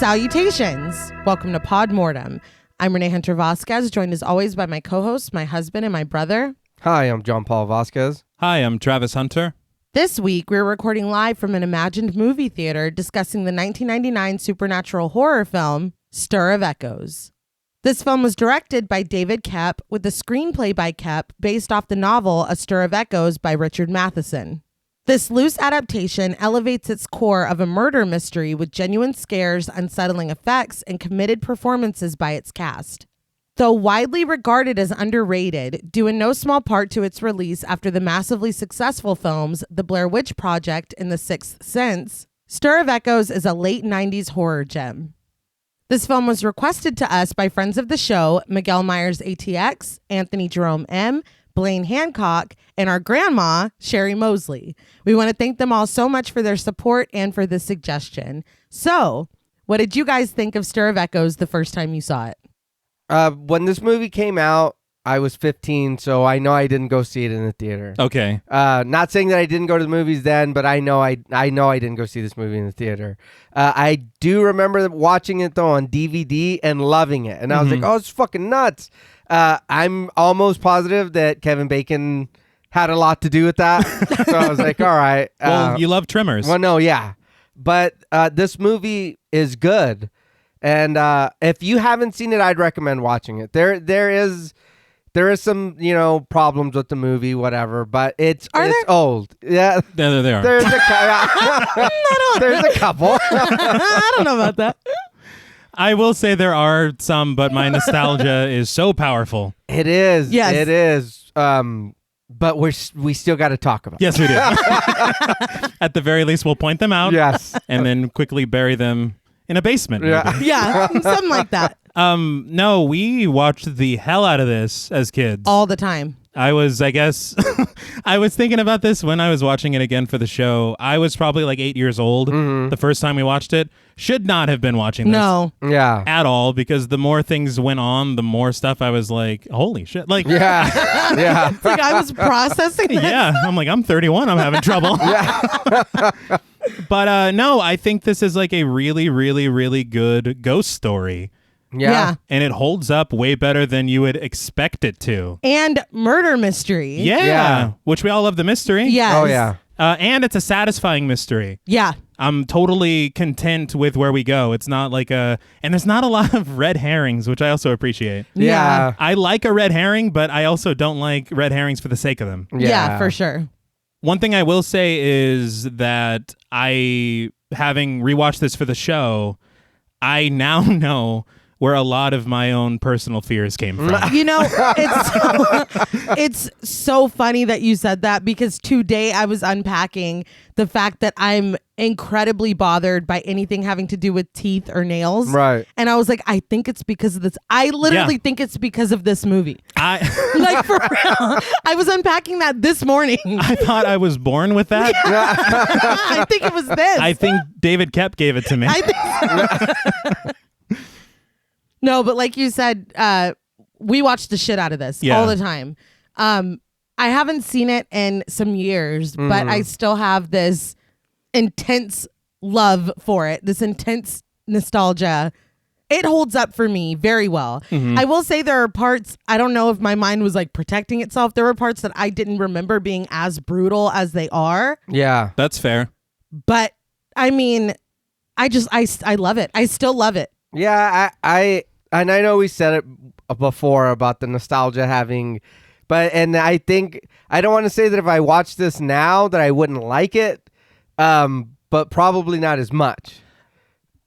Salutations! Welcome to Pod Mortem. I'm Reneé Hunter Vasquez, joined as always by my co-host, my husband, and my brother. Hi, I'm John Paul Vasquez. Hi, I'm Travis Hunter. This week, we're recording live from an imagined movie theater discussing the 1999 supernatural horror film, Stir of Echoes. This film was directed by David Koepp with a screenplay by Koepp based off the novel A Stir of Echoes by Richard Matheson. This loose adaptation elevates its core of a murder mystery with genuine scares, unsettling effects, and committed performances by its cast. Though widely regarded as underrated, due in no small part to its release after the massively successful films The Blair Witch Project and The Sixth Sense, Stir of Echoes is a late 90s horror gem. This film was requested to us by friends of the show, Miguel Myers ATX, Anthony Jerome M., Blaine Hancock, and our grandma, Sherry Mosley. We want to thank them all so much for their support and for this suggestion. So, what did you guys think of Stir of Echoes the first time you saw it? When this movie came out, I was 15, so I know I didn't go see it in the theater. Okay. Not saying that I didn't go to the movies then, but I know I didn't go see this movie in the theater. I do remember watching it though on DVD and loving it, and I was like, "Oh, it's fucking nuts!" I'm almost positive that Kevin Bacon had a lot to do with that. So I was like, "All right." Well, you love Tremors. Well, no, yeah, but this movie is good, and if you haven't seen it, I'd recommend watching it. There is some, problems with the movie, whatever, but it's old. Yeah. There they are. There's a couple. I don't know about that. I will say there are some, but my nostalgia is so powerful. It is. Yes. It is. But we still got to talk about it. Yes, we do. At the very least, we'll point them out. Yes. And then quickly bury them in a basement. Yeah. Maybe. Yeah, something like that. No, we watched the hell out of this as kids. All the time. I was thinking about this when I was watching it again for the show. I was probably like 8 years old the first time we watched it. Should not have been watching this. No. Yeah. At all, because the more things went on, the more stuff I was like, holy shit. Like, Yeah. Yeah. It's like I was processing that. yeah, I'm like, I'm 31. I'm having trouble. But no, I think this is like a really, really, really good ghost story. Yeah. And it holds up way better than you would expect it to. And murder mystery. Yeah. Which we all love the mystery. Yes. Oh, yeah. And it's a satisfying mystery. Yeah. I'm totally content with where we go. It's not like and there's not a lot of red herrings, which I also appreciate. Yeah. I like a red herring, but I also don't like red herrings for the sake of them. Yeah, for sure. One thing I will say is that having rewatched this for the show, I now know where a lot of my own personal fears came from. It's so funny that you said that, because today I was unpacking the fact that I'm incredibly bothered by anything having to do with teeth or nails. Right. And I was like, I think it's because of this. I literally think it's because of this movie. Like, for real. I was unpacking that this morning. I thought I was born with that. I think it was this. I think David Koepp gave it to me. I think so. No, but like you said, we watch the shit out of this all the time. I haven't seen it in some years, but I still have this intense love for it, this intense nostalgia. It holds up for me very well. I will say there are parts, I don't know if my mind was like protecting itself. There were parts that I didn't remember being as brutal as they are. Yeah. That's fair. But I mean, I love it. I still love it. Yeah, I know we said it before about the nostalgia having, and I think, I don't want to say that if I watched this now that I wouldn't like it, but probably not as much.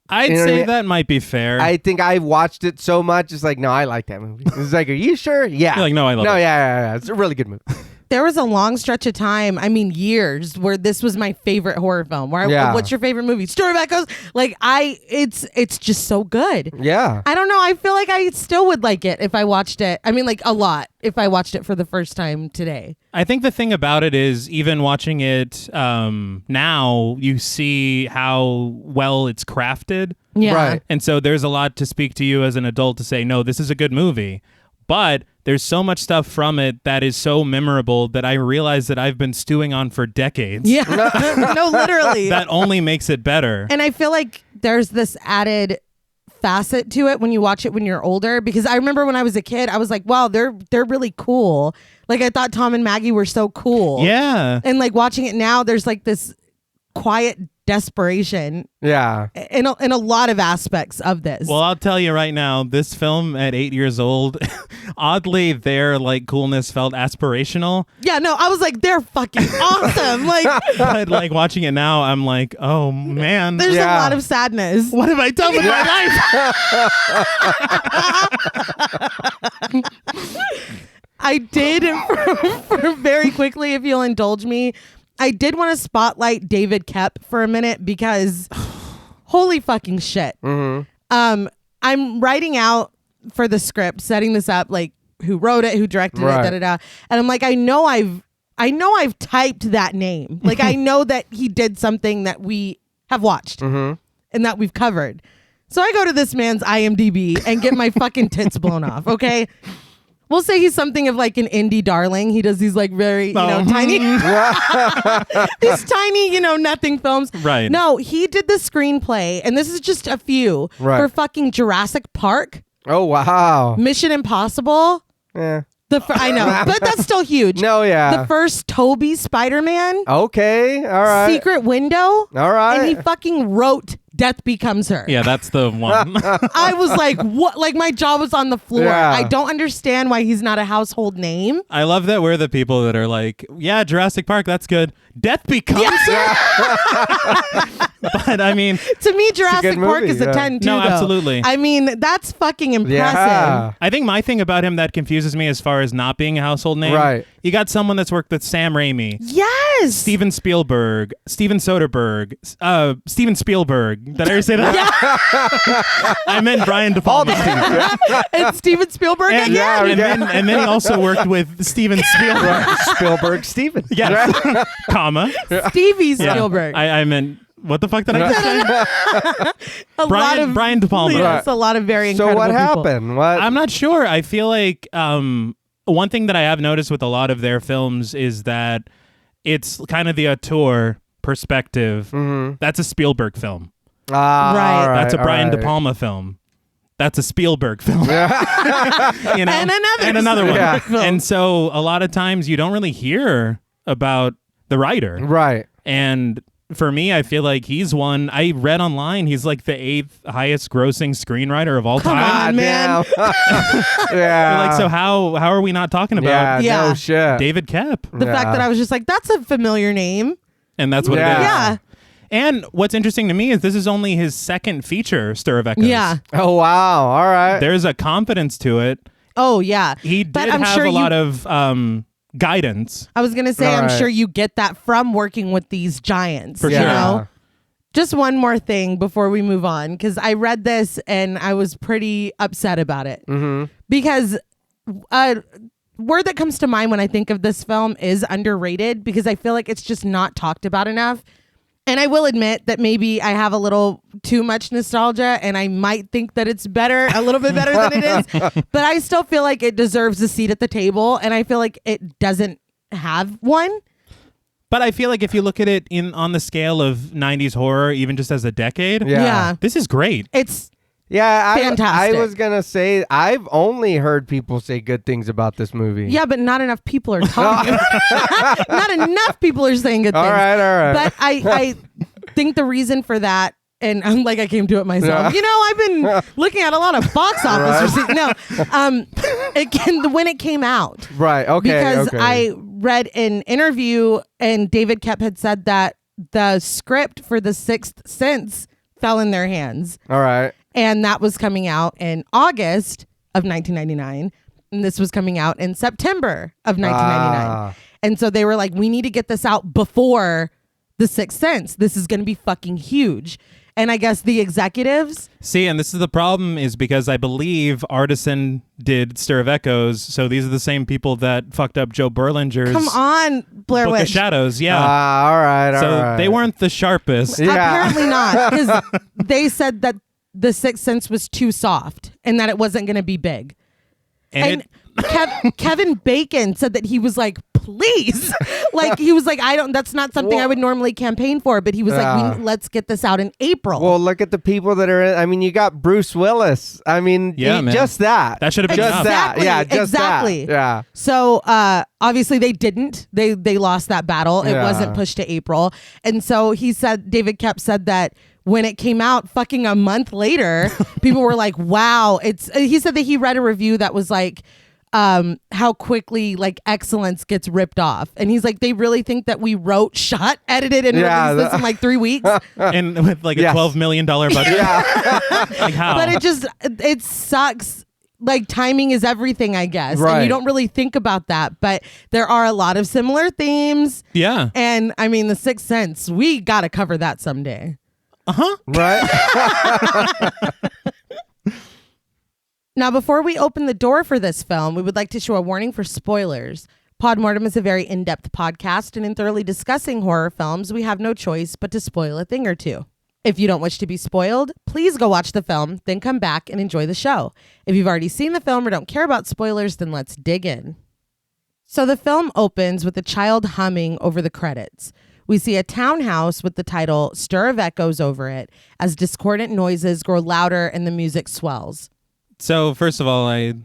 I'd say that might be fair. I think I watched it so much, it's like, no, I like that movie. It's like, are you sure? Yeah. You're like, no, I love it. No, yeah. It's a really good movie. There was a long stretch of time, I mean years, where this was my favorite horror film. What's your favorite movie? Stir of Echoes. Like it's just so good. Yeah. I don't know. I feel like I still would like it if I watched it. I mean, like a lot if I watched it for the first time today. I think the thing about it is, even watching it now, you see how well it's crafted. Yeah. Right. And so there's a lot to speak to you as an adult to say, no, this is a good movie. But there's so much stuff from it that is so memorable that I realize that I've been stewing on for decades. Yeah. No, literally. That only makes it better. And I feel like there's this added facet to it when you watch it when you're older, because I remember when I was a kid, I was like, wow, they're really cool. Like I thought Tom and Maggie were so cool. Yeah. And like watching it now, there's like this quiet desperation Yeah. in a lot of aspects of this. Well, I'll tell you right now, this film at 8 years old, oddly, their like coolness felt aspirational. Yeah, no, I was like, they're fucking awesome. Like, But like watching it now, I'm like, oh man, there's a Yeah. lot of sadness. what have I done with my life? I did, for very quickly, if you'll indulge me, I did want to spotlight David Koepp for a minute because holy fucking shit. I'm writing out for the script, setting this up, like who wrote it, who directed Right. it, and I'm like, I know I've typed that name. Like I know that he did something that we have watched and that we've covered. So I go to this man's IMDb and get my fucking tits blown off. Okay. We'll say he's something of like an indie darling. He does these like very, tiny, these tiny, nothing films. Right. No, he did the screenplay, and this is just a few Right. for fucking Jurassic Park, Oh, wow. Mission Impossible. Yeah. I know, but that's still huge. No, yeah. The first Toby Spider-Man, Okay. All right. Secret Window. All right. And he fucking wrote Death Becomes Her. Yeah, that's the one. I was like, what? Like my jaw was on the floor. Yeah. I don't understand why he's not a household name. I love that we're the people that are like, yeah, Jurassic Park, that's good. Death Becomes Her. But I mean, To me, Jurassic good Park movie, is a yeah. 10 too. No, though. absolutely. I mean, that's fucking impressive. Yeah. I think my thing about him that confuses me as far as not being a household name, Right. You got someone that's worked with Sam Raimi, Yes. Steven Spielberg, Steven Soderbergh, Steven Spielberg. Did I ever say that? I meant Brian De Palma. And Steven Spielberg And, again. and then he also worked with Steven Spielberg. Spielberg Steven. Yes, comma. Stevie Yeah. Spielberg. I meant, what the fuck did I just say? A lot of Brian De Palma. Yes, a lot of very So incredible what people. happened? What? I'm not sure. I feel like one thing that I have noticed with a lot of their films is that it's kind of the auteur perspective. That's a Spielberg film. Right. all That's a all Brian De right. Palma film. That's a Spielberg film. You know? And another one. Yeah. film. And so a lot of times you don't really hear about the writer. Right. And for me, I feel like he's one. I read online he's like the 8th highest grossing screenwriter of all Come time. on, man. Damn. Yeah. Like, so how are we not talking about Yeah. Yeah. No shit. David Koepp? The fact that I was just like, that's a familiar name. And that's what Yeah. it is. Yeah. And what's interesting to me is this is only his second feature, Stir of Echoes. Yeah. Oh wow. All right. There's a confidence to it. Oh, yeah. He did But I'm have sure a lot of guidance. I was going to say, All I'm right. sure you get that from working with these giants. For you sure. know? Just one more thing before we move on, because I read this and I was pretty upset about it. Because word that comes to mind when I think of this film is underrated, because I feel like it's just not talked about enough. And I will admit that maybe I have a little too much nostalgia and I might think that it's better, a little bit better than it is. But I still feel like it deserves a seat at the table. And I feel like it doesn't have one. But I feel like if you look at it on the scale of 90s horror, even just as a decade, Yeah. this is great. It's Yeah. I Fantastic. was gonna say I've only heard people say good things about this movie. yeah, but not enough people are talking. Not enough people are saying good things. All right. All right. But I think the reason for that, and I'm like I came to it myself. Yeah. I've been looking at a lot of box office receipts. No, when it came out. right. Okay. Because okay. I read an interview and David Koepp had said that the script for The Sixth Sense fell in their hands. All right. And that was coming out in August of 1999. And this was coming out in September of 1999. Ah. And so they were like, we need to get this out before The Sixth Sense. This is going to be fucking huge. And I guess the executives. See, and this is the problem is because I believe Artisan did Stir of Echoes, so these are the same people that fucked up Joe Berlinger's Come on, Blair Book of Witch. Shadows. Yeah. All right. All so right. they weren't the sharpest. Yeah. Apparently not. Because they said that The Sixth Sense was too soft and that it wasn't going to be big. And Kevin Bacon said that he was like, please. Like, he was like, that's not something I would normally campaign for. But he was like, let's get this out in April. Well, look at the people that are in. I mean, you got Bruce Willis. I mean, man. just that. That should have been just enough. that. Yeah, just exactly. that. Yeah. So obviously they didn't. They lost that battle. It wasn't pushed to April. And so David Koepp said that when it came out fucking a month later, people were like, wow. He said that he read a review that was like, how quickly like excellence gets ripped off. And he's like, they really think that we wrote, shot, edited, and released this in like 3 weeks. And with like a $12 million budget. Yeah. Like how? But it sucks. Like timing is everything, I guess. Right. And you don't really think about that. But there are a lot of similar themes. Yeah. And I mean, The Sixth Sense, we got to cover that someday. Right. Now, before we open the door for this film, we would like to show a warning for spoilers. Podmortem is a very in-depth podcast, and in thoroughly discussing horror films, we have no choice but to spoil a thing or two. If you don't wish to be spoiled, please go watch the film, then come back and enjoy the show. If you've already seen the film or don't care about spoilers, then let's dig in. So the film opens with a child humming over the credits. We see a townhouse with the title Stir of Echoes over it as discordant noises grow louder and the music swells. So first of all, I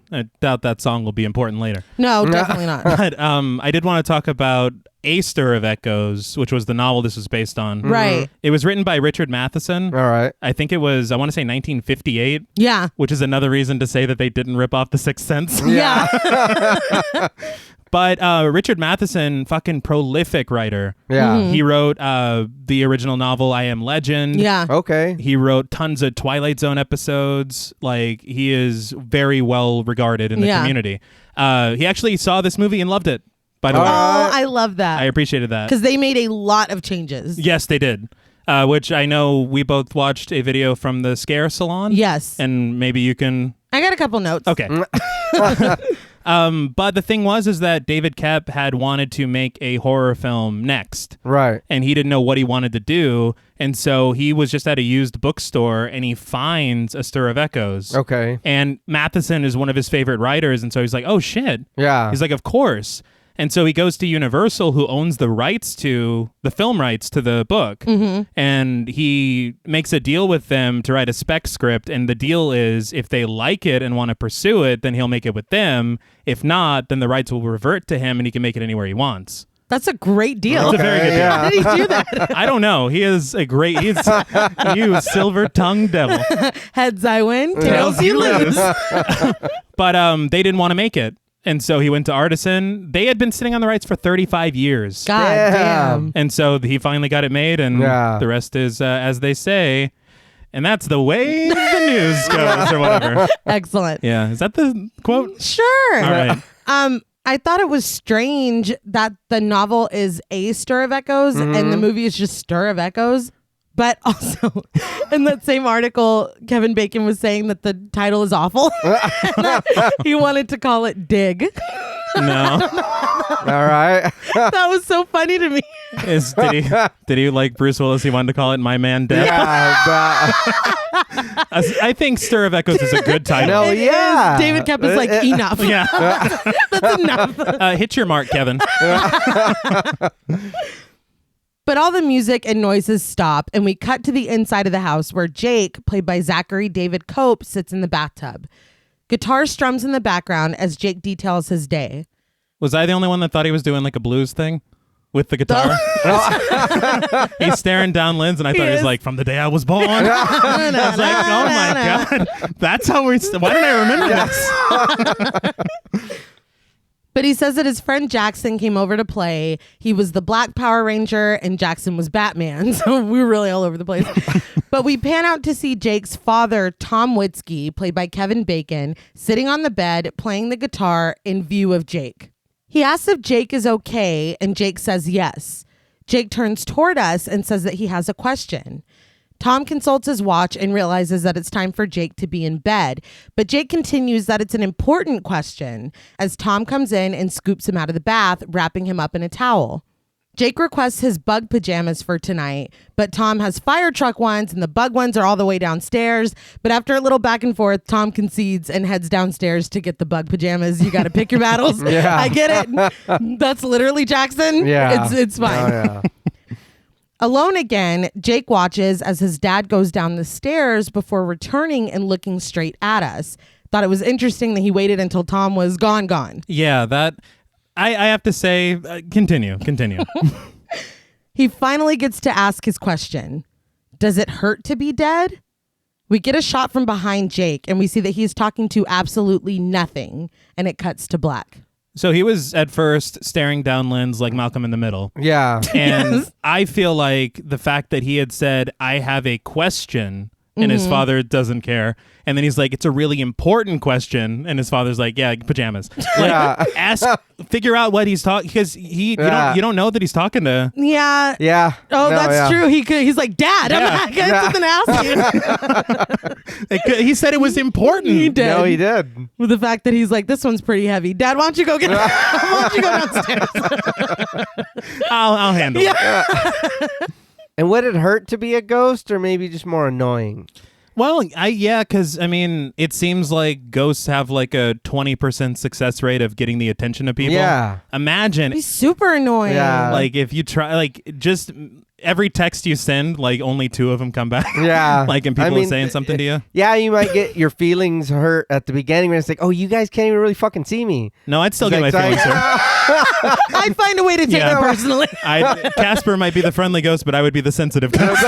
doubt that song will be important later. No, definitely not. But I did want to talk about A Stir of Echoes, which was the novel this was based on. Right. It was written by Richard Matheson. All right. I think it was, I want to say 1958. Yeah. Which is another reason to say that they didn't rip off The Sixth Sense. Yeah. But Richard Matheson, fucking prolific writer. Yeah. Mm-hmm. He wrote the original novel I Am Legend. Yeah. Okay. He wrote tons of Twilight Zone episodes. Like, he is very well regarded in the community. He actually saw this movie and loved it, by the way. Oh, I love that. I appreciated that. Because they made a lot of changes. Yes, they did. Which I know we both watched a video from the Scare Salon. Yes. And maybe you can... I got a couple notes. Okay. But the thing is that David Koepp had wanted to make a horror film next. Right. And he didn't know what he wanted to do. And so he was just at a used bookstore and he finds A Stir of Echoes. Okay. And Matheson is one of his favorite writers. And so he's like, oh, shit. Yeah. He's like, of course. And so he goes to Universal, who owns the film rights to the book. Mm-hmm. And he makes a deal with them to write a spec script. And the deal is if they like it and want to pursue it, then he'll make it with them. If not, then the rights will revert to him and he can make it anywhere he wants. That's a great deal. It's a very good deal. Yeah. How did he do that? I don't know. He is a great... you silver-tongued devil. Heads I win, tails you lose. But they didn't want to make it. And so he went to Artisan. They had been sitting on the rights for 35 years. God damn. And so he finally got it made, and the rest is, as they say, and that's the way the news goes, or whatever. Excellent. Yeah. Is that the quote? Sure. All right. I thought it was strange that the novel is A Stir of Echoes and the movie is just Stir of Echoes. But also, in that same article, Kevin Bacon was saying that the title is awful. He wanted to call it Dig. No. All right. That was so funny to me. Did he like Bruce Willis? He wanted to call it My Man Dead. Yeah. I think Stir of Echoes is a good title. No, It yeah. is. David Koepp is like, enough. Yeah. That's enough. Hit your mark, Kevin. But all the music and noises stop, and we cut to the inside of the house where Jake, played by Zachary David Koepp, sits in the bathtub. Guitar strums in the background as Jake details his day. Was I the only one that thought he was doing like a blues thing with the guitar? He's staring down Lynn's, and I thought he was like, from the day I was born. I was like, oh my God. That's how why didn't I remember this? But he says that his friend Jackson came over to play. He was the Black Power Ranger and Jackson was Batman. So we were really all over the place. But we pan out to see Jake's father, Tom Witzke, played by Kevin Bacon, sitting on the bed playing the guitar in view of Jake. He asks if Jake is okay, and Jake says yes. Jake turns toward us and says that he has a question. Tom consults his watch and realizes that it's time for Jake to be in bed. But Jake continues that it's an important question as Tom comes in and scoops him out of the bath, wrapping him up in a towel. Jake requests his bug pajamas for tonight, but Tom has fire truck ones and the bug ones are all the way downstairs. But after a little back and forth, Tom concedes and heads downstairs to get the bug pajamas. You got to pick your battles. Yeah. I get it. That's literally Jackson. Yeah. It's fine. Oh, yeah. Alone again, Jake watches as his dad goes down the stairs before returning and looking straight at us. Thought it was interesting that he waited until Tom was gone. Yeah, that... I have to say, continue. He finally gets to ask his question. Does it hurt to be dead? We get a shot from behind Jake and we see that he's talking to absolutely nothing, and it cuts to black. So he was at first staring down Lynn's like Malcolm in the Middle. Yeah. And Yes. I feel like the fact that he had said, I have a question, and his father doesn't care. And then he's like, it's a really important question. And his father's like, yeah, pajamas. Like, figure out what he's talking, because you don't know that he's talking to. Yeah. Yeah. Oh, No, that's yeah. true. He's like, Dad, I got something to ask you. He said it was important. He did. No, he did. With the fact that he's like, this one's pretty heavy. Dad, why don't you go get why don't you go downstairs? I'll handle it. And would it hurt to be a ghost, or maybe just more annoying? Well, because I mean, it seems like ghosts have like a 20% success rate of getting the attention of people. Yeah. Imagine, He's super annoying. Yeah. like, if you try, like, just every text you send, like, only 2 of them come back. Yeah. Like, and people are saying something to you. Yeah, you might get your feelings hurt at the beginning when it's like, oh, you guys can't even really fucking see me. No, I'd still It's get my like, feelings hurt. I'd find a way to take Yeah. it personally. Casper might be the friendly ghost, but I would be the sensitive ghost.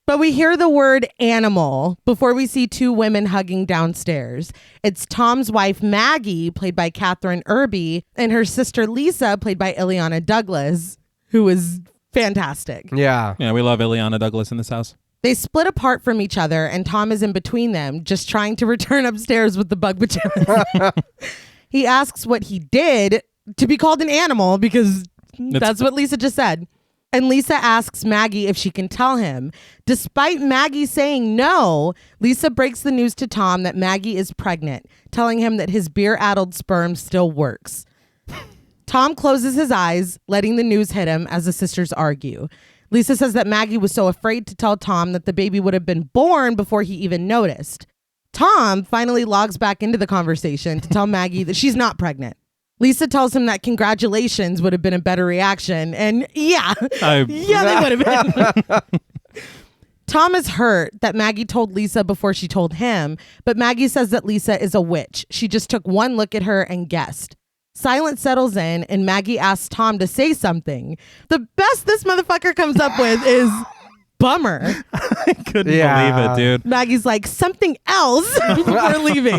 But we hear the word animal before we see 2 women hugging downstairs. It's Tom's wife, Maggie, played by Catherine Irby, and her sister, Lisa, played by Ileana Douglas, who is fantastic. Yeah. Yeah, we love Ileana Douglas in this house. They split apart from each other, and Tom is in between them, just trying to return upstairs with the bug pajamas. He asks what he did to be called an animal, because that's what Lisa just said. And Lisa asks Maggie if she can tell him. Despite Maggie saying no, Lisa breaks the news to Tom that Maggie is pregnant, telling him that his beer-addled sperm still works. Tom closes his eyes, letting the news hit him as the sisters argue. Lisa says that Maggie was so afraid to tell Tom that the baby would have been born before he even noticed. Tom finally logs back into the conversation to tell Maggie that she's not pregnant. Lisa tells him that congratulations would have been a better reaction. And yeah, they would have been. Tom is hurt that Maggie told Lisa before she told him, but Maggie says that Lisa is a witch. She just took one look at her and guessed. Silence settles in, and Maggie asks Tom to say something. The best this motherfucker comes up with is bummer. I couldn't believe it, dude. Maggie's like, something else before leaving.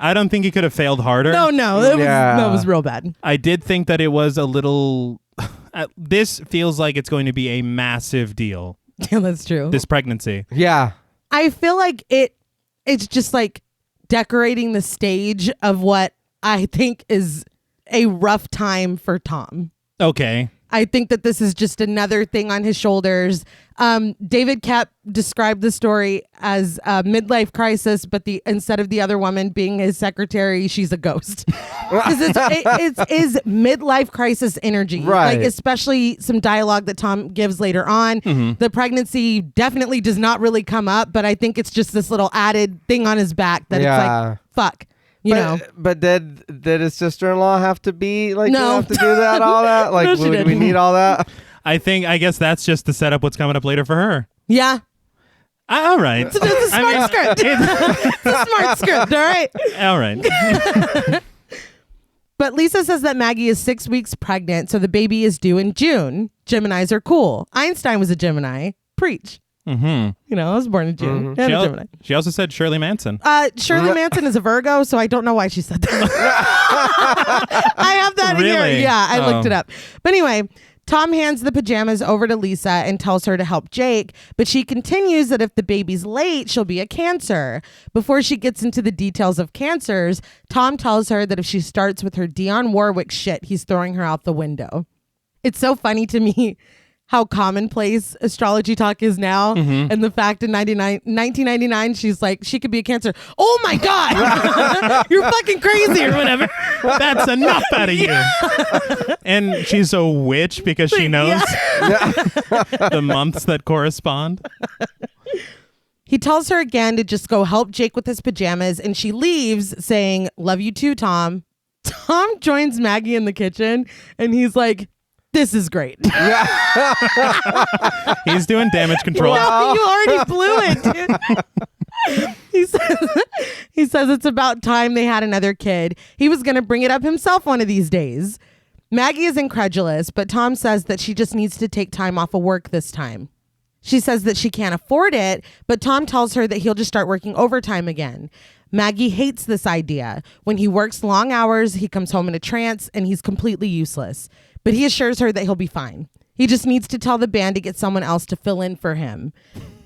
I don't think he could have failed harder. No, that was real bad. I did think that it was a little... this feels like it's going to be a massive deal. Yeah, that's true. This pregnancy. Yeah. I feel like it's just like decorating the stage of what I think is a rough time for Tom. Okay. I think that this is just another thing on his shoulders. David Koepp described the story as a midlife crisis, but instead of the other woman being his secretary, she's a ghost. Because it's midlife crisis energy, Right. Like especially some dialogue that Tom gives later on. Mm-hmm. The pregnancy definitely does not really come up, but I think it's just this little added thing on his back that it's like, fuck. You know, but did his sister-in-law have to be like? No. Have to do that, all that. Like, No, she would we didn't. need all that? I guess that's just to set up what's coming up later for her. yeah. All right. It's a smart script. It's a smart script, all right? All right. But Lisa says that Maggie is 6 weeks pregnant, so the baby is due in June. Geminis are cool. Einstein was a Gemini. Preach. Mm-hmm. You know, I was born in June. And a Gemini. She also said Shirley Manson. Shirley Manson is a Virgo, so I don't know why she said that. I have that in Really? here. Yeah, I looked it up. But anyway, Tom hands the pajamas over to Lisa and tells her to help Jake, but she continues that if the baby's late, she'll be a Cancer. Before she gets into the details of cancers, Tom tells her that if she starts with her Dionne Warwick shit, he's throwing her out the window. It's so funny to me how commonplace astrology talk is now. And the fact in 1999, she's like, she could be a Cancer. Oh my God, you're fucking crazy or whatever. That's enough out of you. And she's a witch because she knows the months that correspond. He tells her again to just go help Jake with his pajamas, and she leaves saying, love you too, Tom. Tom joins Maggie in the kitchen, and he's like, this is great. He's doing damage control. No, you already blew it, dude. He says it's about time they had another kid. He was going to bring it up himself one of these days. Maggie is incredulous, but Tom says that she just needs to take time off of work this time. She says that she can't afford it, but Tom tells her that he'll just start working overtime again. Maggie hates this idea. When he works long hours, he comes home in a trance and he's completely useless. But he assures her that he'll be fine. He just needs to tell the band to get someone else to fill in for him.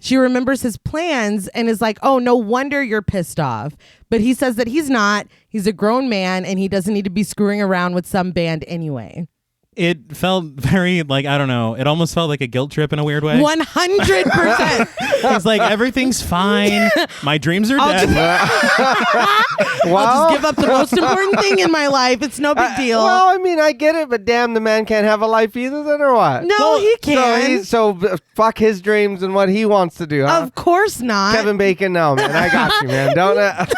She remembers his plans and is like, oh, no wonder you're pissed off. But he says that he's not. He's a grown man and he doesn't need to be screwing around with some band anyway. It felt very like, I don't know, it almost felt like a guilt trip in a weird way. 100%. He's like, everything's fine. My dreams are dead. I'll just give up the most important thing in my life. It's no big deal. Well, I mean, I get it, but damn, the man can't have a life either then, or what? No, he can. So fuck his dreams and what he wants to do, huh? Of course not. Kevin Bacon, no, man. I got you, man. Don't...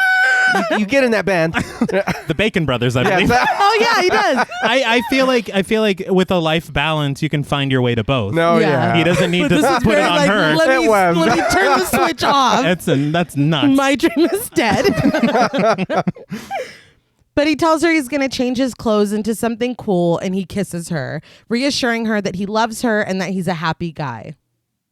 You get in that band. The Bacon Brothers, I believe. Oh yeah, he does. I feel like with a life balance, you can find your way to both. No, yeah. He doesn't need to put it on like, her. Let me turn the switch off. That's nuts. My dream is dead. But he tells her he's going to change his clothes into something cool, and he kisses her, reassuring her that he loves her and that he's a happy guy.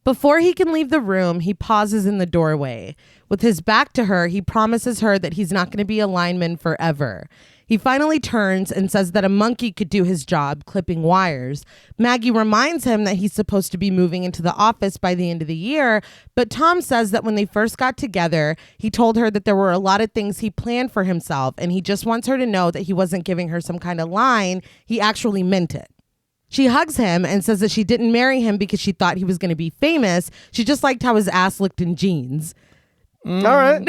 Before he can leave the room, he pauses in the doorway. With his back to her, he promises her that he's not going to be a lineman forever. He finally turns and says that a monkey could do his job, clipping wires. Maggie reminds him that he's supposed to be moving into the office by the end of the year, but Tom says that when they first got together, he told her that there were a lot of things he planned for himself, and he just wants her to know that he wasn't giving her some kind of line. He actually meant it. She hugs him and says that she didn't marry him because she thought he was going to be famous. She just liked how his ass looked in jeans. All right.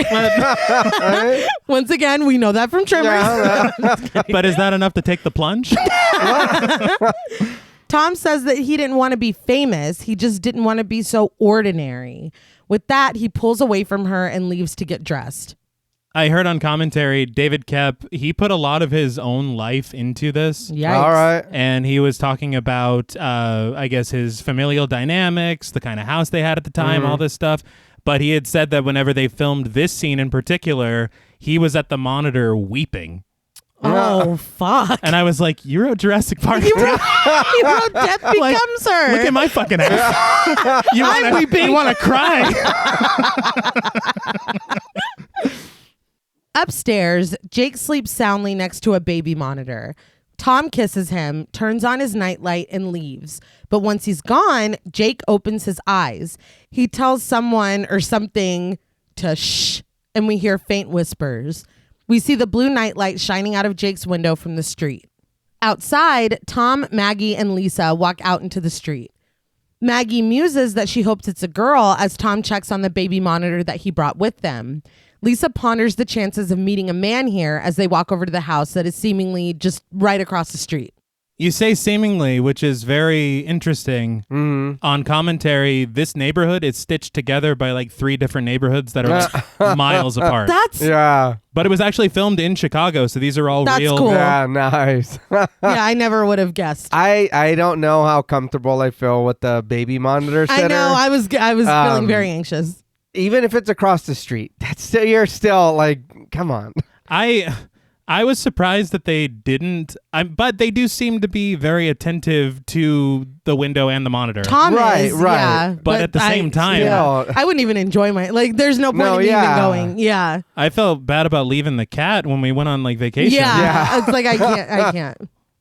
Once again, we know that from Tremors. Yeah. But is that enough to take the plunge? Tom says that he didn't want to be famous. He just didn't want to be so ordinary. With that, he pulls away from her and leaves to get dressed. I heard on commentary, David Koepp, he put a lot of his own life into this. Yikes. All right. And he was talking about, I guess, his familial dynamics, the kind of house they had at the time, all this stuff. But he had said that whenever they filmed this scene in particular, he was at the monitor weeping. Oh, fuck. And I was like, you wrote Jurassic Park? He wrote Death Becomes Her. Look at my fucking ass. You want to cry. Upstairs, Jake sleeps soundly next to a baby monitor. Tom kisses him, turns on his nightlight, and leaves. But once he's gone, Jake opens his eyes. He tells someone or something to shh, and we hear faint whispers. We see the blue nightlight shining out of Jake's window from the street. Outside, Tom, Maggie, and Lisa walk out into the street. Maggie muses that she hopes it's a girl as Tom checks on the baby monitor that he brought with them. Lisa ponders the chances of meeting a man here as they walk over to the house that is seemingly just right across the street. You say seemingly, which is very interesting. On commentary, this neighborhood is stitched together by like 3 different neighborhoods that are like miles apart. Yeah. But it was actually filmed in Chicago, so these are all That's real. cool. Yeah, nice. Yeah, I never would have guessed. I don't know how comfortable I feel with the baby monitor sitter. I know. I was feeling very anxious. Even if it's across the street, you're still like, come on. I was surprised that they didn't, but they do seem to be very attentive to the window and the monitor. Tom Right, is, right. yeah. But at the same time, I wouldn't even enjoy there's no point in me even going. Yeah. I felt bad about leaving the cat when we went on like vacation. Yeah. It's like, I can't.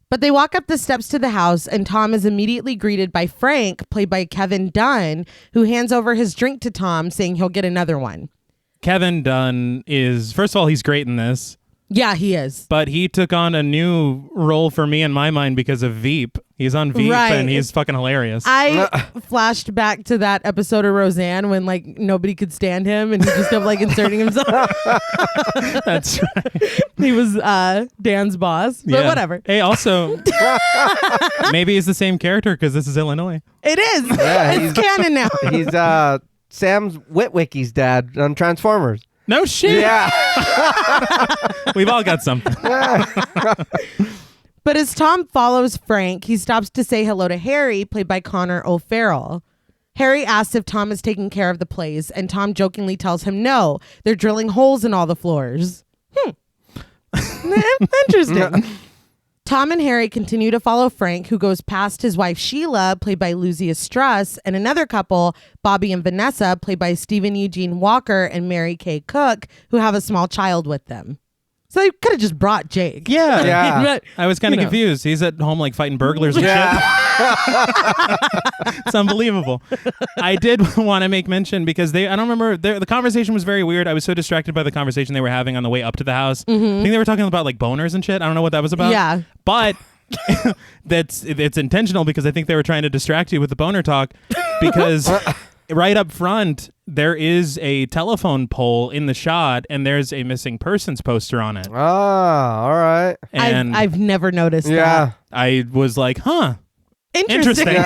But they walk up the steps to the house, and Tom is immediately greeted by Frank, played by Kevin Dunn, who hands over his drink to Tom, saying he'll get another one. Kevin Dunn is, first of all, he's great in this. Yeah, he is. But he took on a new role for me in my mind because of Veep. He's on Veep and he's fucking hilarious. I flashed back to that episode of Roseanne when like nobody could stand him and he just kept like inserting himself. That's right. He was Dan's boss, but whatever. Hey, also, maybe he's the same character because this is Illinois. It is. Yeah, It's canon now. He's Sam's Witwicky's dad on Transformers. No shit. Yeah. We've all got something. But as Tom follows Frank, he stops to say hello to Harry, played by Connor O'Farrell. Harry asks if Tom is taking care of the place, and Tom jokingly tells him no, they're drilling holes in all the floors. Interesting. Tom and Harry continue to follow Frank, who goes past his wife Sheila, played by Lucia Struss, and another couple, Bobby and Vanessa, played by Stephen Eugene Walker and Mary Kay Cook, who have a small child with them. So they could have just brought Jake. Yeah. But, I was kind of confused. He's at home like fighting burglars and shit. It's unbelievable. I did want to make mention because I don't remember, the conversation was very weird. I was so distracted by the conversation they were having on the way up to the house. I think they were talking about like boners and shit. I don't know what that was about. Yeah. But it's intentional because I think they were trying to distract you with the boner talk because right up front, there is a telephone pole in the shot and there's a missing persons poster on it. Ah, all right. And I've never noticed that. I was like, huh. Interesting.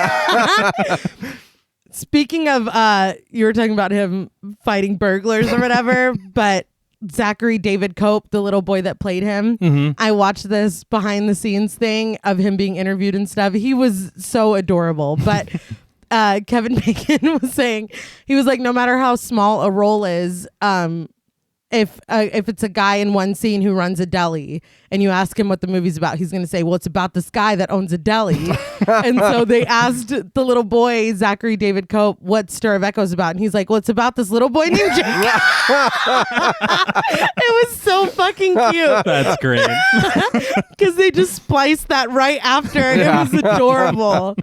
Speaking of, you were talking about him fighting burglars or whatever, but Zachary David Koepp, the little boy that played him, I watched this behind the scenes thing of him being interviewed and stuff. He was so adorable, but Kevin Bacon was saying, he was like, no matter how small a role is, if it's a guy in one scene who runs a deli and you ask him what the movie's about, he's going to say, well, it's about this guy that owns a deli. And so they asked the little boy, Zachary David Koepp, what Stir of Echoes about. And he's like, well, it's about this little boy named Jake. It was so fucking cute. That's great. Because they just spliced that right after and it was adorable.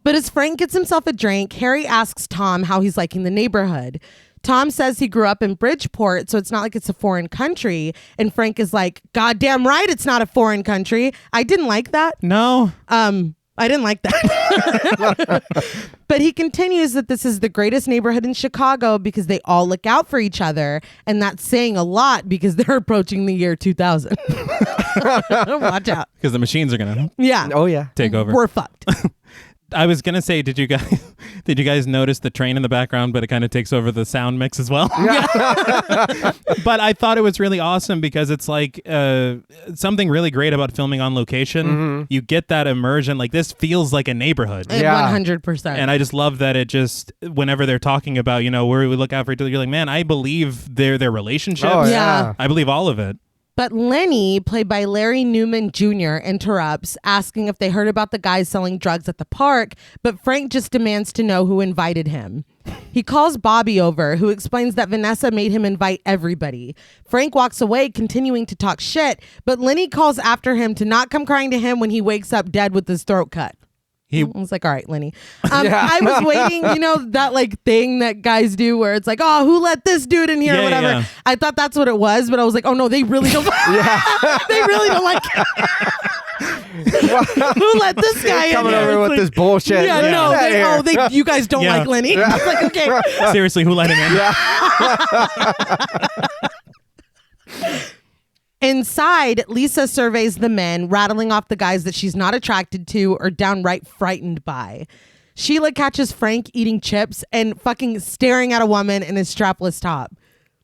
But as Frank gets himself a drink, Harry asks Tom how he's liking the neighborhood. Tom says he grew up in Bridgeport, so it's not like it's a foreign country. And Frank is like, goddamn right, it's not a foreign country. I didn't like that. No. I didn't like that. But he continues that this is the greatest neighborhood in Chicago because they all look out for each other. And that's saying a lot because they're approaching the year 2000. Watch out. Because the machines are going Yeah. Oh, yeah. to take over. We're fucked. I was gonna say, did you guys notice the train in the background? But it kind of takes over the sound mix as well. But I thought it was really awesome because it's like something really great about filming on location. You get that immersion. Like this feels like a neighborhood. Yeah. 100%. And I just love that it just whenever they're talking about where we look out for each other, you're like, man, I believe their relationships. Oh, Yeah. I believe all of it. But Lenny, played by Larry Newman Jr., interrupts, asking if they heard about the guys selling drugs at the park, but Frank just demands to know who invited him. He calls Bobby over, who explains that Vanessa made him invite everybody. Frank walks away, continuing to talk shit, but Lenny calls after him to not come crying to him when he wakes up dead with his throat cut. I was like, all right, Lenny. I was waiting, that like thing that guys do where it's like, oh, who let this dude in here or whatever. Yeah. I thought that's what it was, but I was like, oh no, they really don't. They really don't like who let this guy in Coming here? over It's with like, this bullshit. Yeah, Get no, out of here. you guys don't like Lenny. I was like, okay. Seriously, who let him in? Inside, Lisa surveys the men, rattling off the guys that she's not attracted to or downright frightened by. Sheila catches Frank eating chips and fucking staring at a woman in his strapless top.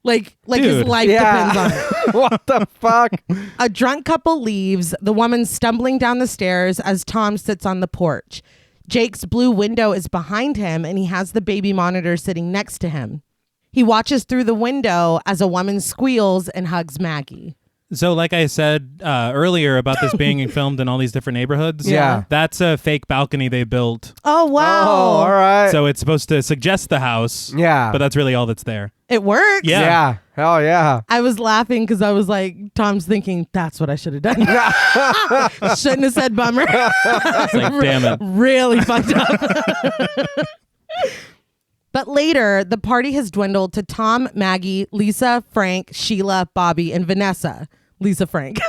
Like his Dude. life depends on it. What the fuck? A drunk couple leaves, the woman stumbling down the stairs as Tom sits on the porch. Jake's blue window is behind him and he has the baby monitor sitting next to him. He watches through the window as a woman squeals and hugs Maggie. So like I said earlier about this being filmed in all these different neighborhoods, Yeah. that's a fake balcony they built. Oh, wow. Oh, all right. So it's supposed to suggest the house, Yeah. but that's really all that's there. It works. Yeah. Yeah. Hell yeah. I was laughing because I was like, Tom's thinking, that's what I should have done. Shouldn't have said bummer. It's like, damn it. Really fucked up. But later, the party has dwindled to Tom, Maggie, Lisa, Frank, Sheila, Bobby, and Vanessa. Lisa Frank.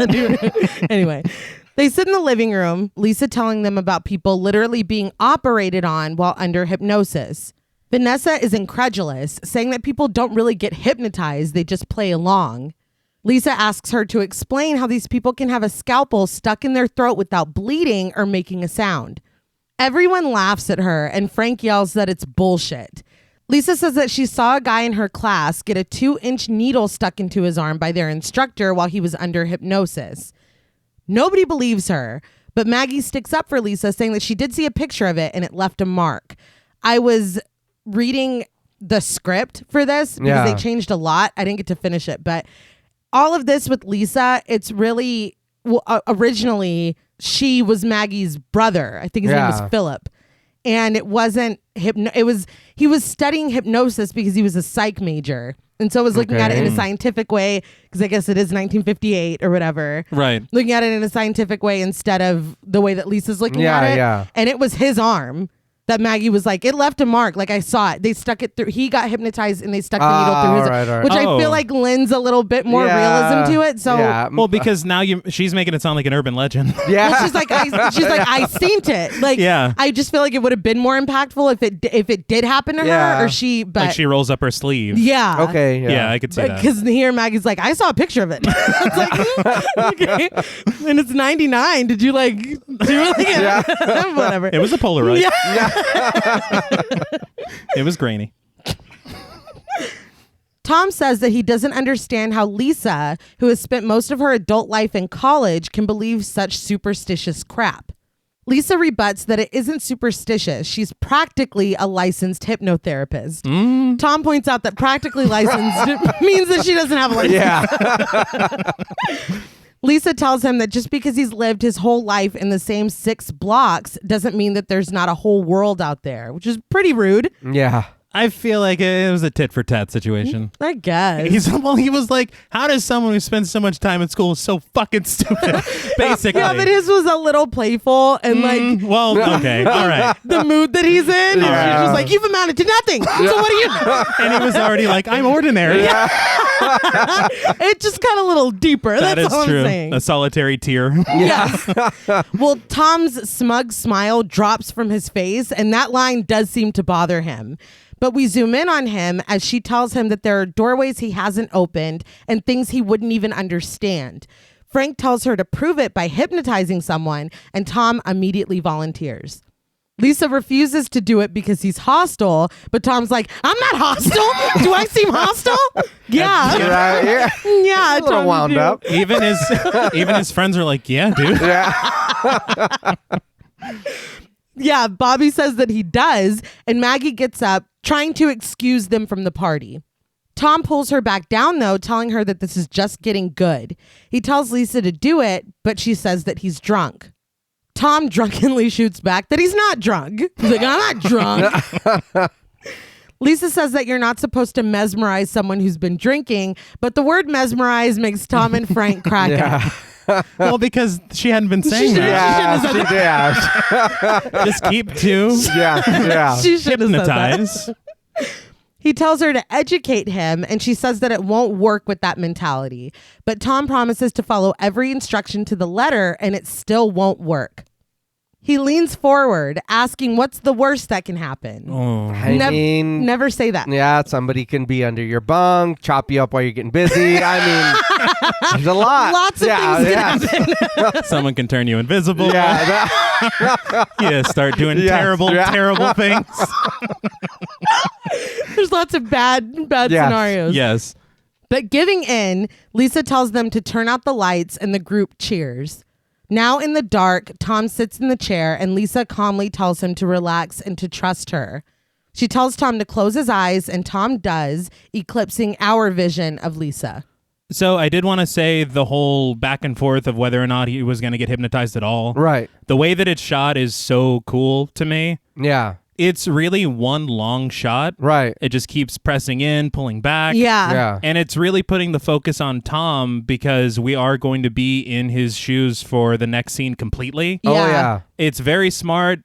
Anyway, they sit in the living room, Lisa telling them about people literally being operated on while under hypnosis. Vanessa is incredulous, saying that people don't really get hypnotized, they just play along. Lisa asks her to explain how these people can have a scalpel stuck in their throat without bleeding or making a sound. Everyone laughs at her, and Frank yells that it's bullshit. Lisa says that she saw a guy in her class get a 2-inch needle stuck into his arm by their instructor while he was under hypnosis. Nobody believes her, but Maggie sticks up for Lisa, saying that she did see a picture of it and it left a mark. I was reading the script for this because they changed a lot. I didn't get to finish it, but all of this with Lisa, it's really, originally, she was Maggie's brother. I think his name was Philip. And it wasn't he was studying hypnosis because he was a psych major. And so I was looking at it in a scientific way, because I guess it is 1958 or whatever. Right. Looking at it in a scientific way instead of the way that Lisa's looking at it. Yeah. And it was his arm that Maggie was like, it left a mark. Like, I saw it. They stuck it through. He got hypnotized and they stuck the needle through his arm. Which I feel like lends a little bit more realism to it. So, well, because now she's making it sound like an urban legend. Yeah. Well, she's like, I seen it. Like, I just feel like it would have been more impactful if it did happen to her, or but like she rolls up her sleeve. Yeah. Okay. Yeah, I could see that. Because here Maggie's like, I saw a picture of it. It's like, okay. And it's 99. Did you like do it? Whatever. It was a Polaroid. Yeah. It was grainy. Tom says that he doesn't understand how Lisa, who has spent most of her adult life in college, can believe such superstitious crap. Lisa rebuts that it isn't superstitious. She's practically a licensed hypnotherapist. Tom points out that practically licensed means that she doesn't have a license. Yeah. Lisa tells him that just because he's lived his whole life in the same 6 blocks doesn't mean that there's not a whole world out there, which is pretty rude. Yeah. I feel like it was a tit for tat situation. I guess. He was like, how does someone who spends so much time in school is so fucking stupid? Basically. Yeah, but his was a little playful and like. Well, okay. All right. The mood that he's in. And she's just like, you've amounted to nothing. So what do you know? And he was already like, I'm ordinary. Yeah. It just got a little deeper. That That's all true. I'm saying. A solitary tear. Yes. Well, Tom's smug smile drops from his face, and that line does seem to bother him. But we zoom in on him as she tells him that there are doorways he hasn't opened and things he wouldn't even understand. Frank tells her to prove it by hypnotizing someone, and Tom immediately volunteers. Lisa refuses to do it because he's hostile, but Tom's like, I'm not hostile. Do I seem hostile? Yeah. Yeah. A little wound up. Even his friends are like, yeah, dude. Yeah. Yeah, Bobby says that he does, and Maggie gets up, trying to excuse them from the party. Tom pulls her back down, though, telling her that this is just getting good. He tells Lisa to do it, but she says that he's drunk. Tom drunkenly shoots back that he's not drunk. He's like, I'm not drunk. Lisa says that you're not supposed to mesmerize someone who's been drinking, but the word mesmerize makes Tom and Frank crack up. Well, because she hadn't been saying that. She did. Just keep to She should have said that. hypnotize. He tells her to educate him, and she says that it won't work with that mentality. But Tom promises to follow every instruction to the letter, and it still won't work. He leans forward, asking what's the worst that can happen. I mean, never say that. Yeah, somebody can be under your bunk, chop you up while you're getting busy. I mean, there's a lot. Lots of things can happen. Someone can turn you invisible. Yeah. Yeah, start doing terrible things. There's lots of bad scenarios. Yes. But giving in, Lisa tells them to turn out the lights, and the group cheers. Now in the dark, Tom sits in the chair, and Lisa calmly tells him to relax and to trust her. She tells Tom to close his eyes, and Tom does, eclipsing our vision of Lisa. So I did want to say the whole back and forth of whether or not he was going to get hypnotized at all. Right. The way that it's shot is so cool to me. Yeah. It's really one long shot. Right. It just keeps pressing in, pulling back. Yeah. And it's really putting the focus on Tom because we are going to be in his shoes for the next scene completely. Yeah. Oh, yeah. It's very smart.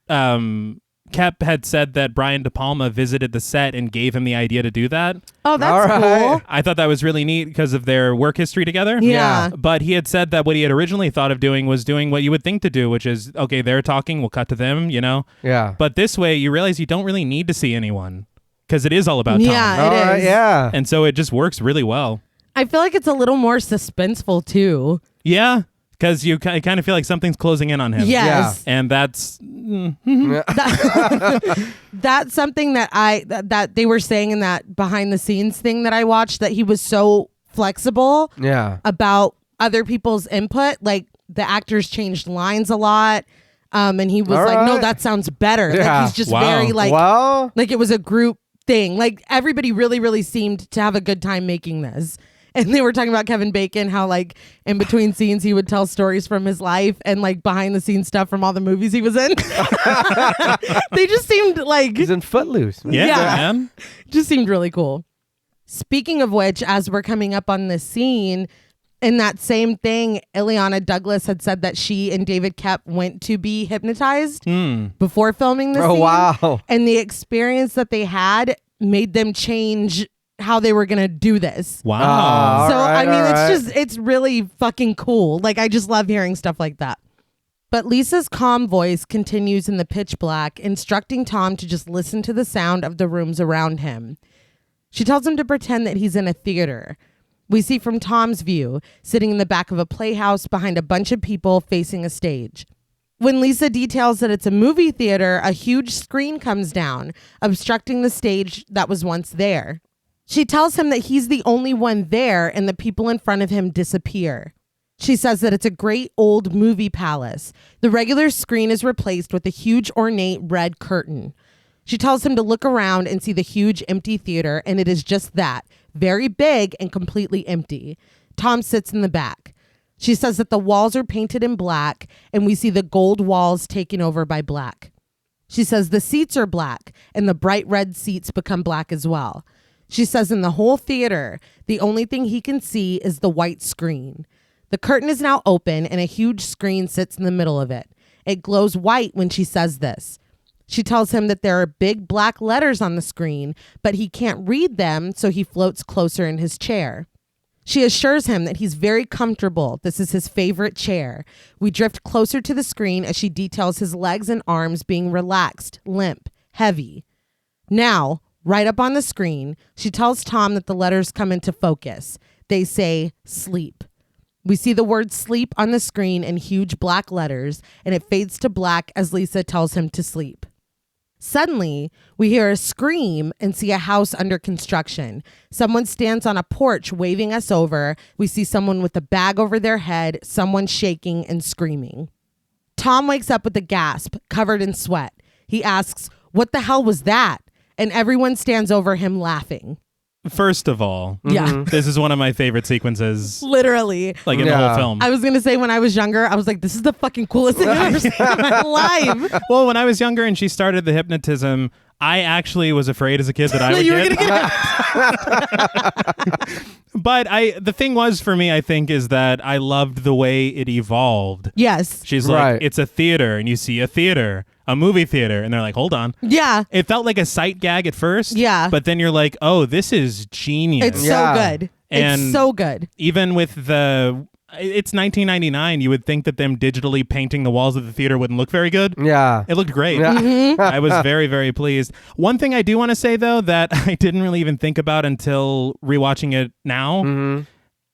Koepp had said that Brian De Palma visited the set and gave him the idea to do that. Oh, that's All right. cool. I thought that was really neat because of their work history together. Yeah. But he had said that what he had originally thought of doing was doing what you would think to do, which is, okay, they're talking, we'll cut to them, you know? Yeah. But this way, you realize you don't really need to see anyone because it is all about Tom. Yeah, All it right, is. yeah. And so it just works really well. I feel like it's a little more suspenseful too. Yeah, because you kind of feel like something's closing in on him. Yes. And that's... That's something that that they were saying in that behind the scenes thing that I watched, that he was so flexible Yeah. about other people's input. Like the actors changed lines a lot. And he was All like, no, right. that sounds better. Yeah. Like he's just Wow. very like Well, it was a group thing. Like everybody really, really seemed to have a good time making this. And they were talking about Kevin Bacon, how like in between scenes he would tell stories from his life and like behind the scenes stuff from all the movies he was in. They just seemed like he's in Footloose. Yeah, Yeah. man. just seemed really cool. Speaking of which, as we're coming up on this scene, in that same thing, Ileana Douglas had said that she and David Koepp went to be hypnotized before filming this Oh, scene. wow. And the experience that they had made them change how they were going to do this. Wow. All So, right, I mean, all right. it's really fucking cool. Like, I just love hearing stuff like that. But Lisa's calm voice continues in the pitch black, instructing Tom to just listen to the sound of the rooms around him. She tells him to pretend that he's in a theater. We see from Tom's view, sitting in the back of a playhouse behind a bunch of people facing a stage. When Lisa details that it's a movie theater, a huge screen comes down, obstructing the stage that was once there. She tells him that he's the only one there and the people in front of him disappear. She says that it's a great old movie palace. The regular screen is replaced with a huge ornate red curtain. She tells him to look around and see the huge empty theater, and it is just that, very big and completely empty. Tom sits in the back. She says that the walls are painted in black, and we see the gold walls taken over by black. She says the seats are black, and the bright red seats become black as well. She says in the whole theater, the only thing he can see is the white screen. The curtain is now open, and a huge screen sits in the middle of it. It glows white when she says this. She tells him that there are big black letters on the screen, but he can't read them, so he floats closer in his chair. She assures him that he's very comfortable. This is his favorite chair. We drift closer to the screen as she details his legs and arms being relaxed, limp, heavy. Now, right up on the screen, she tells Tom that the letters come into focus. They say, sleep. We see the word sleep on the screen in huge black letters, and it fades to black as Lisa tells him to sleep. Suddenly, we hear a scream and see a house under construction. Someone stands on a porch waving us over. We see someone with a bag over their head, someone shaking and screaming. Tom wakes up with a gasp, covered in sweat. He asks, "What the hell was that?" And everyone stands over him laughing. First of all, Yeah. this is one of my favorite sequences, Literally. like in the Yeah. whole film. I was going to say when I was younger, I was like, this is the fucking coolest thing I've ever seen in my life. Well, when I was younger and she started the hypnotism, I actually was afraid as a kid that I would You were get. gonna get But the thing was for me, I think, is that I loved the way it evolved. Yes. She's Right. like, it's a theater, and you see a theater, a movie theater, and they're like, hold on. Yeah. It felt like a sight gag at first. Yeah. But then you're like, oh, this is genius. It's Yeah. so good. And- It's so good. Even with it's 1999, you would think that them digitally painting the walls of the theater wouldn't look very good. Yeah. It looked great. Yeah. Mm-hmm. I was very, very pleased. One thing I do want to say, though, that I didn't really even think about until rewatching it now, Mm-hmm.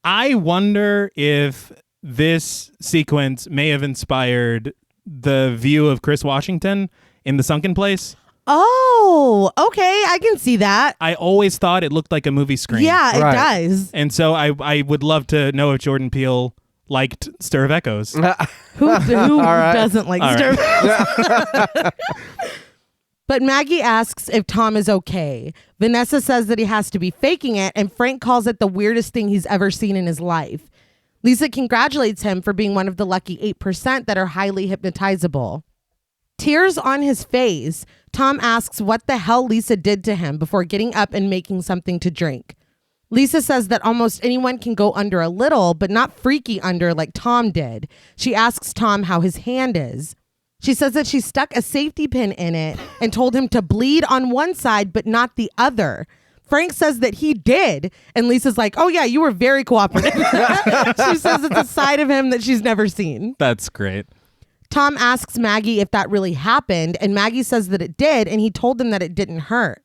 I wonder if this sequence may have inspired the view of Chris Washington in The Sunken Place. Oh, okay. I can see that. I always thought it looked like a movie screen. Yeah, it Right. does. And so I would love to know if Jordan Peele liked Stir of Echoes. Who right. doesn't like All Stir? But Maggie asks if Tom is okay. Vanessa says that he has to be faking it, and Frank calls it the weirdest thing he's ever seen in his life. Lisa congratulates him for being one of the lucky 8% that are highly hypnotizable. Tears on his face, Tom asks what the hell Lisa did to him before getting up and making something to drink. Lisa says that almost anyone can go under a little, but not freaky under like Tom did. She asks Tom how his hand is. She says that she stuck a safety pin in it and told him to bleed on one side but not the other. Frank says that he did, and Lisa's like, oh yeah, you were very cooperative. She says it's a side of him that she's never seen. That's great. Tom asks Maggie if that really happened, and Maggie says that it did, and he told them that it didn't hurt.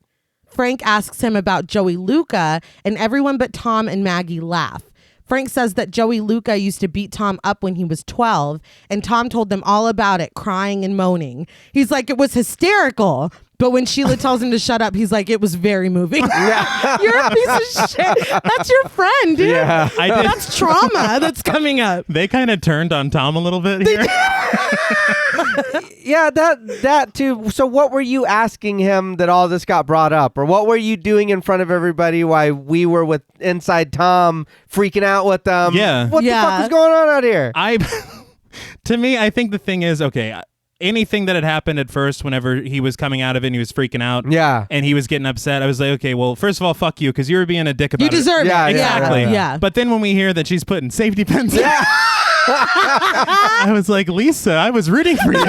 Frank asks him about Joey Luca, and everyone but Tom and Maggie laugh. Frank says that Joey Luca used to beat Tom up when he was 12, and Tom told them all about it, crying and moaning. He's like, it was hysterical. But when Sheila tells him to shut up, he's like, it was very moving. You're a piece of shit. That's your friend, dude. Yeah. That's trauma that's coming up. They kind of turned on Tom a little bit here. Yeah, that too. So what were you asking him that all this got brought up? Or what were you doing in front of everybody while we were with inside Tom freaking out with them? Yeah. What the fuck was going on out here? To me, I think the thing is, okay, anything that had happened at first whenever he was coming out of it and he was freaking out and he was getting upset, I was like, okay, well, first of all, fuck you, because you were being a dick about it. You deserve it. Yeah, Exactly. Yeah. But then when we hear that she's putting safety pins in, I was like, Lisa, I was rooting for you.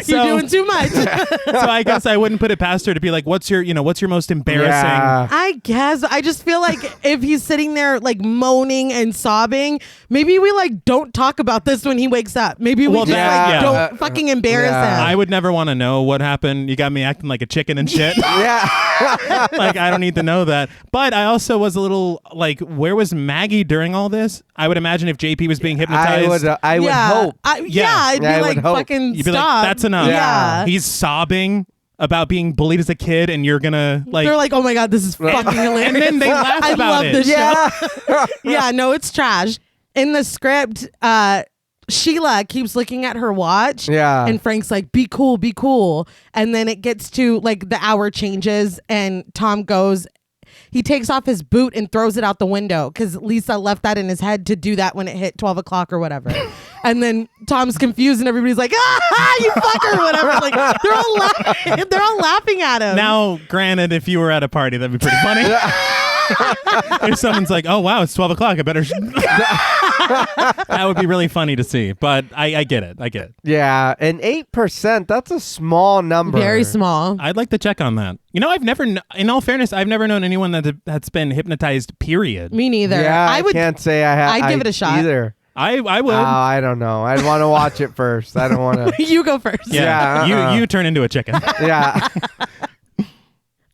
You're doing too much. So I guess I wouldn't put it past her to be like, what's your most embarrassing? Yeah. I guess. I just feel like if he's sitting there like moaning and sobbing, maybe we like don't talk about this when he wakes up. Maybe we don't fucking embarrass him. I would never want to know what happened. You got me acting like a chicken and shit. Yeah. Like, I don't need to know that. But I also was a little like, where was Maggie during all this? I would imagine if JP was being hypnotized. I would hope. I'd be I like, would hope. fucking You'd be stop. like, that's enough. Yeah. He's sobbing about being bullied as a kid, and you're gonna like. They're like, oh my God, this is fucking hilarious. And then they laugh I about love it. this Yeah. show. Yeah, no, it's trash. In the script, Sheila keeps looking at her watch. Yeah. And Frank's like, be cool, be cool. And then it gets to like the hour changes and Tom goes, he takes off his boot and throws it out the window because Lisa left that in his head to do that when it hit 12 o'clock or whatever. And then Tom's confused and everybody's like, you fucker, or whatever. Like they're all laughing at him. Now, granted, if you were at a party, that'd be pretty funny. If someone's like, oh wow, it's 12 o'clock, I better that would be really funny to see. But I get it. Yeah, and 8%, that's a small number. Very small. I'd like to check on that. You know, I've never, in all fairness, I've never known anyone that's been hypnotized, period. Me neither. Yeah, I can't say I have. I'd give it a shot. Either. I would. Oh, I don't know. I'd want to watch it first. I don't want to. You go first. Yeah, you turn into a chicken. Yeah.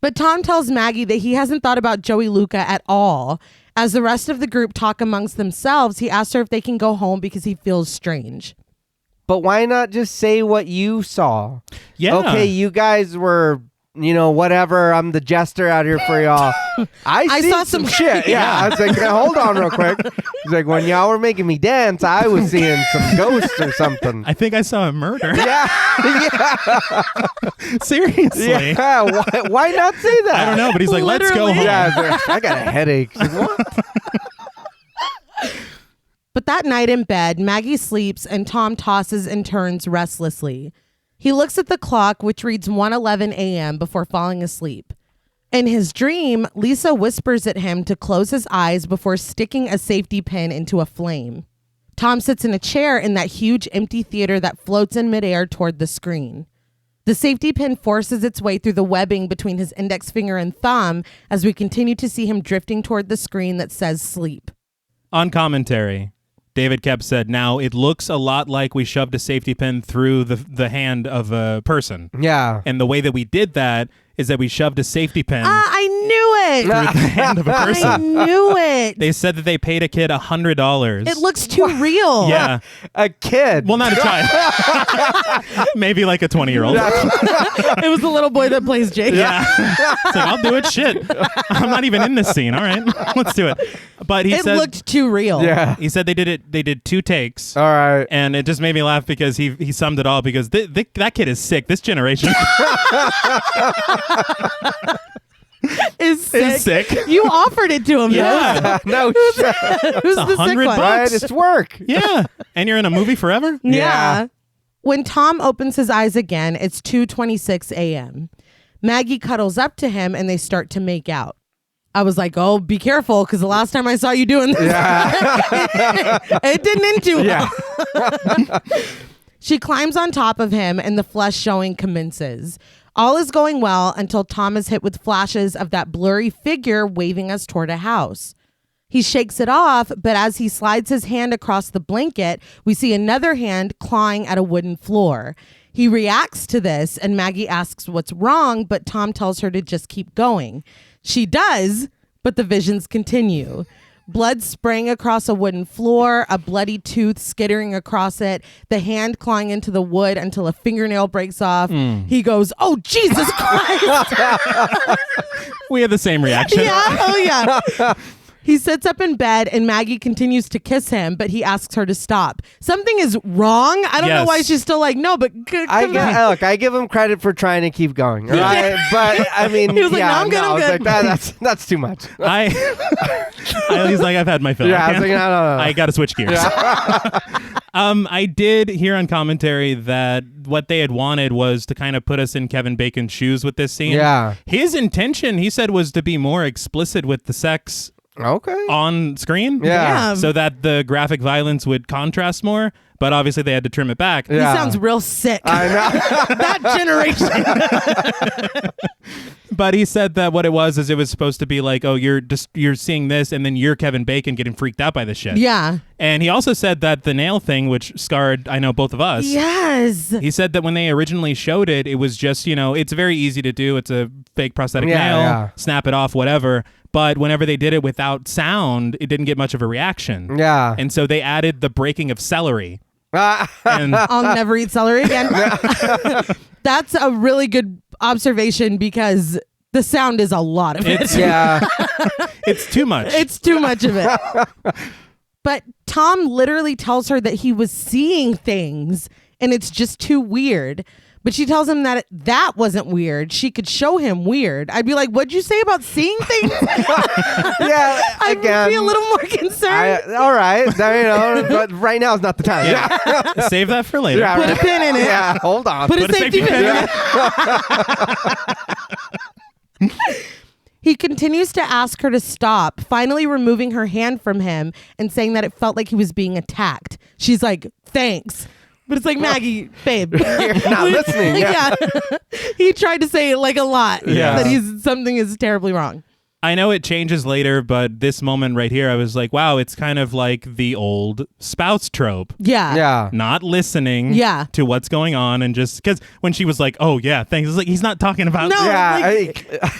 But Tom tells Maggie that he hasn't thought about Joey Luca at all. As the rest of the group talk amongst themselves, he asks her if they can go home because he feels strange. But why not just say what you saw? Yeah. Okay, you guys were, whatever. I'm the jester out here for y'all. I saw some shit. Yeah. I was like, hold on real quick. He's like, when y'all were making me dance, I was seeing some ghosts or something. I think I saw a murder. Yeah. Seriously. Yeah. Why not say that? I don't know, but he's like, let's go home. Yeah, I got a headache. Like, what? But that night in bed, Maggie sleeps and Tom tosses and turns restlessly. He looks at the clock, which reads 1:11 a.m. before falling asleep. In his dream, Lisa whispers at him to close his eyes before sticking a safety pin into a flame. Tom sits in a chair in that huge empty theater that floats in midair toward the screen. The safety pin forces its way through the webbing between his index finger and thumb as we continue to see him drifting toward the screen that says sleep. On commentary, David Koepp said, now it looks a lot like we shoved a safety pin through the hand of a person. Yeah. And the way that we did that is that we shoved a safety pin I knew it. through the hand of a person. I knew it. They said that they paid a kid $100. It looks too real. Yeah. A kid. Well, not a child. Maybe like a 20-year-old. It was the little boy that plays Jake. Yeah. It's like, I'll do it. Shit. I'm not even in this scene. All right. Let's do it. But he It said looked too real. Yeah. he said they did 2 takes. All right. And it just made me laugh because he summed it all because that kid is sick. This generation Is sick. is sick. You offered it to him. Yeah. No shit. Who's the sick $100 one? Right, it's work. Yeah. And you're in a movie forever? Yeah. When Tom opens his eyes again, it's 2:26 a.m. Maggie cuddles up to him and they start to make out. I was like, oh, be careful, because the last time I saw you doing this, Yeah. it didn't end too well. Yeah. She climbs on top of him and the flesh showing commences. All is going well until Tom is hit with flashes of that blurry figure waving us toward a house. He shakes it off, but as he slides his hand across the blanket, we see another hand clawing at a wooden floor. He reacts to this, and Maggie asks what's wrong, but Tom tells her to just keep going. She does, but the visions continue. Blood spraying across a wooden floor, a bloody tooth skittering across it, the hand clawing into the wood until a fingernail breaks off. He goes, "Oh, Jesus Christ!" We had the same reaction. Yeah, oh yeah. He sits up in bed and Maggie continues to kiss him, but he asks her to stop. Something is wrong. I don't know why she's still like, no, but look, I give him credit for trying to keep going, right? But I mean, he was like, yeah, no, I'm good, I'm good. Like, that's too much. He's like, I've had my fill. Yeah, I was like, no. I got to switch gears. Yeah. I did hear on commentary that what they had wanted was to kind of put us in Kevin Bacon's shoes with this scene. Yeah. His intention, he said, was to be more explicit with the sex on screen. Yeah. So that the graphic violence would contrast more. But obviously they had to trim it back. Yeah. He sounds real sick. I know. That generation. But he said that what it was is it was supposed to be like, oh, you're seeing this and then you're Kevin Bacon getting freaked out by this shit. Yeah. And he also said that the nail thing, which scarred, I know, both of us. Yes. He said that when they originally showed it, it was just, it's very easy to do. It's a fake prosthetic nail, snap it off, whatever. But whenever they did it without sound, it didn't get much of a reaction. Yeah. And so they added the breaking of celery. And I'll never eat celery again. That's a really good observation because the sound is a lot of it. It's too much. It's too much of it. But Tom literally tells her that he was seeing things and it's just too weird. But she tells him that that wasn't weird. She could show him weird. I'd be like, what'd you say about seeing things? Yeah, I'd be a little more concerned. All right. But right now is not the time. Yeah. Save that for later. Yeah, Put a pin in it. Yeah, hold on. Put a safety pin in it. He continues to ask her to stop, finally removing her hand from him and saying that it felt like he was being attacked. She's like, thanks. But it's like, Maggie, babe. You're not listening. Yeah. He tried to say it like a lot. Yeah. That something is terribly wrong. I know it changes later, but this moment right here, I was like, wow, it's kind of like the old spouse trope. Yeah. Yeah. Not listening to what's going on and just because when she was like, oh, yeah, thanks. It's like, he's not talking about. No, yeah.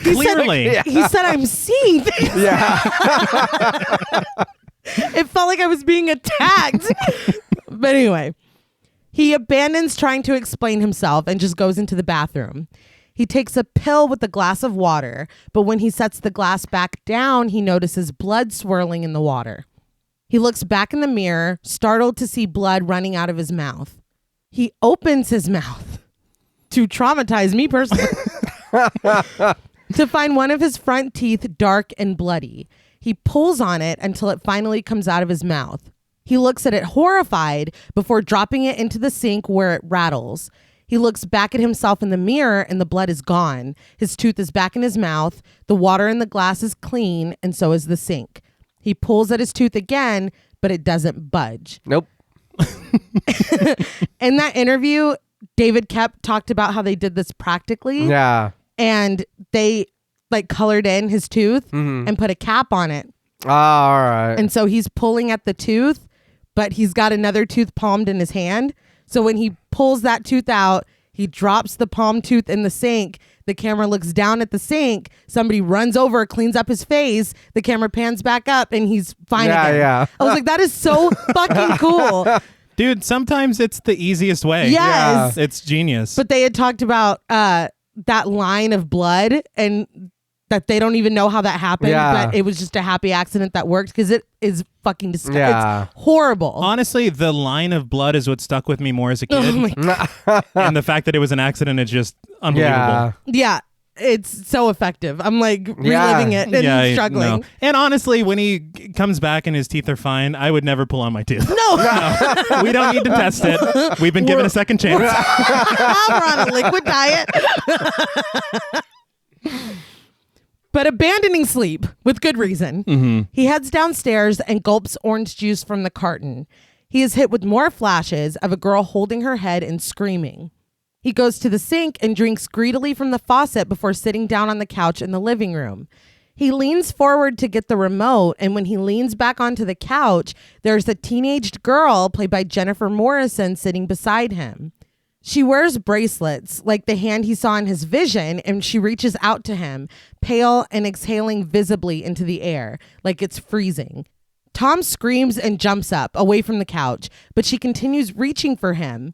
Clearly. He said, I'm seeing things. Yeah. It felt like I was being attacked. But anyway. He abandons trying to explain himself and just goes into the bathroom. He takes a pill with a glass of water, but when he sets the glass back down, he notices blood swirling in the water. He looks back in the mirror, startled to see blood running out of his mouth. He opens his mouth to traumatize me personally to find one of his front teeth dark and bloody. He pulls on it until it finally comes out of his mouth. He looks at it horrified before dropping it into the sink where it rattles. He looks back at himself in the mirror and the blood is gone. His tooth is back in his mouth. The water in the glass is clean and so is the sink. He pulls at his tooth again, but it doesn't budge. Nope. In that interview, David Koepp talked about how they did this practically. Yeah. And they colored in his tooth and put a cap on it. Oh, all right. And so he's pulling at the tooth, but he's got another tooth palmed in his hand. So when he pulls that tooth out, he drops the palm tooth in the sink. The camera looks down at the sink. Somebody runs over, cleans up his face. The camera pans back up and he's fine again. Yeah. I was like, that is so fucking cool. Dude, sometimes it's the easiest way. Yes. Yeah. It's genius. But they had talked about that line of blood and that they don't even know how that happened, but it was just a happy accident that worked because it is fucking disgusting. Yeah. It's horrible. Honestly, the line of blood is what stuck with me more as a kid. Oh my God. And the fact that it was an accident is just unbelievable. Yeah, it's so effective. I'm like reliving it and struggling. And honestly, when he comes back and his teeth are fine, I would never pull on my tooth. No. We don't need to test it. We've been given a second chance. We're on a liquid diet. But abandoning sleep with good reason, he heads downstairs and gulps orange juice from the carton. He is hit with more flashes of a girl holding her head and screaming. He goes to the sink and drinks greedily from the faucet before sitting down on the couch in the living room. He leans forward to get the remote, and when he leans back onto the couch, there's a teenaged girl played by Jennifer Morrison sitting beside him. She wears bracelets, like the hand he saw in his vision, and she reaches out to him, pale and exhaling visibly into the air, like it's freezing. Tom screams and jumps up, away from the couch, but she continues reaching for him.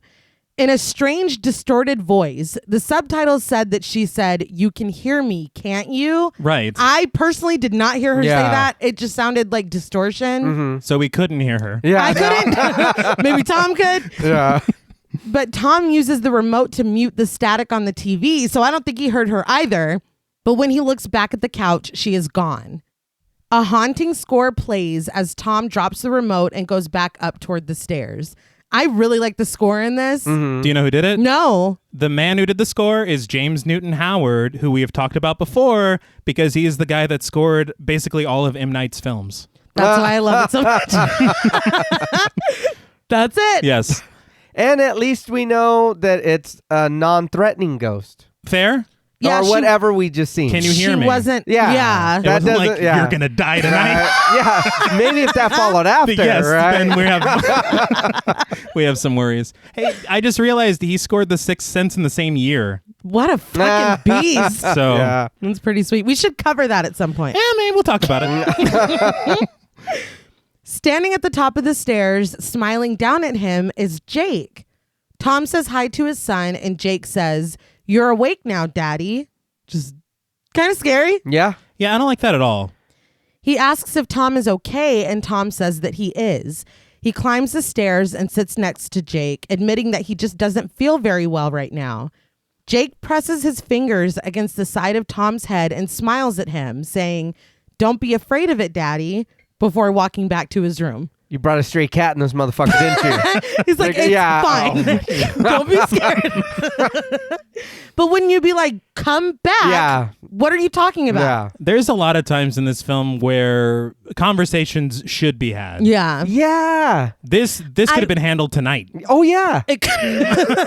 In a strange, distorted voice, the subtitles said that she said, "You can hear me, can't you?" Right. I personally did not hear her say that. It just sounded like distortion. So we couldn't hear her. Yeah. I couldn't. Maybe Tom could. Yeah. But Tom uses the remote to mute the static on the TV, so I don't think he heard her either. But when he looks back at the couch, she is gone. A haunting score plays as Tom drops the remote and goes back up toward the stairs. I really like the score in this. Do you know who did it? No. The man who did the score is James Newton Howard, who we have talked about before because he is the guy that scored basically all of M. Night's films. That's why I love it so much. That's it. Yes. And at least we know that it's a non-threatening ghost. Fair? Yeah, or whatever we just seen. Can you hear she me? wasn't. Yeah. Yeah. It That wasn't like, doesn't- yeah. you're going to die tonight. Yeah, maybe if that followed after, Yes, right? then we have some worries. Hey, I just realized he scored The Sixth Sense in the same year. What a fucking beast. So, Yeah. That's pretty sweet. We should cover that at some point. yeah, maybe we'll talk about it. Standing at the top of the stairs, smiling down at him, is Jake. Tom says hi to his son, and Jake says, "You're awake now, Daddy." Just kind of scary. Yeah. Yeah, I don't like that at all. He asks if Tom is okay, and Tom says that he is. He climbs the stairs and sits next to Jake, admitting that he just doesn't feel very well right now. Jake presses his fingers against the side of Tom's head and smiles at him, saying, "Don't be afraid of it, Daddy," before walking back to his room. You brought a stray cat in this motherfucker, didn't you? He's like, "It's yeah, fine. Don't be scared." But wouldn't you be like, "Come back"? Yeah. What are you talking about? Yeah. There's a lot of times in this film where conversations should be had. Yeah. Yeah. This could have been handled tonight. Oh, yeah.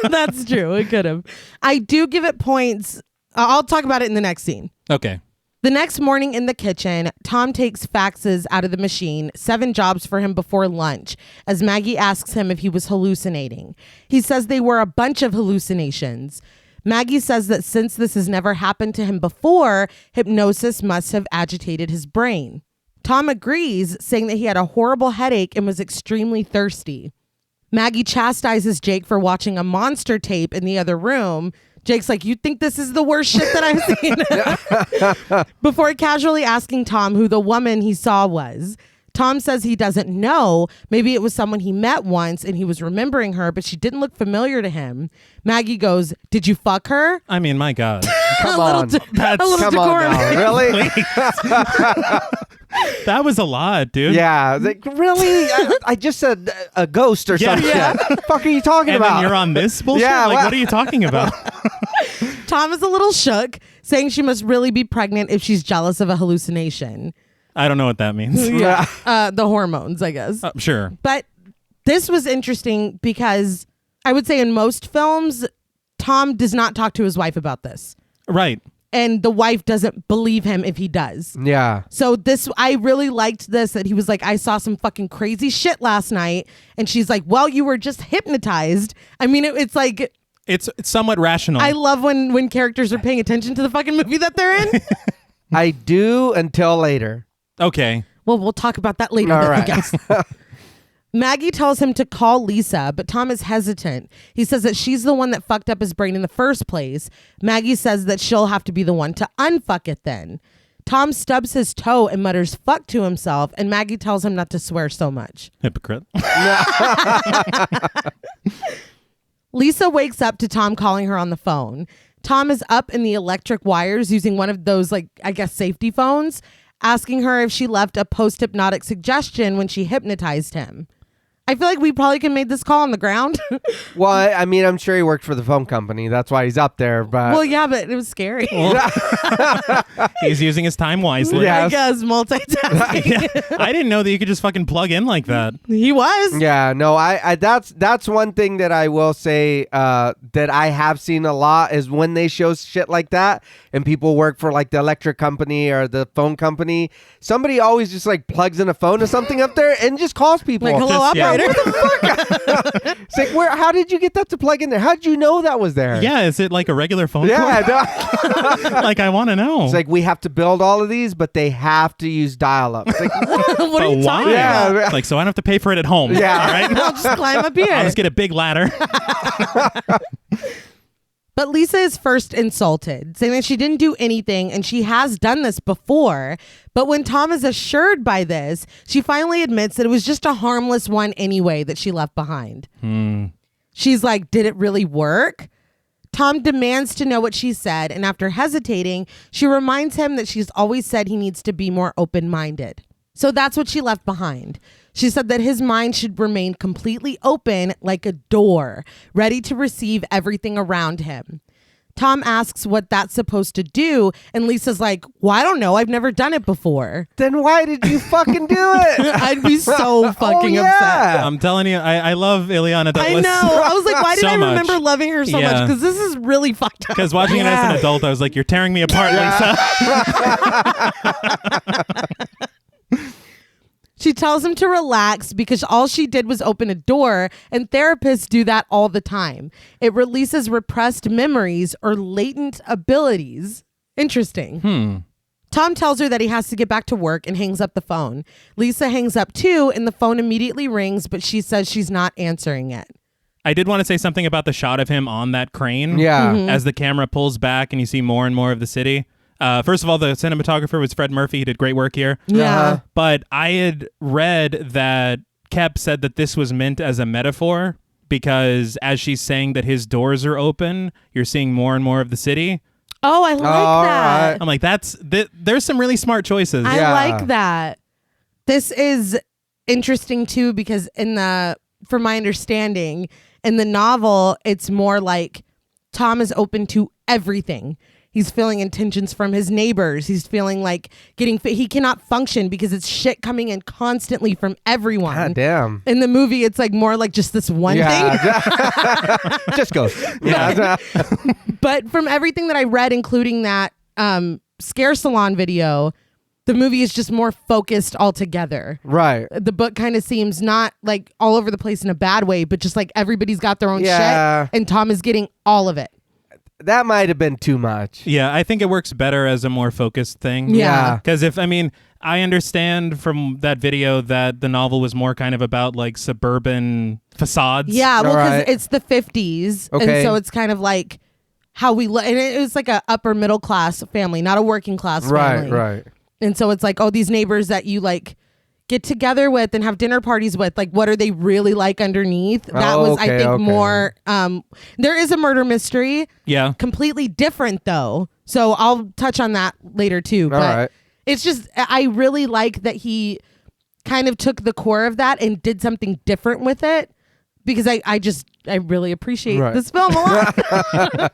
That's true. It could have. I do give it points. I'll talk about it in the next scene. Okay. The next morning in the kitchen, Tom takes faxes out of the machine, 7 jobs for him before lunch, as Maggie asks him if he was hallucinating. He says they were a bunch of hallucinations. Maggie says that since this has never happened to him before, hypnosis must have agitated his brain. Tom agrees, saying that he had a horrible headache and was extremely thirsty. Maggie chastises Jake for watching a monster tape in the other room. Jake's like, "You think this is the worst shit that I've seen?" Before casually asking Tom who the woman he saw was. Tom says he doesn't know. Maybe it was someone he met once and he was remembering her, but she didn't look familiar to him. Maggie goes, "Did you fuck her?" I mean, my God. Come a little, on. That's- a little Come on decorum. now. Really? That was a lot, dude. Yeah. Like, really? I just said a ghost or Yeah. something. Yeah. What the fuck are you talking And about? then you're on this bullshit? Yeah, like, well- what are you talking about? Tom is a little shook, saying she must really be pregnant if she's jealous of a hallucination. I don't know what that means. Yeah. The hormones, I guess. Sure. But this was interesting because I would say in most films, Tom does not talk to his wife about this. Right. And the wife doesn't believe him if he does. Yeah. So this, I really liked this, that he was like, "I saw some fucking crazy shit last night." And she's like, "Well, you were just hypnotized." I mean, it's like, It's somewhat rational. I love when characters are paying attention to the fucking movie that they're in. I do until later. Okay. Well, we'll talk about that later, All then, I right. guess. Maggie tells him to call Lisa, but Tom is hesitant. He says that she's the one that fucked up his brain in the first place. Maggie says that she'll have to be the one to unfuck it then. Tom stubs his toe and mutters "fuck" to himself, and Maggie tells him not to swear so much. Hypocrite. Lisa wakes up to Tom calling her on the phone. Tom is up in the electric wires using one of those, like, I guess, safety phones, asking her if she left a post-hypnotic suggestion when she hypnotized him. I feel like we probably could have made this call on the ground. Well, I mean, I'm sure he worked for the phone company. That's why he's up there. But Well, yeah, but it was scary. He's using his time wisely. Yeah. I guess multitasking. I didn't know that you could just fucking plug in like that. He was. yeah, no, I that's one thing that I will say that I have seen a lot is when they show shit like that and people work for like the electric company or the phone company, somebody always just like plugs in a phone or something up there and just calls people. Like, hello, Just- yeah. operator. It's like, how did you get that to plug in there? How did you know that was there? Yeah, is it like a regular phone Yeah, call? no. Like, I want to know. It's like we have to build all of these, but they have to use dial-up. It's like, What are you But talking why? about? Yeah. Like, so I don't have to pay for it at home. Yeah. All right. I'll just climb up here. I'll just get a big ladder. But Lisa is first insulted, saying that she didn't do anything and she has done this before. But when Tom is assured by this, she finally admits that it was just a harmless one anyway that she left behind. She's like, did it really work? Tom demands to know what she said, and after hesitating, she reminds him that she's always said he needs to be more open-minded. So that's what she left behind. She said that his mind should remain completely open like a door, ready to receive everything around him. Tom asks what that's supposed to do, and Lisa's like, well, I don't know. I've never done it before. then why did you fucking do it? I'd be so fucking yeah. upset. I'm telling you, I love Ileana I Douglas. know. I was like, why did So I much. remember loving her so much? Yeah. Because this is really fucked up. Because watching it as an adult, I was like, you're tearing me apart, Lisa. She tells him to relax because all she did was open a door, and therapists do that all the time. It releases repressed memories or latent abilities. Interesting. Tom tells her that he has to get back to work and hangs up the phone. Lisa hangs up too, and the phone immediately rings, but she says she's not answering it. I did want to say something about the shot of him on that crane. Yeah. As the camera pulls back and you see more and more of the city. First of all, the cinematographer was Fred Murphy. He did great work here. Yeah. Uh-huh. But I had read that Koepp said that this was meant as a metaphor because as she's saying that his doors are open, you're seeing more and more of the city. Oh, I like All that. right. I'm like, there's some really smart choices. I Yeah. like that. This is interesting too because from my understanding, in the novel, it's more like Tom is open to everything. He's feeling intentions from his neighbors. He's feeling like he cannot function because it's shit coming in constantly from everyone. God damn. In the movie, it's like more like just this one thing. Yeah. Just go. Yeah. But from everything that I read, including that Scare Salon video, the movie is just more focused altogether. Right. The book kind of seems not like all over the place in a bad way, but just like everybody's got their own Yeah. shit, and Tom is getting all of it. That might have been too much. Yeah, I think it works better as a more focused thing. Yeah. Because I understand from that video that the novel was more kind of about like suburban facades. Yeah, well, because Alright. it's the 50s, Okay. and so it's kind of like how we look, and it was like a upper middle class family, not a working class family. Right. And so it's like, oh, these neighbors that you like get together with and have dinner parties with, like, what are they really like underneath? That Oh, was, I okay, think, okay. more. There is a murder mystery, Yeah. completely different though. So I'll touch on that later too. But right. it's just, I really like that he kind of took the core of that and did something different with it, because I really appreciate Right. this film a lot.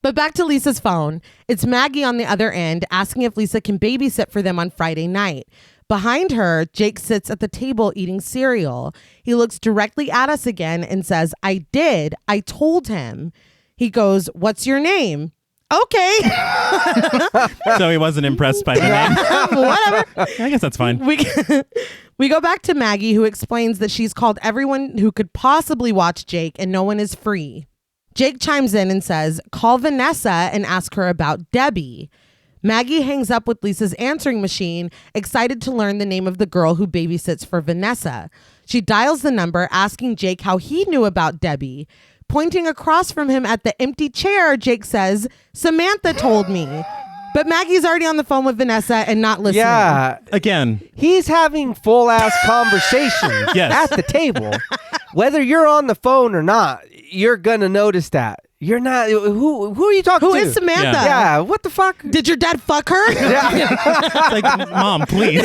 But back to Lisa's phone. It's Maggie on the other end asking if Lisa can babysit for them on Friday night. Behind her, Jake sits at the table eating cereal. He looks directly at us again and says, I did. I told him. He goes, what's your name? Okay. So he wasn't impressed by the name. Whatever. I guess that's fine. We go back to Maggie, who explains that she's called everyone who could possibly watch Jake and no one is free. Jake chimes in and says, call Vanessa and ask her about Debbie. Maggie hangs up with Lisa's answering machine, excited to learn the name of the girl who babysits for Vanessa. She dials the number, asking Jake how he knew about Debbie. Pointing across from him at the empty chair, Jake says, Samantha told me. But Maggie's already on the phone with Vanessa and not listening. Yeah. Again, He's having full ass conversations Yes. at the table. Whether you're on the phone or not, you're gonna notice that. You're not. Who are you talking Who to? is Samantha? Yeah. What the fuck? Did your dad fuck her? It's like, Mom, please.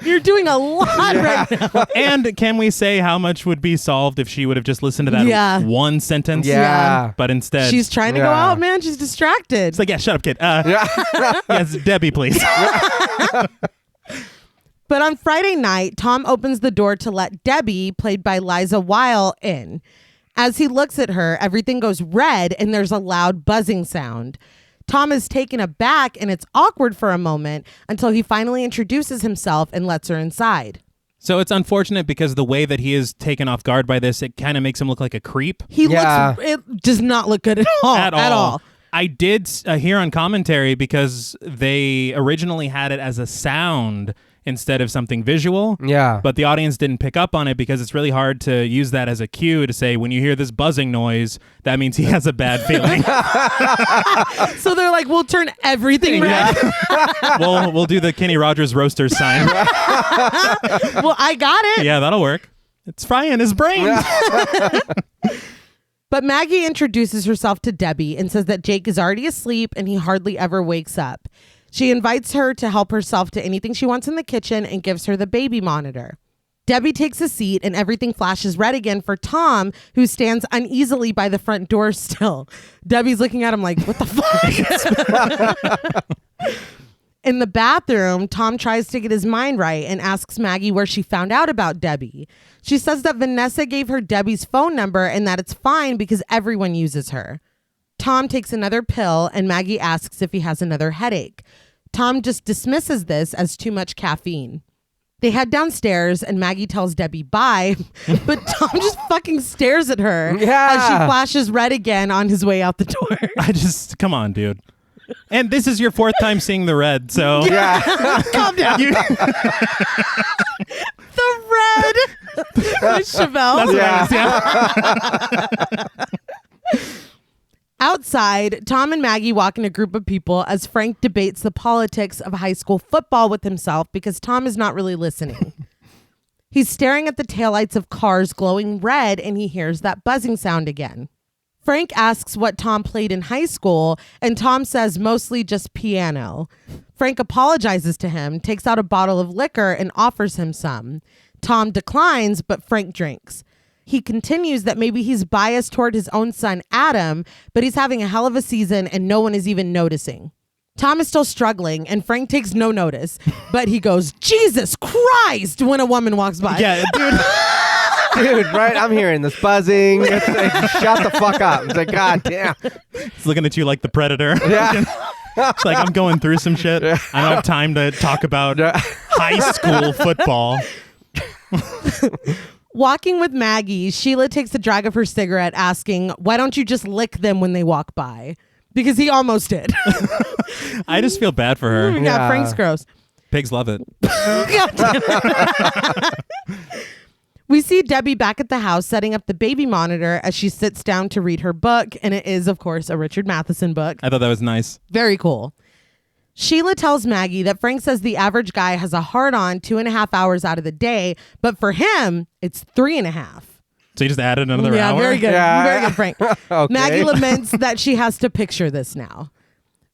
You're doing a lot right now. And can we say how much would be solved if she would have just listened to that one sentence? Yeah. But instead, She's trying to go out, man. She's distracted. it's like, yeah, shut up, kid. Yes, Debbie, please. But on Friday night, Tom opens the door to let Debbie, played by Liza Weil, in. As he looks at her, everything goes red and there's a loud buzzing sound. Tom is taken aback and it's awkward for a moment until he finally introduces himself and lets her inside. So it's unfortunate because the way that he is taken off guard by this, it kind of makes him look like a creep. It does not look good at all. At all. I did hear on commentary because they originally had it as a sound instead of something visual. Yeah. But the audience didn't pick up on it because it's really hard to use that as a cue to say, when you hear this buzzing noise, that means he has a bad feeling. So they're like, we'll turn everything red. We'll do the Kenny Rogers roasters sign. Well, I got it. Yeah, that'll work. It's frying his brain. But Maggie introduces herself to Debbie and says that Jake is already asleep and he hardly ever wakes up. She invites her to help herself to anything she wants in the kitchen and gives her the baby monitor. Debbie takes a seat and everything flashes red again for Tom, who stands uneasily by the front door still. Debbie's looking at him like, what the fuck? In the bathroom, Tom tries to get his mind right and asks Maggie where she found out about Debbie. She says that Vanessa gave her Debbie's phone number and that it's fine because everyone uses her. Tom takes another pill and Maggie asks if he has another headache. Tom just dismisses this as too much caffeine. They head downstairs and Maggie tells Debbie bye, but Tom just fucking stares at her as she flashes red again on his way out the door. Come on, dude. And this is your fourth time seeing the red, so... Yeah. Calm down. The red. With Chevelle. That's what I was, Outside, Tom and Maggie walk in a group of people as Frank debates the politics of high school football with himself because Tom is not really listening. He's staring at the taillights of cars glowing red and he hears that buzzing sound again. Frank asks what Tom played in high school and Tom says mostly just piano. Frank apologizes to him, takes out a bottle of liquor and offers him some. Tom declines, but Frank drinks. He continues that maybe he's biased toward his own son, Adam, but he's having a hell of a season and no one is even noticing. Tom is still struggling and Frank takes no notice, but he goes, Jesus Christ, when a woman walks by. Yeah, dude. Dude, right? I'm hearing this buzzing. It's like, shut the fuck up. It's like, God damn. He's looking at you like the Predator. Yeah. It's like, I'm going through some shit. I don't have time to talk about high school football. Walking with Maggie, Sheila takes a drag of her cigarette asking, why don't you just lick them when they walk by? Because he almost did. I just feel bad for her. Yeah, Frank's gross. Pigs love it. We see Debbie back at the house setting up the baby monitor as she sits down to read her book. And it is, of course, a Richard Matheson book. I thought that was nice. Very cool. Sheila tells Maggie that Frank says the average guy has a hard-on 2.5 hours out of the day, but for him, it's 3.5. So you just added another hour? Yeah, very good. Yeah. Very good, Frank. Okay. Maggie laments that she has to picture this now.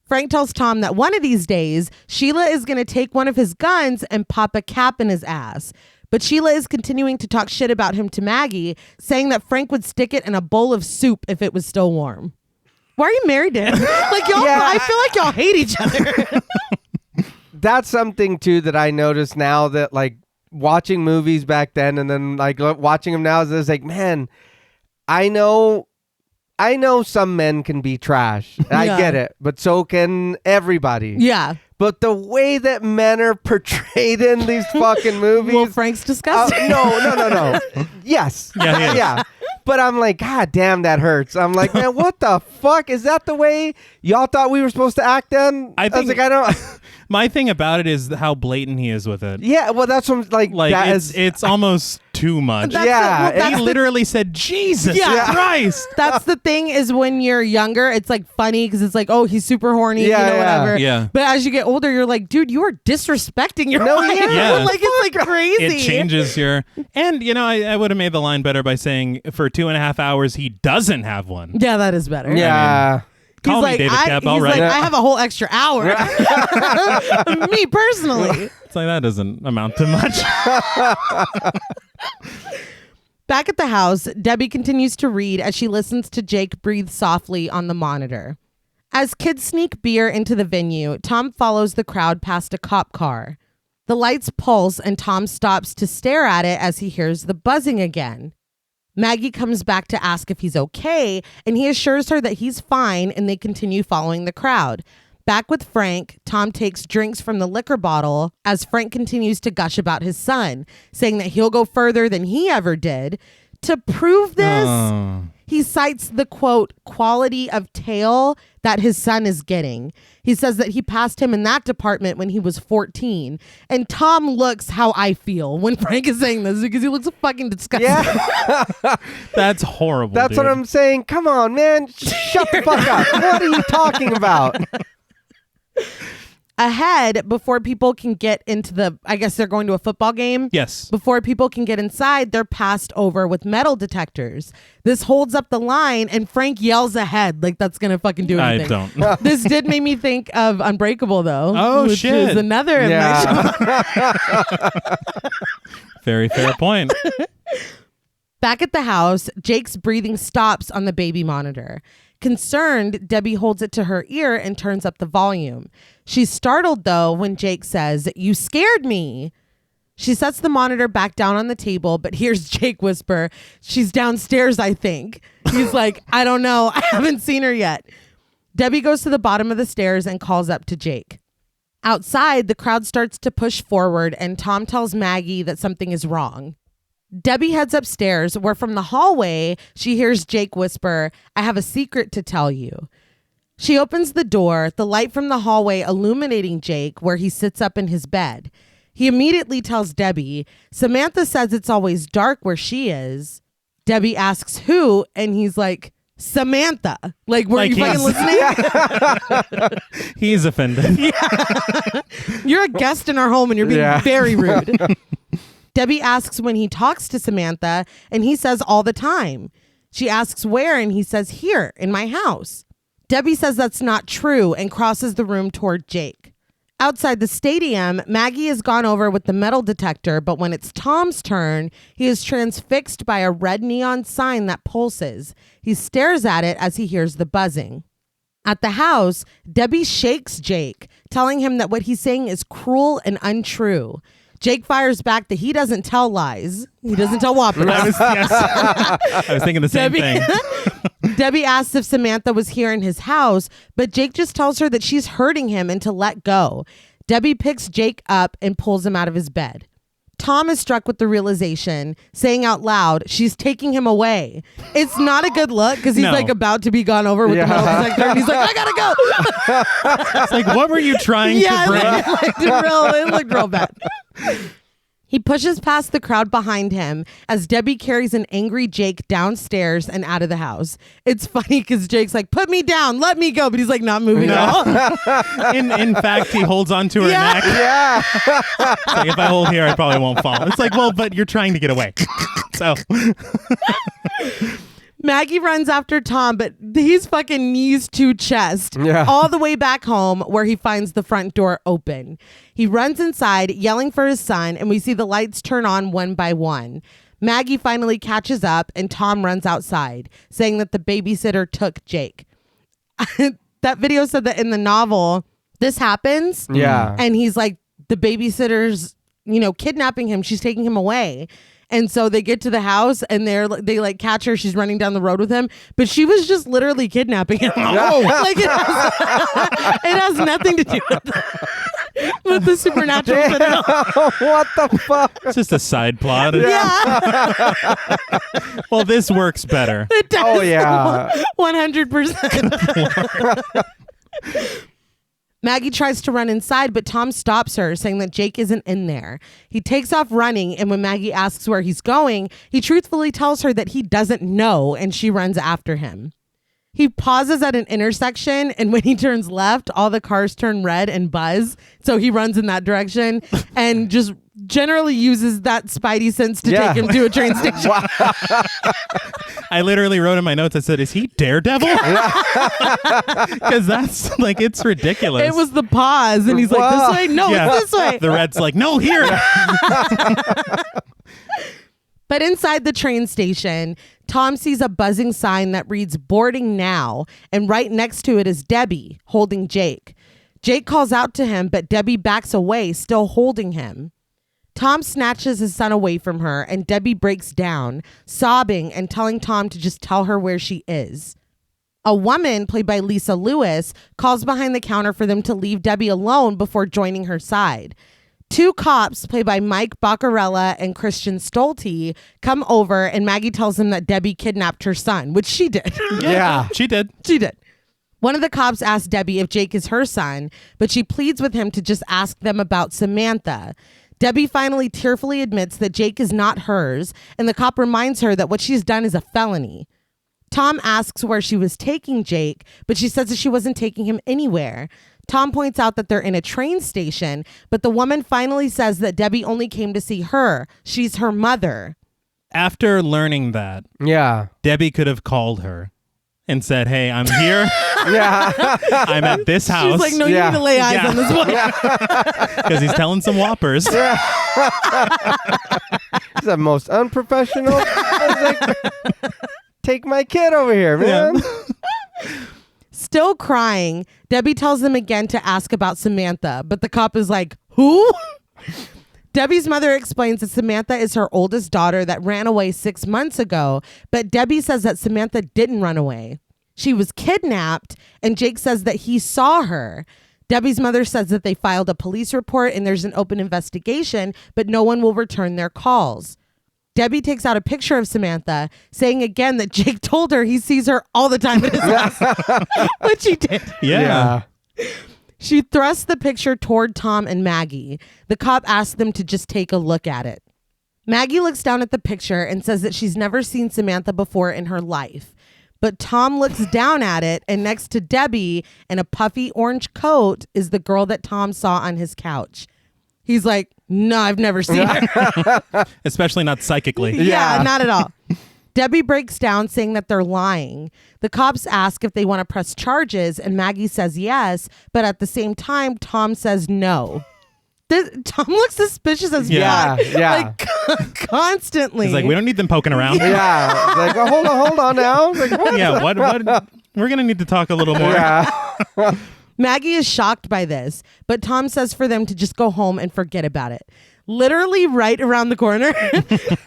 Frank tells Tom that one of these days, Sheila is going to take one of his guns and pop a cap in his ass. But Sheila is continuing to talk shit about him to Maggie, saying that Frank would stick it in a bowl of soup if it was still warm. Why are you married to him? Like, y'all, I feel like y'all hate each other. That's something too that I notice now, that like watching movies back then and then like watching them now, is like, man, I know some men can be trash. I get it, but so can everybody. Yeah. But the way that men are portrayed in these fucking movies. Well, Frank's disgusting. No. Yes. Yeah, he is. Yeah. But I'm like, God damn, that hurts. I'm like, man, what the fuck? Is that the way y'all thought we were supposed to act then? I was like, I don't. My thing about it is how blatant he is with it. Yeah, well, that's what, like that it's almost too much. Yeah. He literally said, Jesus Christ. That's the thing is when you're younger, it's like funny because it's like, oh, he's super horny, whatever. Yeah. But as you get older, you're like, dude, you are disrespecting your wife. Yeah. Like, it's like crazy. It changes your... And, I would have made the line better by saying for 2.5 hours, he doesn't have one. Yeah, that is better. Yeah. Call he's me like, David Koepp, all he's right. like, I have a whole extra hour. Me personally. It's like, that doesn't amount to much. Back at the house, Debbie continues to read as she listens to Jake breathe softly on the monitor. As kids sneak beer into the venue, Tom follows the crowd past a cop car. The lights pulse and Tom stops to stare at it as he hears the buzzing again. Maggie comes back to ask if he's okay, and he assures her that he's fine, and they continue following the crowd. Back with Frank, Tom takes drinks from the liquor bottle as Frank continues to gush about his son, saying that he'll go further than he ever did. To prove this, he cites the, quote, quality of tail that his son is getting. He says that he passed him in that department when he was 14. And Tom looks how I feel when Frank is saying this because he looks fucking disgusting. Yeah. That's horrible. That's what I'm saying. Come on, man. Shut the fuck up. What are you talking about? Ahead, before people can get into the, I guess they're going to a football game. Yes. Before people can get inside, they're passed over with metal detectors. This holds up the line and Frank yells ahead like that's going to fucking do anything. I don't. This did make me think of Unbreakable though. Oh, which shit. is another of my Very fair point. Back at the house, Jake's breathing stops on the baby monitor. Concerned, Debbie holds it to her ear and turns up the volume. She's startled, though, when Jake says, "You scared me." She sets the monitor back down on the table, but hears Jake whisper, "She's downstairs, I think." He's like, "I don't know. I haven't seen her yet." Debbie goes to the bottom of the stairs and calls up to Jake. Outside, the crowd starts to push forward, and Tom tells Maggie that something is wrong. Debbie heads upstairs, where from the hallway, she hears Jake whisper, "I have a secret to tell you." She opens the door, the light from the hallway illuminating Jake, where he sits up in his bed. He immediately tells Debbie, "Samantha says it's always dark where she is." Debbie asks who, and he's like, "Samantha." Like, were you fucking listening? He's offended. Yeah. You're a guest in our home and you're being very rude. Debbie asks when he talks to Samantha, and he says all the time. She asks where, and he says here, in my house. Debbie says that's not true and crosses the room toward Jake. Outside the stadium, Maggie has gone over with the metal detector, but when it's Tom's turn, he is transfixed by a red neon sign that pulses. He stares at it as he hears the buzzing. At the house, Debbie shakes Jake, telling him that what he's saying is cruel and untrue. Jake fires back that he doesn't tell lies. He doesn't tell whoppers. I was thinking the same thing. Debbie asks if Samantha was here in his house, but Jake just tells her that she's hurting him and to let go. Debbie picks Jake up and pulls him out of his bed. Tom is struck with the realization, saying out loud, "She's taking him away." It's not a good look because he's like about to be gone over with the metal detector, and he's like, "I gotta go." It's like, what were you trying to bring? It looked real bad. He pushes past the crowd behind him as Debbie carries an angry Jake downstairs and out of the house. It's funny because Jake's like, "Put me down, let me go," but he's like not moving at all. In fact, he holds onto her neck. Yeah. It's like, if I hold here, I probably won't fall. It's like, well, but you're trying to get away. So Maggie runs after Tom, but he's fucking knees to chest all the way back home where he finds the front door open. He runs inside yelling for his son, and we see the lights turn on one by one. Maggie finally catches up and Tom runs outside saying that the babysitter took Jake. That video said that in the novel, this happens. Yeah. And he's like, the babysitter's, kidnapping him. She's taking him away. And so they get to the house and they like catch her. She's running down the road with him, but she was just literally kidnapping him. Like it has nothing to do with the supernatural. What the fuck? it's just a side plot. Yeah. Well, this works better. It does. Oh, yeah. 100%. Maggie tries to run inside, but Tom stops her, saying that Jake isn't in there. He takes off running, and when Maggie asks where he's going, he truthfully tells her that he doesn't know, and she runs after him. He pauses at an intersection, and when he turns left, all the cars turn red and buzz. So he runs in that direction and just generally uses that spidey sense to take him to a train station. I literally wrote in my notes, I said, is he Daredevil? Because that's like, it's ridiculous. It was the pause, and he's like, this way? No, it's this way. The red's like, no, here. But inside the train station, Tom sees a buzzing sign that reads boarding now, and right next to it is Debbie holding Jake. Jake calls out to him, but Debbie backs away, still holding him. Tom snatches his son away from her, and Debbie breaks down, sobbing and telling Tom to just tell her where she is. A woman, played by Lisa Lewis, calls behind the counter for them to leave Debbie alone before joining her side. Two cops, played by Mike Baccarella and Christian Stolte, come over, and Maggie tells them that Debbie kidnapped her son, which she did. Yeah. She did. She did. One of the cops asks Debbie if Jake is her son, but she pleads with him to just ask them about Samantha. Debbie finally tearfully admits that Jake is not hers, and the cop reminds her that what she's done is a felony. Tom asks where she was taking Jake, but she says that she wasn't taking him anywhere. Tom points out that they're in a train station, but the woman finally says that Debbie only came to see her. She's her mother. After learning that, Debbie could have called her and said, hey, I'm here. I'm at this house. She's like, no, you need to lay eyes on this one. Because he's telling some whoppers. He's the most unprofessional. I was like, take my kid over here, man. Still crying, Debbie tells them again to ask about Samantha, but the cop is like, who? Debbie's mother explains that Samantha is her oldest daughter that ran away 6 months ago, but Debbie says that Samantha didn't run away. She was kidnapped, and Jake says that he saw her. Debbie's mother says that they filed a police report and there's an open investigation, but no one will return their calls. Debbie takes out a picture of Samantha, saying again that Jake told her he sees her all the time at his house, which he did. Yeah. She thrusts the picture toward Tom and Maggie. The cop asks them to just take a look at it. Maggie looks down at the picture and says that she's never seen Samantha before in her life. But Tom looks down at it, and next to Debbie in a puffy orange coat is the girl that Tom saw on his couch. He's like, no, I've never seen her. Especially not psychically. Yeah, not at all. Debbie breaks down, saying that they're lying. The cops ask if they want to press charges, and Maggie says yes, but at the same time, Tom says no. Tom looks suspicious as fuck. Like, constantly. He's like, we don't need them poking around. Like, oh, hold on now. Like, what? What? We're going to need to talk a little more. Maggie is shocked by this, but Tom says for them to just go home and forget about it. Literally right around the corner,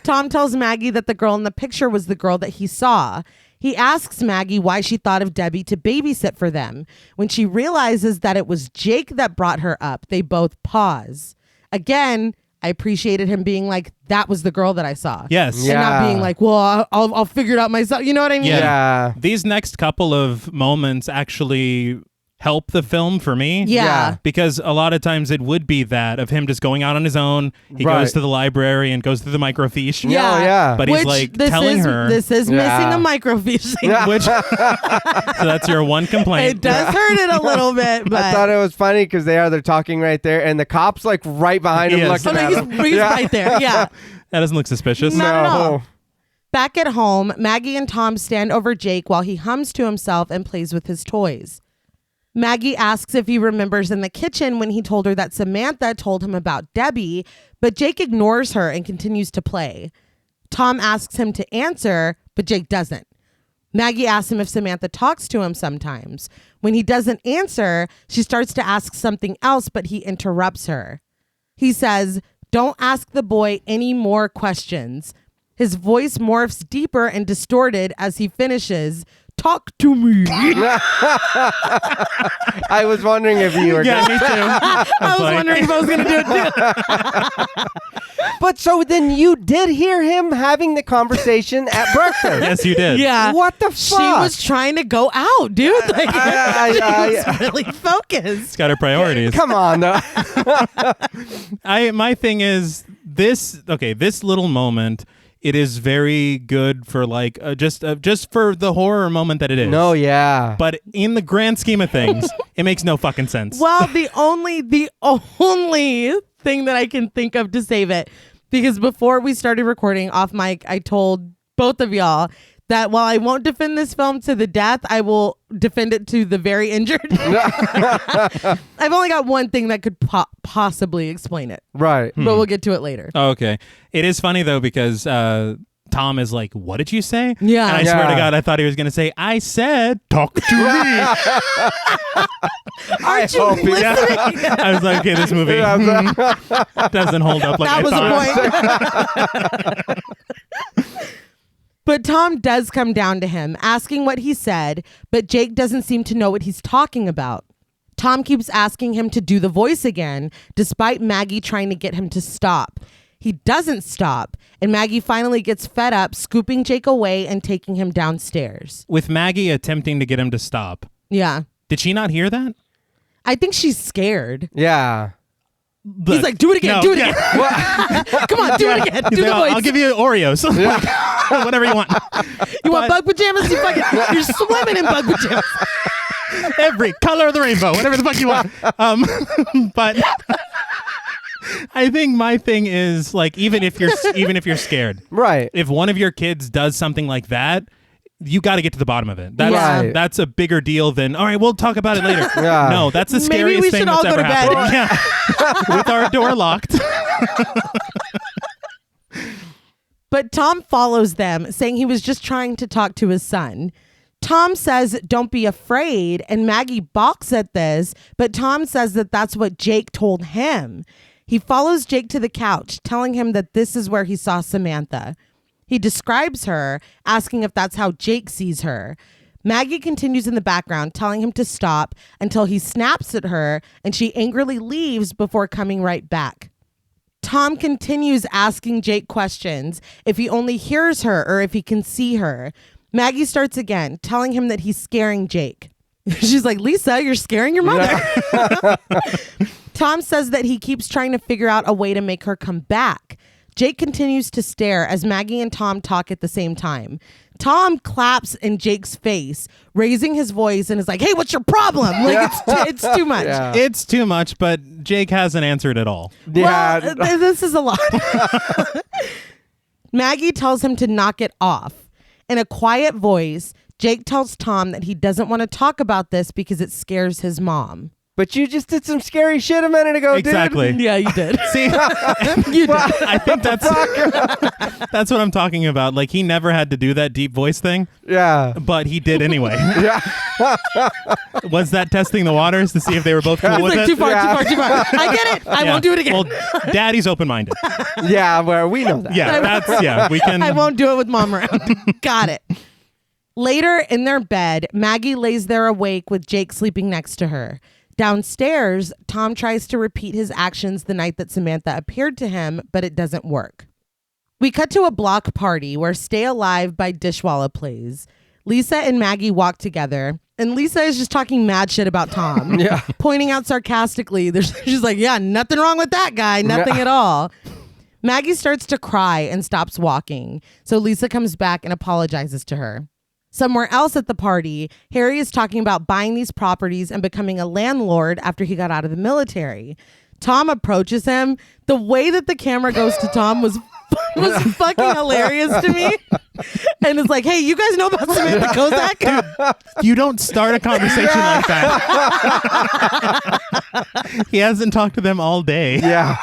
Tom tells Maggie that the girl in the picture was the girl that he saw. He asks Maggie why she thought of Debbie to babysit for them. When she realizes that it was Jake that brought her up, they both pause. Again, I appreciated him being like, that was the girl that I saw. Yes. And not being like, well, I'll figure it out myself. You know what I mean? Yeah. These next couple of moments actually help the film for me. Yeah. Because a lot of times it would be that of him just going out on his own. He goes to the library and goes through the microfiche. Yeah. But he's like telling her. This is missing a microfiche. Which, so that's your one complaint. It does hurt it a little bit. But I thought it was funny because they're talking right there, and the cop's like right behind him looking at him. He's right there. Yeah. That doesn't look suspicious. Not at all. Back at home, Maggie and Tom stand over Jake while he hums to himself and plays with his toys. Maggie asks if he remembers in the kitchen when he told her that Samantha told him about Debbie, but Jake ignores her and continues to play. Tom asks him to answer, but Jake doesn't. Maggie asks him if Samantha talks to him sometimes. When he doesn't answer, she starts to ask something else, but he interrupts her. He says, "Don't ask the boy any more questions." His voice morphs deeper and distorted as he finishes, talk to me. I was wondering if you were Yeah, going me too. I was wondering if I was going to do it too. But so then you did hear him having the conversation at breakfast. Yes, you did. Yeah. What the fuck? She was trying to go out, dude. Like, she was really focused. It's got her priorities. Come on, though. My thing is this little moment, it is very good for like just for the horror moment that it is. No, yeah. But in the grand scheme of things, it makes no fucking sense. Well, the only thing that I can think of to save it, because before we started recording off mic, I told both of y'all that while I won't defend this film to the death, I will defend it to the very injured. I've only got one thing that could possibly explain it. Right. But we'll get to it later. Oh, okay. It is funny though because Tom is like, "What did you say?" Yeah. And I swear to God, I thought he was going to say, "I said, talk to me." Aren't you hope he- listening? I was like, okay, this movie doesn't hold up like That I was thought. a point. But Tom does come down to him, asking what he said, but Jake doesn't seem to know what he's talking about. Tom keeps asking him to do the voice again, despite Maggie trying to get him to stop. He doesn't stop, and Maggie finally gets fed up, scooping Jake away and taking him downstairs. With Maggie attempting to get him to stop. Yeah. Did she not hear that? I think she's scared. Yeah. He's like, do it again, do it again. Come on, do it again. Do He's the like, voice. I'll give you Oreos. Whatever you want. You want bug pajamas? You're swimming in bug pajamas. Every color of the rainbow, whatever the fuck you want. But I think my thing is like, even if you're scared, Right. if one of your kids does something like that, you got to get to the bottom of it. Right. That's a bigger deal than, all right, we'll talk about it later. Yeah. No, that's the Maybe scariest we thing should that's all go ever to bed. happened. Yeah. With our door locked. But Tom follows them, saying he was just trying to talk to his son. Tom says, don't be afraid, and Maggie balks at this, but Tom says that that's what Jake told him. He follows Jake to the couch, telling him that this is where he saw Samantha. He describes her, asking if that's how Jake sees her. Maggie continues in the background, telling him to stop until he snaps at her, and she angrily leaves before coming right back. Tom continues asking Jake questions, if he only hears her or if he can see her. Maggie starts again, telling him that he's scaring Jake. She's like, Lisa, you're scaring your mother. Tom says that he keeps trying to figure out a way to make her come back. Jake continues to stare as Maggie and Tom talk at the same time. Tom claps in Jake's face, raising his voice and is like, hey, what's your problem? Like, it's too much. Yeah. It's too much, but Jake hasn't answered at all. Yeah. Well, this is a lot. Maggie tells him to knock it off. In a quiet voice, Jake tells Tom that he doesn't want to talk about this because it scares his mom. But you just did some scary shit a minute ago, Exactly. dude. Yeah, you did. See, You did. I think that's what I'm talking about. Like, he never had to do that deep voice thing, Yeah. but he did anyway. Yeah. Was that testing the waters to see if they were both cool He's with like, it? too far. I get it. I Yeah. won't do it again. Well, Daddy's open-minded. Yeah, well, we know that. Yeah, we can. I won't do it with mom around. Got it. Later in their bed, Maggie lays there awake with Jake sleeping next to her. Downstairs, Tom tries to repeat his actions the night that Samantha appeared to him, but it doesn't work. We cut to a block party where Stay Alive by Dishwalla plays. Lisa and Maggie walk together, and Lisa is just talking mad shit about Tom. Yeah. Pointing out sarcastically, she's like, yeah, nothing wrong with that guy, nothing at all. Maggie starts to cry and stops walking, so Lisa comes back and apologizes to her. Somewhere else at the party, Harry is talking about buying these properties and becoming a landlord after he got out of the military. Tom approaches him. The way that the camera goes to Tom was fucking hilarious to me. And it's like, hey, you guys know about Samantha Kozak? You don't start a conversation like that. He hasn't talked to them all day. Yeah.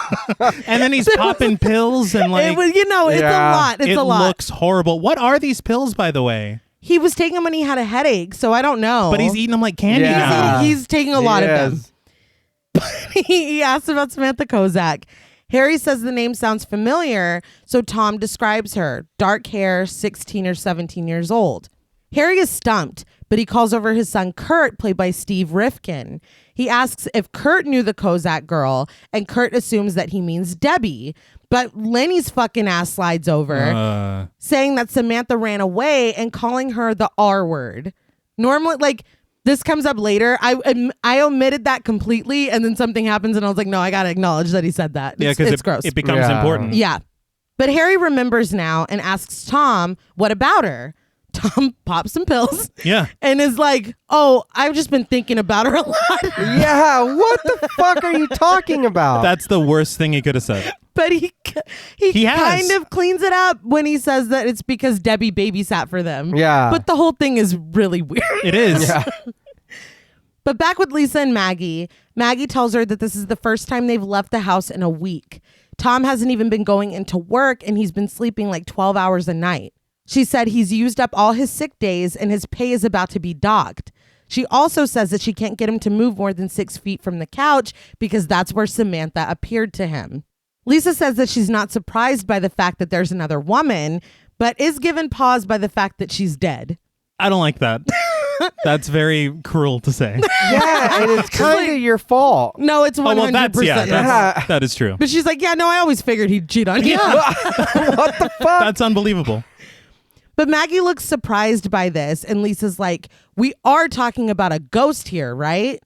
And then he's popping pills and like, It was, it's Yeah. a lot. It's it a lot. looks horrible. What are these pills, by the way? He was taking them when he had a headache, so I don't know. But he's eating them like candy Yeah. now. He's taking a lot of them. Yes. He asked about Samantha Kozak. Harry says the name sounds familiar, so Tom describes her. Dark hair, 16 or 17 years old. Harry is stumped, but he calls over his son Kurt, played by Steve Rifkin. He asks if Kurt knew the Kozak girl, and Kurt assumes that he means Debbie. But Lenny's fucking ass slides over, saying that Samantha ran away and calling her the R word. Normally, like, this comes up later. I omitted that completely, and then something happens, and I was like, no, I gotta acknowledge that he said that. It's gross. It becomes important. Yeah. But Harry remembers now and asks Tom, what about her? Tom pops some pills. Yeah. And is like, oh, I've just been thinking about her a lot. Yeah, what the fuck are you talking about? That's the worst thing he could have said. But he kind of cleans it up when he says that it's because Debbie babysat for them. Yeah. But the whole thing is really weird. It is. Yeah. But back with Lisa and Maggie, Maggie tells her that this is the first time they've left the house in a week. Tom hasn't even been going into work, and he's been sleeping like 12 hours a night. She said he's used up all his sick days and his pay is about to be docked. She also says that she can't get him to move more than 6 feet from the couch because that's where Samantha appeared to him. Lisa says that she's not surprised by the fact that there's another woman, but is given pause by the fact that she's dead. I don't like that. That's very cruel to say. Yeah, and it's kind of your fault. No, it's 100%. Oh, well, that is true. But she's like, yeah, no, I always figured he'd cheat on you. What the fuck? That's unbelievable. But Maggie looks surprised by this, and Lisa's like, we are talking about a ghost here, right?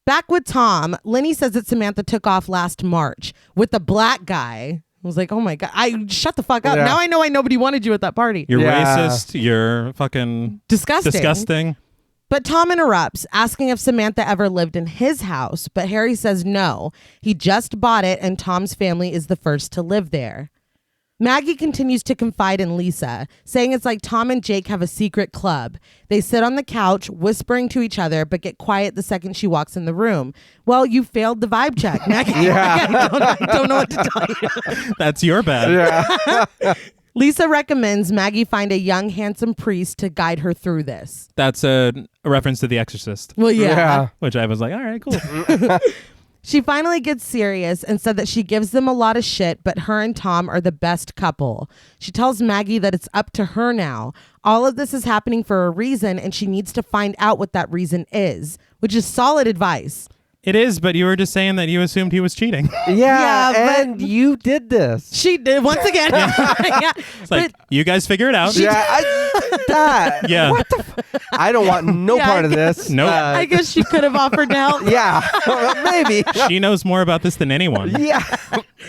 Back with Tom, Lenny says that Samantha took off last March with the black guy. I was like, oh my God, shut the fuck up. Yeah. Now I know why nobody wanted you at that party. You're racist. You're fucking disgusting. But Tom interrupts, asking if Samantha ever lived in his house, but Harry says no. He just bought it, and Tom's family is the first to live there. Maggie continues to confide in Lisa, saying it's like Tom and Jake have a secret club. They sit on the couch, whispering to each other, but get quiet the second she walks in the room. Well, you failed the vibe check, Maggie. I don't know what to tell you. That's your bad. Yeah. Lisa recommends Maggie find a young, handsome priest to guide her through this. That's a reference to The Exorcist. Well, yeah. Which I was like, all right, cool. She finally gets serious and said that she gives them a lot of shit, but her and Tom are the best couple. She tells Maggie that it's up to her now. All of this is happening for a reason, and she needs to find out what that reason is, which is solid advice. It is, but you were just saying that you assumed he was cheating. Yeah, and you did this. She did, once again. Yeah. It's like, you guys figure it out. Yeah. What the I don't want no part of this. Nope. I guess she could have offered to help. Yeah, maybe. She knows more about this than anyone. Yeah.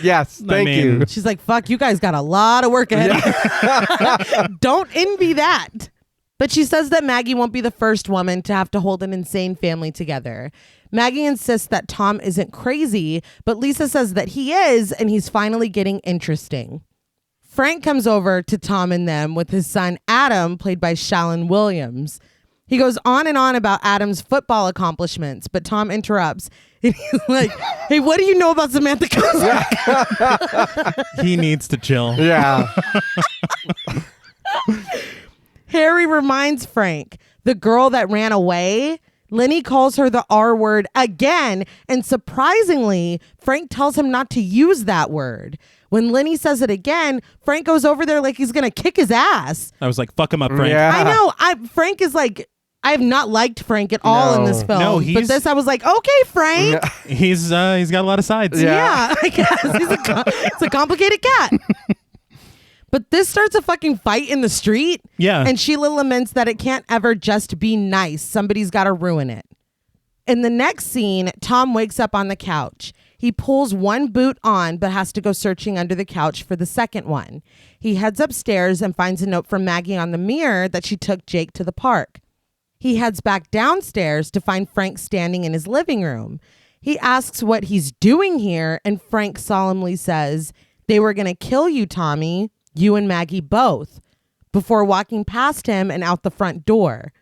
Yes, thank you. She's like, fuck, you guys got a lot of work ahead of you. Don't envy that. But she says that Maggie won't be the first woman to have to hold an insane family together. Maggie insists that Tom isn't crazy, but Lisa says that he is, and he's finally getting interesting. Frank comes over to Tom and them with his son Adam, played by Shalon Williams. He goes on and on about Adam's football accomplishments, but Tom interrupts. And he's like, hey, what do you know about Samantha Kozak? He needs to chill. Yeah. Harry reminds Frank, the girl that ran away, Lenny calls her the R word again, and surprisingly, Frank tells him not to use that word. When Lenny says it again, Frank goes over there like he's going to kick his ass. I was like, fuck him up, Frank. Yeah. I know. Frank is like, I have not liked Frank at all in this film. No, but this, I was like, okay, Frank. He's got a lot of sides. Yeah, I guess. He's a complicated cat. But this starts a fucking fight in the street. Yeah. And Sheila laments that it can't ever just be nice. Somebody's got to ruin it. In the next scene, Tom wakes up on the couch. He pulls one boot on, but has to go searching under the couch for the second one. He heads upstairs and finds a note from Maggie on the mirror that she took Jake to the park. He heads back downstairs to find Frank standing in his living room. He asks what he's doing here, and Frank solemnly says, "They were going to kill you, Tommy. You and Maggie both," before walking past him and out the front door.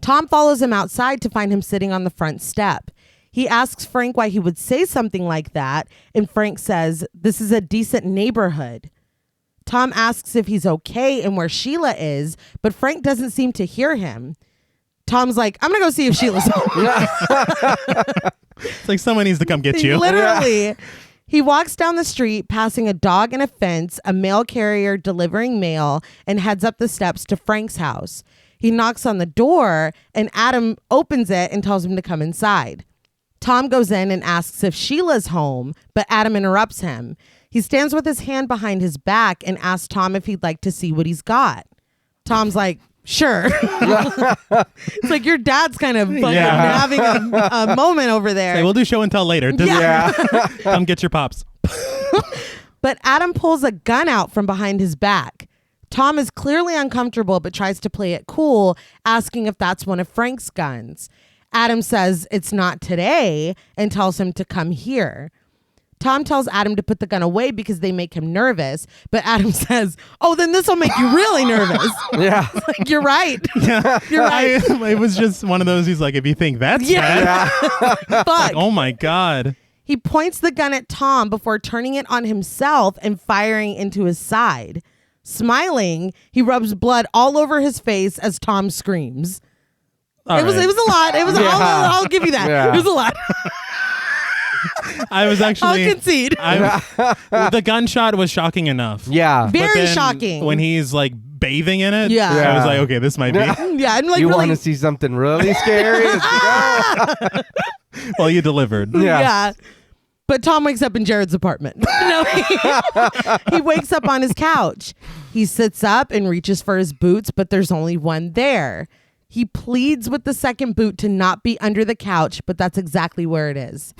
Tom follows him outside to find him sitting on the front step. He asks Frank why he would say something like that, and Frank says, "This is a decent neighborhood." Tom asks if he's okay and where Sheila is, but Frank doesn't seem to hear him. Tom's like, "I'm going to go see if Sheila's home." It's like someone needs to come get you. Literally. He walks down the street, passing a dog and a fence, a mail carrier delivering mail, and heads up the steps to Frank's house. He knocks on the door and Adam opens it and tells him to come inside. Tom goes in and asks if Sheila's home, but Adam interrupts him. He stands with his hand behind his back and asks Tom if he'd like to see what he's got. Tom's like, sure. It's like your dad's kind of fucking having a moment over there. Hey, we'll do show and tell later. Come get your pops. But Adam pulls a gun out from behind his back. Tom is clearly uncomfortable but tries to play it cool, asking if that's one of Frank's guns. Adam says it's not today and tells him to come here. Tom tells Adam to put the gun away because they make him nervous, but Adam says, oh, then this will make you really nervous. Yeah. Like, you're right. Yeah. You're right. It was just one of those, he's like, if you think that's bad. Fuck. Like, oh my God. He points the gun at Tom before turning it on himself and firing into his side. Smiling, he rubs blood all over his face as Tom screams. It was a lot. It was I'll give you that. Yeah. It was a lot. I was actually... I'll concede. The gunshot was shocking enough. Yeah. But Very then shocking. When he's like bathing in it, Yeah. I was like, okay, this might be. Yeah, I'm like, You really, want to see something really scary? Well, you delivered. yeah. But Tom wakes up in Jared's apartment. No, he wakes up on his couch. He sits up and reaches for his boots, but there's only one there. He pleads with the second boot to not be under the couch, but that's exactly where it is.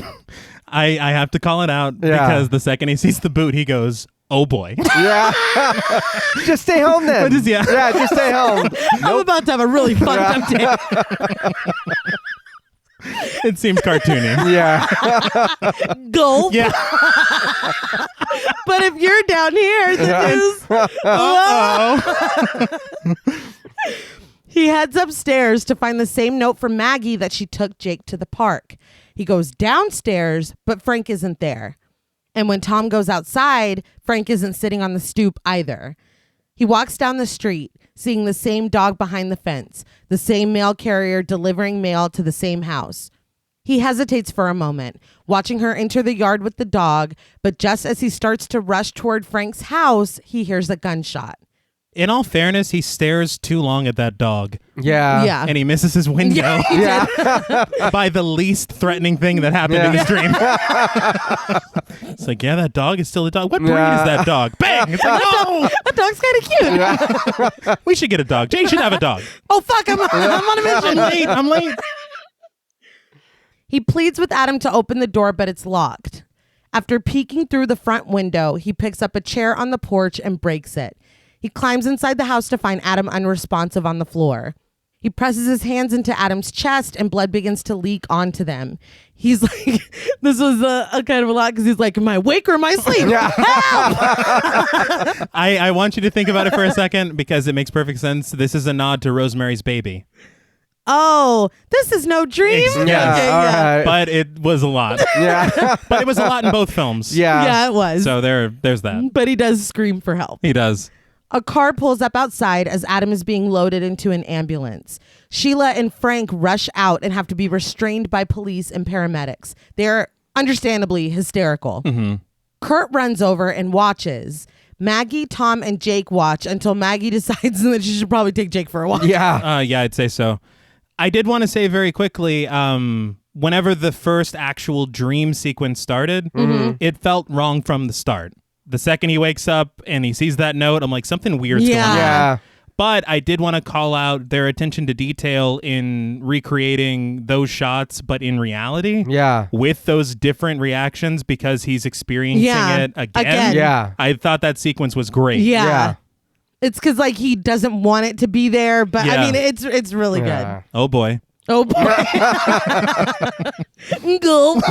I have to call it out because the second he sees the boot, he goes, oh boy. Yeah. Just stay home then. Yeah, just stay home. I'm about to have a really fucked up day. It seems cartoony. Yeah. Gulp. Yeah. But if you're down here, the news. He heads upstairs to find the same note from Maggie that she took Jake to the park. He goes downstairs, but Frank isn't there. And when Tom goes outside, Frank isn't sitting on the stoop either. He walks down the street, seeing the same dog behind the fence, the same mail carrier delivering mail to the same house. He hesitates for a moment, watching her enter the yard with the dog, but just as he starts to rush toward Frank's house, he hears a gunshot. In all fairness, he stares too long at that dog. Yeah. Yeah. And he misses his window Yeah. by the least threatening thing that happened in his dream. It's like, yeah, that dog is still a dog. What breed is that dog? Bang! It's like, no! That dog's kind of cute. We should get a dog. Jay should have a dog. Oh, fuck, I'm on a mission. I'm late. He pleads with Adam to open the door, but it's locked. After peeking through the front window, he picks up a chair on the porch and breaks it. He climbs inside the house to find Adam unresponsive on the floor. He presses his hands into Adam's chest and blood begins to leak onto them. He's like, this was a kind of a lot because he's like, am I awake or am I asleep? Help! I want you to think about it for a second because it makes perfect sense. This is a nod to Rosemary's Baby. Oh, this is no dream? Yeah. Okay, All right. But it was a lot. Yeah. But it was a lot in both films. Yeah. Yeah, it was. So there's that. But he does scream for help. He does. A car pulls up outside as Adam is being loaded into an ambulance. Sheila and Frank rush out and have to be restrained by police and paramedics. They're understandably hysterical. Mm-hmm. Kurt runs over and watches. Maggie, Tom, and Jake watch until Maggie decides that she should probably take Jake for a walk. Yeah. Yeah, I'd say so. I did want to say very quickly, whenever the first actual dream sequence started, it felt wrong from the start. The second he wakes up and he sees that note, I'm like, something weird's going on. Yeah. But I did want to call out their attention to detail in recreating those shots, but in reality, Yeah. with those different reactions because he's experiencing it again. Yeah. I thought that sequence was great. Yeah. Yeah. It's because like he doesn't want it to be there, but I Yeah. mean it's really Yeah. good. Oh boy. Oh boy. Gulp.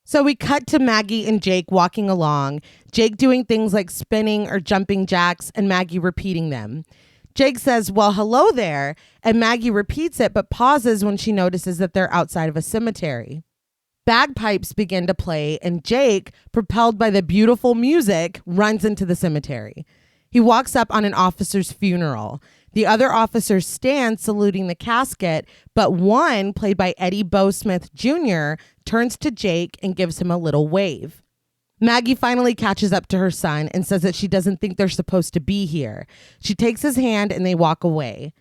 So we cut to Maggie and Jake walking along, Jake doing things like spinning or jumping jacks and Maggie repeating them. Jake says, well, hello there, and Maggie repeats it but pauses when she notices that they're outside of a cemetery. Bagpipes begin to play and Jake, propelled by the beautiful music, runs into the cemetery. He walks up on an officer's funeral. The other officers stand saluting the casket, but one, played by Eddie Bo Smith Jr., turns to Jake and gives him a little wave. Maggie finally catches up to her son and says that she doesn't think they're supposed to be here. She takes his hand and they walk away.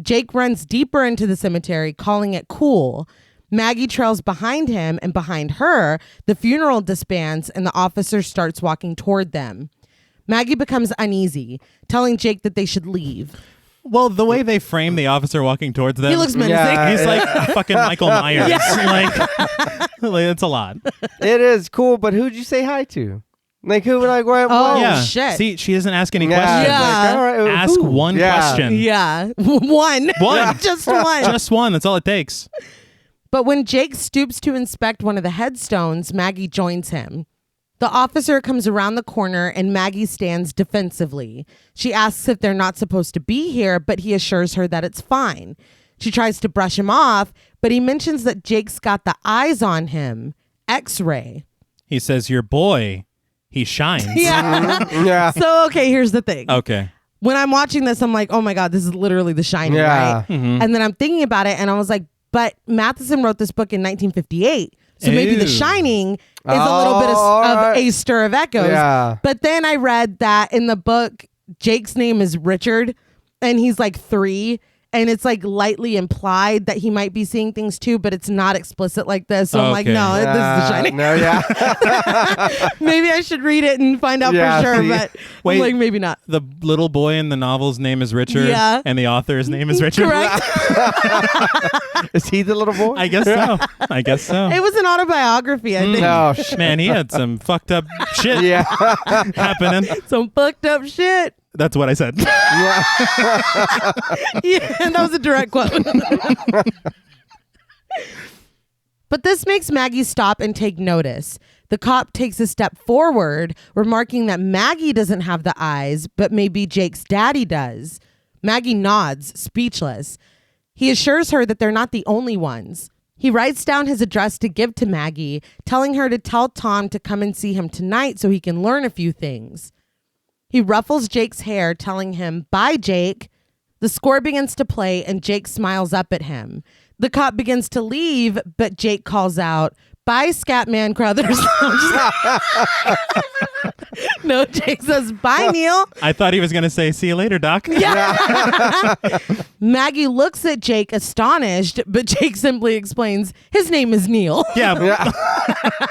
Jake runs deeper into the cemetery, calling it cool. Maggie trails behind him, and behind her, the funeral disbands and the officer starts walking toward them. Maggie becomes uneasy, telling Jake that they should leave. Well, the way they frame the officer walking towards them, He looks menacing. Yeah. he's like fucking Michael Myers. Like, it's a lot. It is cool, but who'd you say hi to? Like, who would I go? Oh, Yeah. shit. See, she doesn't ask any Yeah. questions. Yeah. Like, all right, Ask who? one Yeah. question. Yeah. One. Just one. Just one. That's all it takes. But when Jake stoops to inspect one of the headstones, Maggie joins him. The officer comes around the corner and Maggie stands defensively. She asks if they're not supposed to be here, but he assures her that it's fine. She tries to brush him off, but he mentions that Jake's got the eyes on him. X-ray. He says, your boy, he shines. Yeah. Yeah. So, okay, here's the thing. Okay. When I'm watching this, I'm like, oh my God, this is literally The Shining, Yeah. right? And then I'm thinking about it and I was like, but Matheson wrote this book in 1958. So maybe The Ew. Shining is a little bit of right. a stir of echoes. Yeah. But then I read that in the book, Jake's name is Richard and he's like 3. And it's like lightly implied that he might be seeing things too, but it's not explicit like this. So I'm like, Okay. no, this is The Shining. No, yeah. Maybe I should read it and find out Yeah, for sure, see? but Wait. I'm like, maybe not. The little boy in the novel's name is Richard. Yeah. And the author's name is Richard. Correct. Is he the little boy? I guess so. I guess so. It was an autobiography, I think. No, shit. Man, he had some fucked up shit Yeah. happening. Some fucked up shit. That's what I said. Yeah. Yeah, and that was a direct quote. But this makes Maggie stop and take notice. The cop takes a step forward, remarking that Maggie doesn't have the eyes, but maybe Jake's daddy does. Maggie nods, speechless. He assures her that they're not the only ones. He writes down his address to give to Maggie, telling her to tell Tom to come and see him tonight so he can learn a few things. He ruffles Jake's hair, telling him, bye, Jake. The score begins to play and Jake smiles up at him. The cop begins to leave, but Jake calls out, bye, Scatman Crothers. No, Jake says, bye, Neil. I thought he was going to say, see you later, Doc. Yeah. Maggie looks at Jake astonished, but Jake simply explains, his name is Neil. Yeah. Yeah.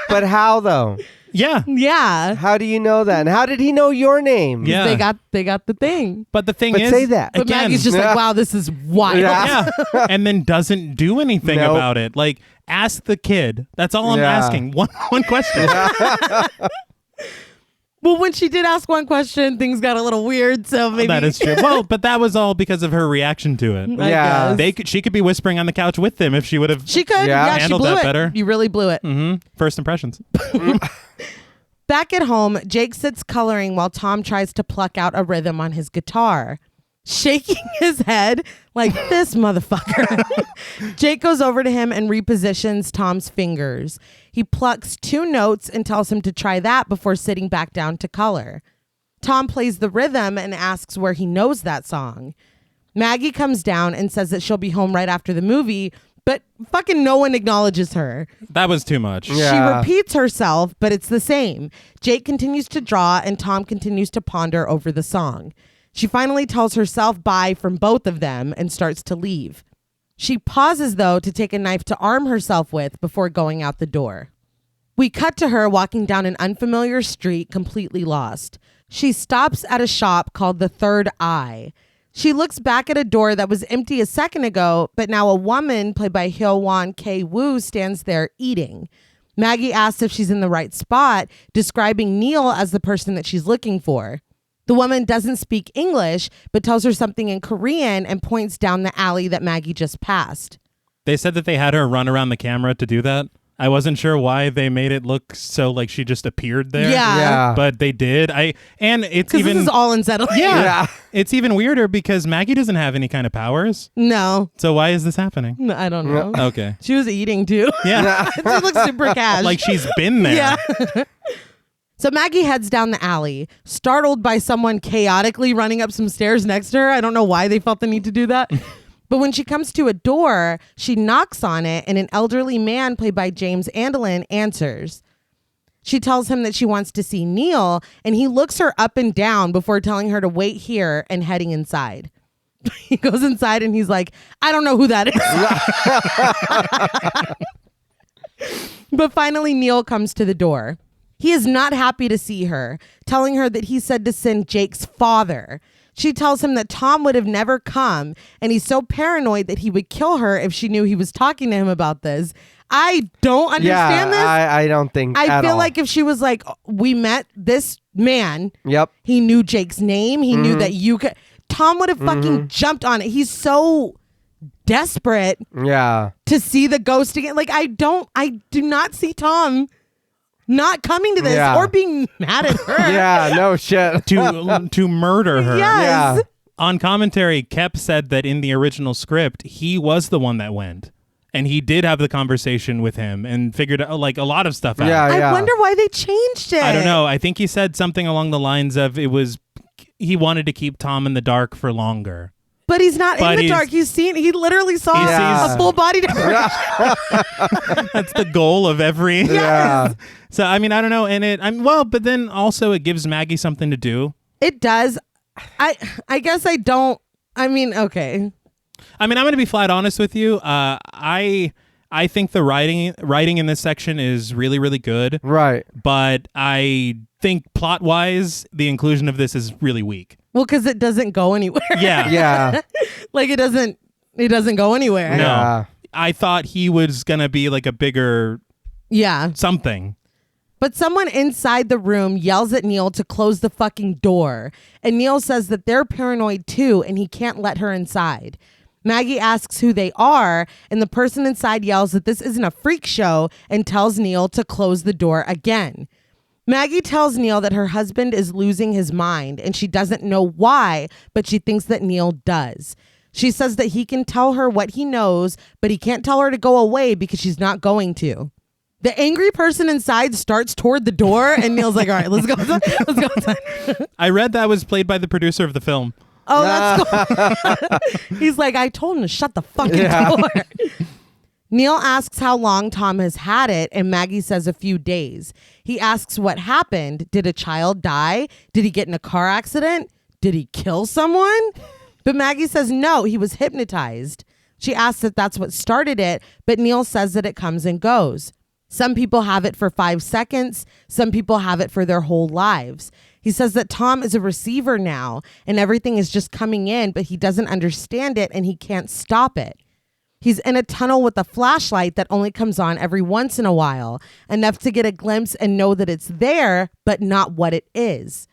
But how though? Yeah. Yeah. How do you know that? And how did he know your name? Yeah. They got the thing. But the thing But is, say that. But again, Maggie's just like, wow, this is wild. Yeah. yeah, and then doesn't do anything Nope. about it. Like, ask the kid. That's all I'm Yeah. asking. One question. Well, when she did ask one question, things got a little weird. So maybe That is true. Well, but that was all because of her reaction to it. I Yeah. guess. She could be whispering on the couch with them if she would have. She could. Yeah. Yeah, she Handled blew that it. better. You really blew it. First impressions. Back at home, Jake sits coloring while Tom tries to pluck out a rhythm on his guitar. Shaking his head like this motherfucker. Jake goes over to him and repositions Tom's fingers. He plucks 2 notes and tells him to try that before sitting back down to color. Tom plays the rhythm and asks where he knows that song. Maggie comes down and says that she'll be home right after the movie, but fucking no one acknowledges her. That was too much. Yeah. She repeats herself, but it's the same. Jake continues to draw and Tom continues to ponder over the song. She finally tells herself bye from both of them and starts to leave. She pauses, though, to take a knife to arm herself with before going out the door. We cut to her walking down an unfamiliar street, completely lost. She stops at a shop called The Third Eye. She looks back at a door that was empty a second ago, but now a woman, played by Hyo-won K-woo, stands there eating. Maggie asks if she's in the right spot, describing Neil as the person that she's looking for. The woman doesn't speak English, but tells her something in Korean and points down the alley that Maggie just passed. They said that they had her run around the camera to do that. I wasn't sure why they made it look so like she just appeared there. Yeah. But they did. And it's Because even this is all unsettling. yeah. It's even weirder because Maggie doesn't have any kind of powers. No, So why is this happening? I don't know. Okay. She was eating too. Yeah. She looks super cash. Like she's been there. Yeah. So Maggie heads down the alley, startled by someone chaotically running up some stairs next to her. I don't know why they felt the need to do that. But when she comes to a door, she knocks on it and an elderly man played by James Andelin answers. She tells him that she wants to see Neil, and he looks her up and down before telling her to wait here and heading inside. He goes inside and he's like, I don't know who that is. But finally, Neil comes to the door. He is not happy to see her, telling her that he said to send Jake's father. She tells him that Tom would have never come, and he's so paranoid that he would kill her if she knew he was talking to him about this. I don't understand this. I don't think I feel all. like if she was like, we met this man. Yep. He knew Jake's name. He knew that you could. Tom would have fucking jumped on it. He's so desperate to see the ghost again. Like, I do not see Tom not coming to this or being mad at her. Yeah, no shit. to murder her. Yes. Yeah. On commentary, Koepp said that in the original script, he was the one that went. And he did have the conversation with him and figured out like a lot of stuff out. Yeah. I wonder why they changed it. I don't know. I think he said something along the lines of he wanted to keep Tom in the dark for longer. But he's not in the dark. He literally saw a full body apparition. That's the goal of every. Yeah. So I mean, I don't know, but then also it gives Maggie something to do. It does. I guess I don't. I mean, okay. I mean, I'm going to be flat honest with you. I think the writing in this section is really, really good. Right. But I think plot-wise, the inclusion of this is really weak. Well, because it doesn't go anywhere. Yeah. Yeah. Like it doesn't go anywhere. No. Yeah. I thought he was going to be like a bigger something. But someone inside the room yells at Neil to close the fucking door. And Neil says that they're paranoid too and he can't let her inside. Maggie asks who they are, and the person inside yells that this isn't a freak show and tells Neil to close the door again. Maggie tells Neil that her husband is losing his mind, and she doesn't know why, but she thinks that Neil does. She says that he can tell her what he knows, but he can't tell her to go away because she's not going to. The angry person inside starts toward the door, and Neil's like, all right, let's go inside. Let's go inside. I read that was played by the producer of the film. Oh, that's cool. He's like, I told him to shut the fucking door. Neil asks how long Tom has had it, and Maggie says a few days. He asks what happened. Did a child die? Did he get in a car accident? Did he kill someone? But Maggie says no, he was hypnotized. She asks if that's what started it, but Neil says that it comes and goes. Some people have it for 5 seconds. Some people have it for their whole lives. He says that Tom is a receiver now and everything is just coming in, but he doesn't understand it and he can't stop it. He's in a tunnel with a flashlight that only comes on every once in a while, enough to get a glimpse and know that it's there, but not what it is.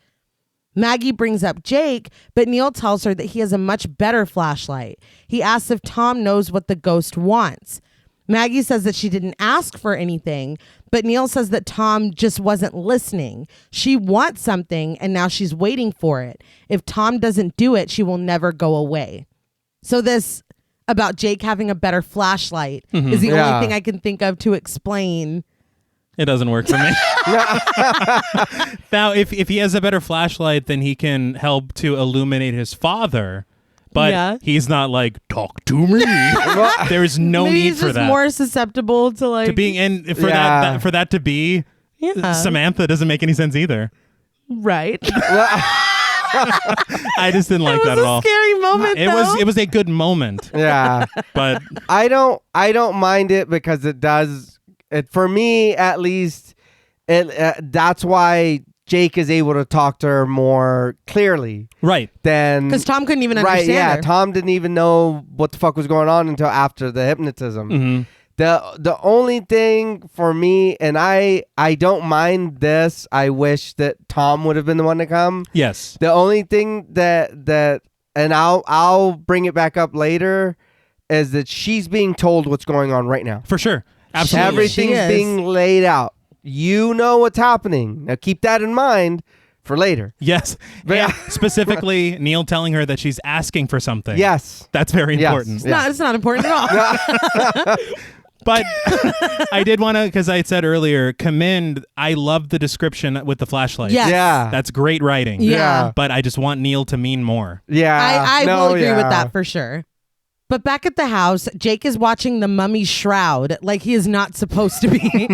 Maggie brings up Jake, but Neil tells her that he has a much better flashlight. He asks if Tom knows what the ghost wants. Maggie says that she didn't ask for anything, but Neil says that Tom just wasn't listening. She wants something, and now she's waiting for it. If Tom doesn't do it, she will never go away. So this about Jake having a better flashlight is the only thing I can think of to explain. It doesn't work for me. Now, if he has a better flashlight, then he can help to illuminate his father. But he's not like, talk to me. There's no Maybe need he's for just that. more susceptible to like To being, and for that to be Samantha doesn't make any sense either. right. I just didn't like that at all. It was a scary moment. It was a good moment. Yeah. But I don't mind it because it does it for me at least. That's why Jake is able to talk to her more clearly. right. Than because Tom couldn't even right, understand yeah. her. Tom didn't even know what the fuck was going on until after the hypnotism. Mm-hmm. The only thing for me, and I don't mind this. I wish that Tom would have been the one to come. Yes. The only thing that and I'll bring it back up later is that she's being told what's going on right now. For sure. Absolutely. Everything's being laid out. You know what's happening. Now keep that in mind for later. Yes. But- And specifically, Neil telling her that she's asking for something. Yes. That's very Yes. important. Yeah. It's not important at all. But I did want to, because I had said earlier, commend, I love the description with the flashlight. Yes. Yeah. That's great writing. Yeah. But I just want Neil to mean more. Yeah. I No, will agree with yeah. that for sure. But back at the house, Jake is watching the mummy shroud like he is not supposed to be.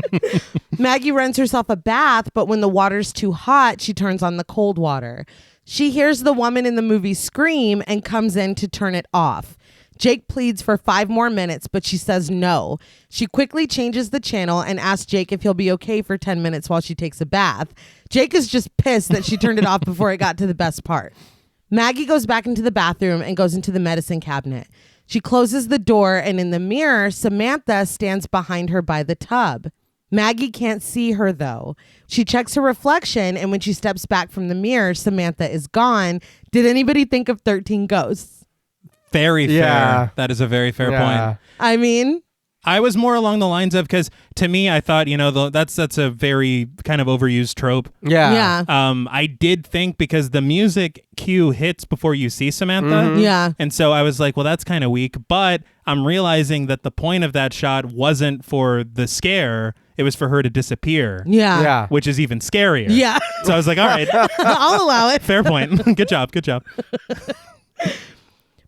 Maggie runs herself a bath, but when the water's too hot, she turns on the cold water. She hears the woman in the movie scream and comes in to turn it off. Jake pleads for 5 more minutes, but she says no. She quickly changes the channel and asks Jake if he'll be okay for 10 minutes while she takes a bath. Jake is just pissed that she turned it off before it got to the best part. Maggie goes back into the bathroom and goes into the medicine cabinet. She closes the door, and in the mirror, Samantha stands behind her by the tub. Maggie can't see her, though. She checks her reflection, and when she steps back from the mirror, Samantha is gone. Did anybody think of 13 Ghosts? Very fair. That is a very fair point. I mean, I was more along the lines of, because to me, I thought, that's a very kind of overused trope. Yeah. I did think, because the music cue hits before you see Samantha. Mm-hmm. Yeah. And so I was like, well, that's kind of weak. But I'm realizing that the point of that shot wasn't for the scare. It was for her to disappear. Yeah. Which is even scarier. Yeah. So I was like, all right. I'll allow it. Fair point. Good job.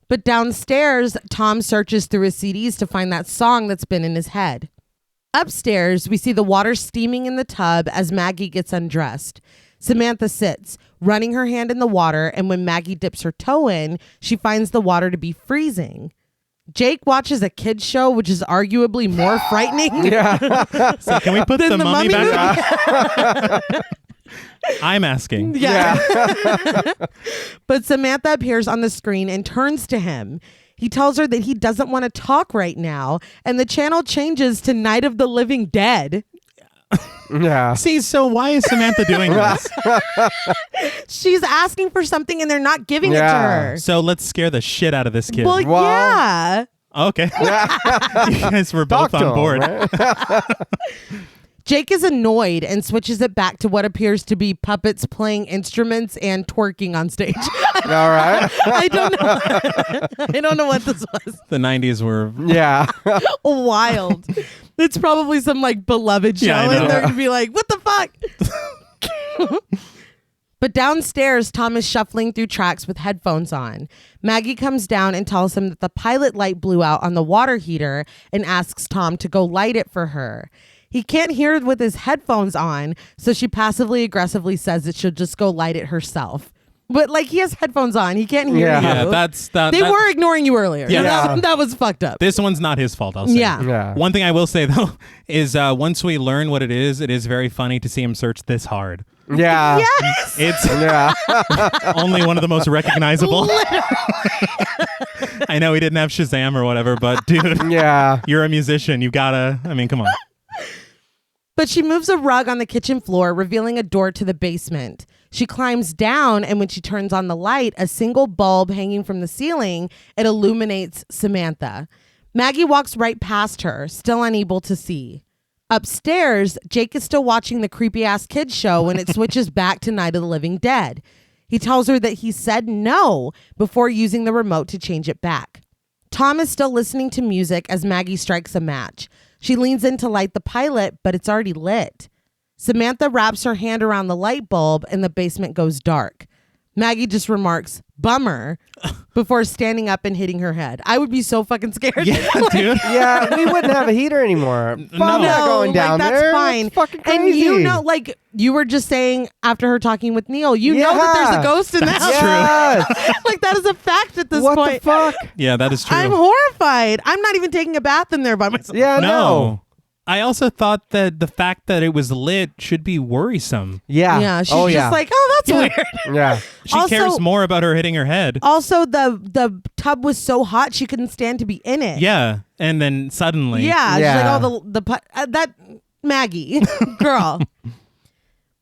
But downstairs, Tom searches through his CDs to find that song that's been in his head. Upstairs, we see the water steaming in the tub as Maggie gets undressed. Samantha sits, running her hand in the water, and when Maggie dips her toe in, she finds the water to be freezing. Jake watches a kid's show, which is arguably more frightening. So can we put the mummy back on? I'm asking. Yeah. But Samantha appears on the screen and turns to him. He tells her that he doesn't want to talk right now, and the channel changes to Night of the Living Dead. Yeah. See, so why is Samantha doing this? She's asking for something and they're not giving it to her. So let's scare the shit out of this kid. Well, yeah. Okay. You guys were both on board. Right? Jake is annoyed and switches it back to what appears to be puppets playing instruments and twerking on stage. All right. I don't know. I don't know what this was. The 90s were... Yeah. Wild. It's probably some like beloved show, and they're gonna be like, what the fuck? But downstairs, Tom is shuffling through tracks with headphones on. Maggie comes down and tells him that the pilot light blew out on the water heater and asks Tom to go light it for her. He can't hear it with his headphones on, so she passively aggressively says that she'll just go light it herself. But like, he has headphones on, he can't hear you. Yeah, that's that. They were ignoring you earlier. Yeah. That was fucked up. This one's not his fault, I'll say. Yeah. One thing I will say though is once we learn what it is very funny to see him search this hard. Yeah. Yes. It's only one of the most recognizable. I know he didn't have Shazam or whatever, but dude, you're a musician. You gotta, come on. But she moves a rug on the kitchen floor, revealing a door to the basement. She climbs down, and when she turns on the light, a single bulb hanging from the ceiling, it illuminates Samantha. Maggie walks right past her, still unable to see. Upstairs, Jake is still watching the creepy-ass kids show when it switches back to Night of the Living Dead. He tells her that he said no before using the remote to change it back. Tom is still listening to music as Maggie strikes a match. She leans in to light the pilot, but it's already lit. Samantha wraps her hand around the light bulb and the basement goes dark. Maggie just remarks, "Bummer," before standing up and hitting her head. I would be so fucking scared. Yeah, dude. Yeah, we wouldn't have a heater anymore. No. Not going down that's there. fine. It's fucking crazy. And like you were just saying after her talking with Neil, know that there's a ghost in the house. Yes. Like that is a fact at this What point. the fuck? Yeah, that is true. I'm horrified. I'm not even taking a bath in there by myself. Yeah, No. I also thought that the fact that it was lit should be worrisome. Yeah. Yeah. She's just like, oh, that's weird. Yeah. She Also- cares more about her hitting her head. Also, the tub was so hot she couldn't stand to be in it. Yeah, and then suddenly... Yeah. Yeah. She's like, oh, that Maggie, girl.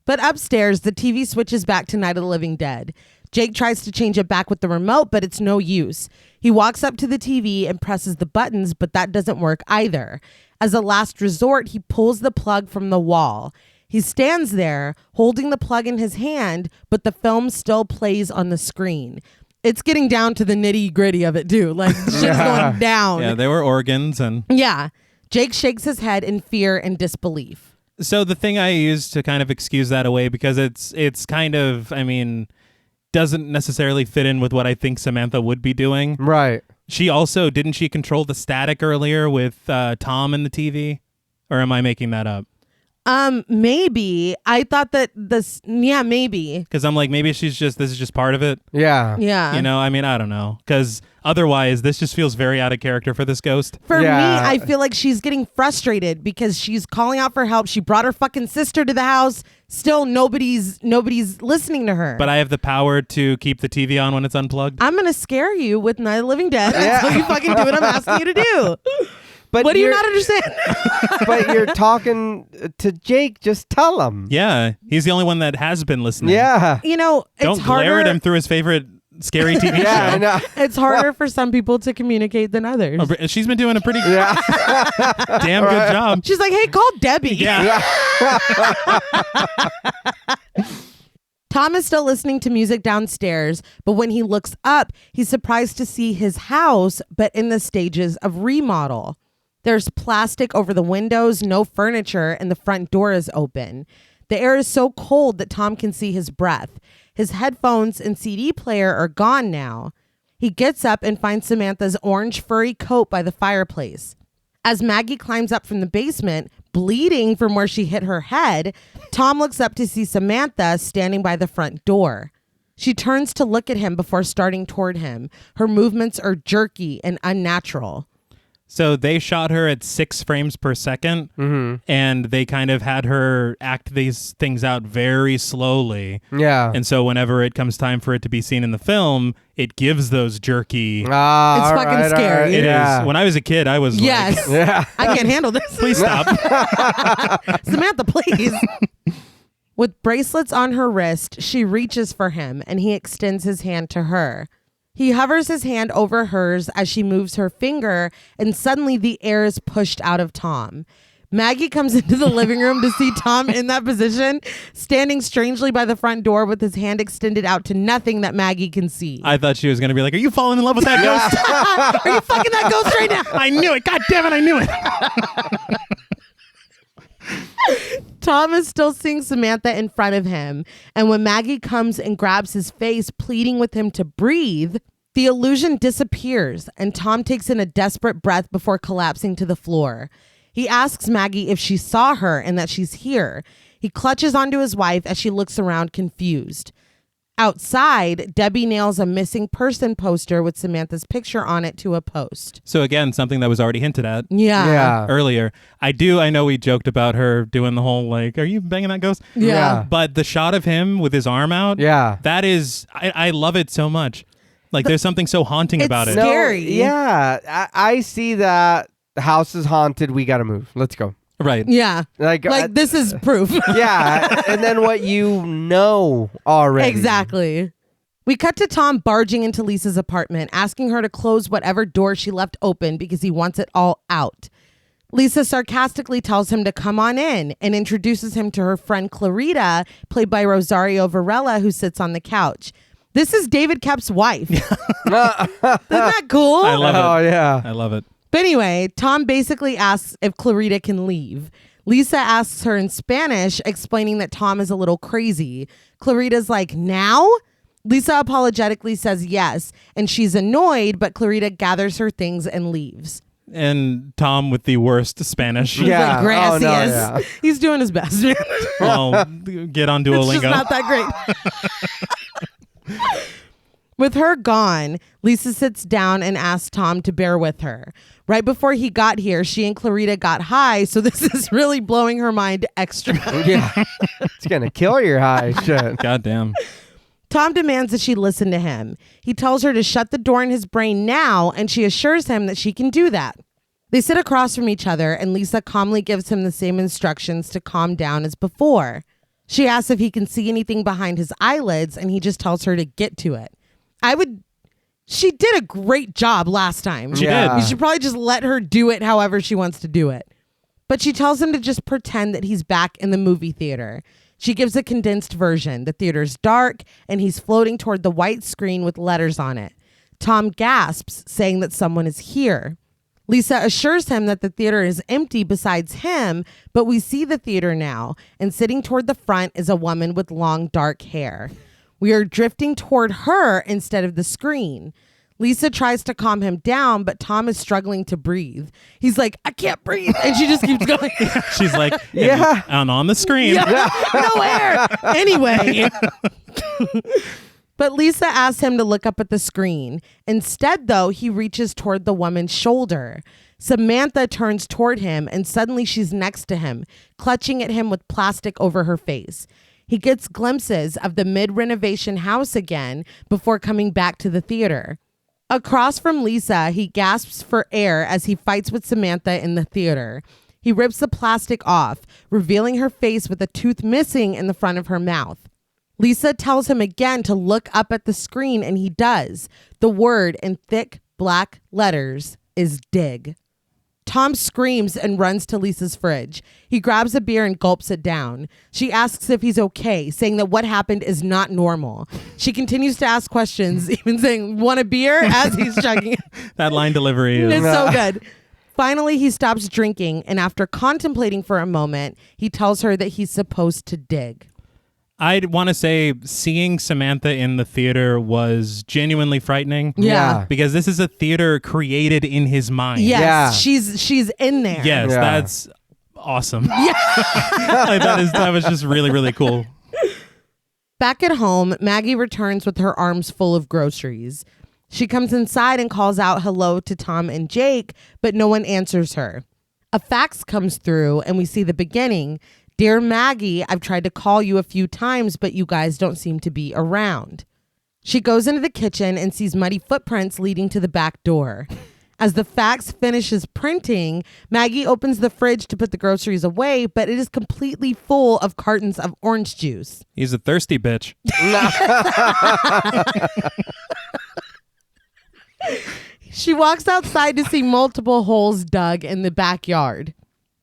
But upstairs, the TV switches back to Night of the Living Dead. Jake tries to change it back with the remote, but it's no use. He walks up to the TV and presses the buttons, but that doesn't work either. As a last resort, he pulls the plug from the wall. He stands there, holding the plug in his hand, but the film still plays on the screen. It's getting down to the nitty gritty of it, too. Like, shit's going down. Yeah, they were organs and... Yeah. Jake shakes his head in fear and disbelief. So the thing I use to kind of excuse that away, because it's kind of, doesn't necessarily fit in with what I think Samantha would be doing. Right. She also, didn't she control the static earlier with Tom in the TV? Or am I making that up? Maybe. I thought that maybe. Because I'm like, maybe this is just part of it. Yeah. Yeah. You know, I mean, I don't know. Because otherwise, this just feels very out of character for this ghost. For me, Yeah. I feel like she's getting frustrated because she's calling out for help. She brought her fucking sister to the house. Still, nobody's listening to her. But I have the power to keep the TV on when it's unplugged. I'm going to scare you with Night of the Living Dead until you fucking do what I'm asking you to do. But What do you you're- not understand? But you're talking to Jake. Just tell him. Yeah, he's the only one that has been listening. Yeah. You know, it's Don't glare at him harder. through his favorite scary TV Yeah. I show. know. It's harder for some people to communicate than others. Oh, she's been doing a pretty Yeah. damn good job. She's like, hey, call Debbie. Yeah. Tom is still listening to music downstairs, but when he looks up, he's surprised to see his house, but in the stages of remodel. There's plastic over the windows, no furniture, and the front door is open. The air is so cold that Tom can see his breath. His headphones and CD player are gone now. He gets up and finds Samantha's orange furry coat by the fireplace. As Maggie climbs up from the basement, bleeding from where she hit her head, Tom looks up to see Samantha standing by the front door. She turns to look at him before starting toward him. Her movements are jerky and unnatural. So they shot her at 6 frames per second, and they kind of had her act these things out very slowly. Yeah. And so whenever it comes time for it to be seen in the film, it gives those jerky. It's fucking scary. It Yeah. is. When I was a kid, I was Yes. like, Yeah. I can't handle this. please stop. Samantha, please. With bracelets on her wrist, she reaches for him and he extends his hand to her. He hovers his hand over hers as she moves her finger, and suddenly the air is pushed out of Tom. Maggie comes into the living room to see Tom in that position, standing strangely by the front door with his hand extended out to nothing that Maggie can see. I thought she was going to be like, are you falling in love with that ghost? Are you fucking that ghost right now? I knew it. God damn it, I knew it. Tom is still seeing Samantha in front of him, and when Maggie comes and grabs his face, pleading with him to breathe, the illusion disappears, and Tom takes in a desperate breath before collapsing to the floor. He asks Maggie if she saw her and that she's here. He clutches onto his wife as she looks around confused. Outside, Debbie nails a missing person poster with Samantha's picture on it to a post. So again, something that was already hinted at Yeah. earlier. I know we joked about her doing the whole like, are you banging that ghost? Yeah. But the shot of him with his arm out, Yeah. that is, I love it so much. Like there's something so haunting It's about it. No. Scary. Yeah. I see that the house is haunted. We got to move. Let's go. Right. Yeah. Like This is proof. yeah. And then what you know already. Exactly. We cut to Tom barging into Lisa's apartment, asking her to close whatever door she left open because he wants it all out. Lisa sarcastically tells him to come on in and introduces him to her friend Clarita, played by Rosario Varela, who sits on the couch. This is David Koepp's wife. Isn't that cool? I love Oh, it. yeah. I love it. But anyway, Tom basically asks if Clarita can leave. Lisa asks her in Spanish, explaining that Tom is a little crazy. Clarita's like, now? Lisa apologetically says yes, and she's annoyed, but Clarita gathers her things and leaves. And Tom with the worst Spanish. He's Yeah. like, gracias. Oh, no, yeah. He's doing his best, man. Well, get on It's Duolingo. just not that great. With her gone, Lisa sits down and asks Tom to bear with her. Right before he got here, she and Clarita got high, so this is really blowing her mind extra. Yeah. It's going to kill your high shit. God damn. Tom demands that she listen to him. He tells her to shut the door in his brain now, and she assures him that she can do that. They sit across from each other, and Lisa calmly gives him the same instructions to calm down as before. She asks if he can see anything behind his eyelids, and he just tells her to get to it. She did a great job last time. She Yeah. did. You should probably just let her do it however she wants to do it. But she tells him to just pretend that he's back in the movie theater. She gives a condensed version. The theater's dark, and he's floating toward the white screen with letters on it. Tom gasps, saying that someone is here. Lisa assures him that the theater is empty besides him, but we see the theater now, and sitting toward the front is a woman with long dark hair. We are drifting toward her instead of the screen. Lisa tries to calm him down, but Tom is struggling to breathe. He's like, I can't breathe. And she just keeps going. She's like, Yeah. and on the screen. Yeah, no air. Anyway. But Lisa asks him to look up at the screen. Instead, though, he reaches toward the woman's shoulder. Samantha turns toward him, and suddenly she's next to him, clutching at him with plastic over her face. He gets glimpses of the mid-renovation house again before coming back to the theater. Across from Lisa, he gasps for air as he fights with Samantha in the theater. He rips the plastic off, revealing her face with a tooth missing in the front of her mouth. Lisa tells him again to look up at the screen, and he does. The word in thick black letters is dig. Tom screams and runs to Lisa's fridge. He grabs a beer and gulps it down. She asks if he's okay, saying that what happened is not normal. She continues to ask questions, even saying, want a beer? As he's chugging it. That line delivery is... It's so good. Finally, he stops drinking, and after contemplating for a moment, he tells her that he's supposed to dig. I'd want to say seeing Samantha in the theater was genuinely frightening. Yeah. Because this is a theater created in his mind. Yes, Yeah. she's in there. Yes, Yeah. that's awesome. Yeah. that was just really, really cool. Back at home, Maggie returns with her arms full of groceries. She comes inside and calls out hello to Tom and Jake, but no one answers her. A fax comes through, and we see the beginning. Dear Maggie, I've tried to call you a few times, but you guys don't seem to be around. She goes into the kitchen and sees muddy footprints leading to the back door. As the fax finishes printing, Maggie opens the fridge to put the groceries away, but it is completely full of cartons of orange juice. He's a thirsty bitch. She walks outside to see multiple holes dug in the backyard.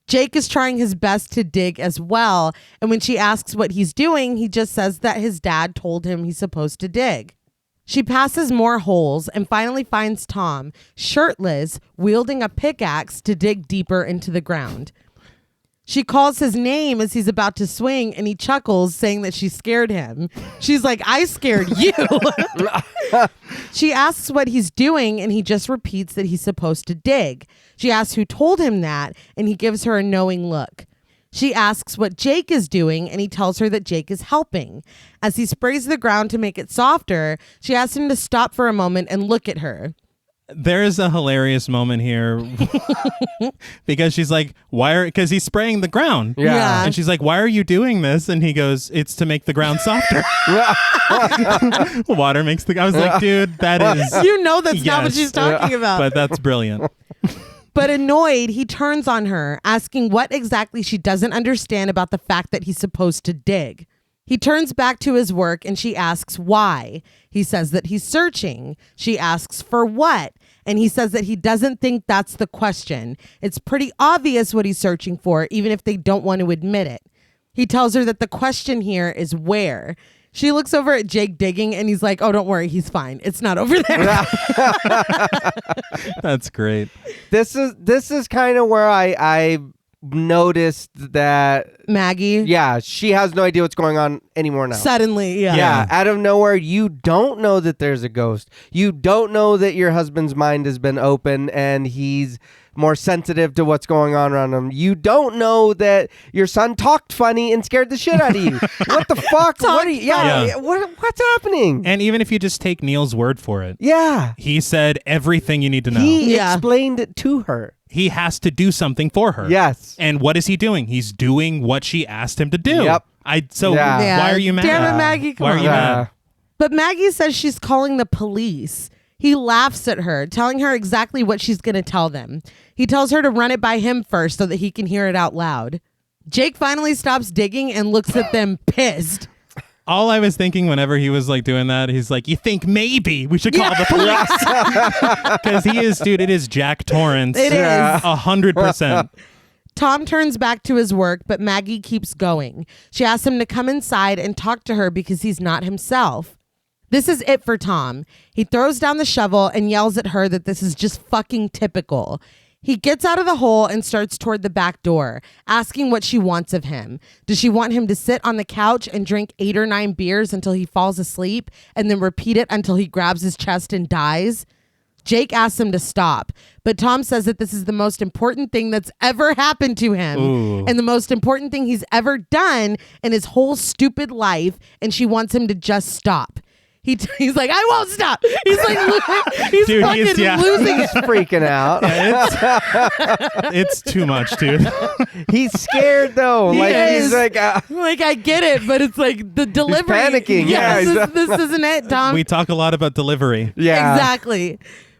Jake is trying his best to dig as well, and when she asks what he's doing, he just says that his dad told him he's supposed to dig. She passes more holes and finally finds Tom, shirtless, wielding a pickaxe to dig deeper into the ground. She calls his name as he's about to swing, and he chuckles, saying that she scared him. She's like, I scared you. She asks what he's doing, and he just repeats that he's supposed to dig. She asks who told him that, and he gives her a knowing look. She asks what Jake is doing, and he tells her that Jake is helping. As he sprays the ground to make it softer, she asks him to stop for a moment and look at her. There is a hilarious moment here because she's like, because he's spraying the ground. Yeah. And she's like, why are you doing this? And he goes, it's to make the ground softer. Water makes I was like, dude, that is. You know that's not what Yes. she's talking about. But that's brilliant. But annoyed, he turns on her, asking what exactly she doesn't understand about the fact that he's supposed to dig. He turns back to his work and she asks why. He says that he's searching. She asks for what? And he says that he doesn't think that's the question. It's pretty obvious what he's searching for, even if they don't want to admit it. He tells her that the question here is where. She looks over at Jake digging and he's like, oh, don't worry, he's fine. It's not over there. That's great. This is kind of where I noticed that Maggie. yeah, she has no idea what's going on anymore now. Suddenly, yeah. Yeah, out of nowhere, you don't know that there's a ghost. You don't know that your husband's mind has been open and he's more sensitive to what's going on around him. You don't know that your son talked funny and scared the shit out of you. What the fuck? What are you, Yeah. what's happening? And even if you just take Neil's word for it, Yeah. he said everything you need to know. He Yeah. explained it to her. He has to do something for her. Yes. And what is he doing? He's doing what she asked him to do. Yep. Why are you mad? Damn it, Maggie. Come Why are on. you mad? But Maggie says she's calling the police. He laughs at her, telling her exactly what she's going to tell them. He tells her to run it by him first so that he can hear it out loud. Jake finally stops digging and looks at them pissed. All I was thinking whenever he was like doing that, he's like, you think maybe we should call the police? Because he is, dude, it is Jack Torrance. It is. 100%. Tom turns back to his work, but Maggie keeps going. She asks him to come inside and talk to her because he's not himself. This is it for Tom. He throws down the shovel and yells at her that this is just fucking typical. He gets out of the hole and starts toward the back door, asking what she wants of him. Does she want him to sit on the couch and drink 8 or 9 beers until he falls asleep and then repeat it until he grabs his chest and dies? Jake asks him to stop, but Tom says that this is the most important thing that's ever happened to him and the most important thing he's ever done in his whole stupid life, and she wants him to just stop. He's like, I won't stop. He's like, he's Dude, fucking losing it. He's freaking out. It's too much, dude. He's scared though. He's like, Like, I get it, but it's like the delivery. He's panicking. Yeah, this isn't it, Tom. We talk a lot about delivery. yeah, Exactly.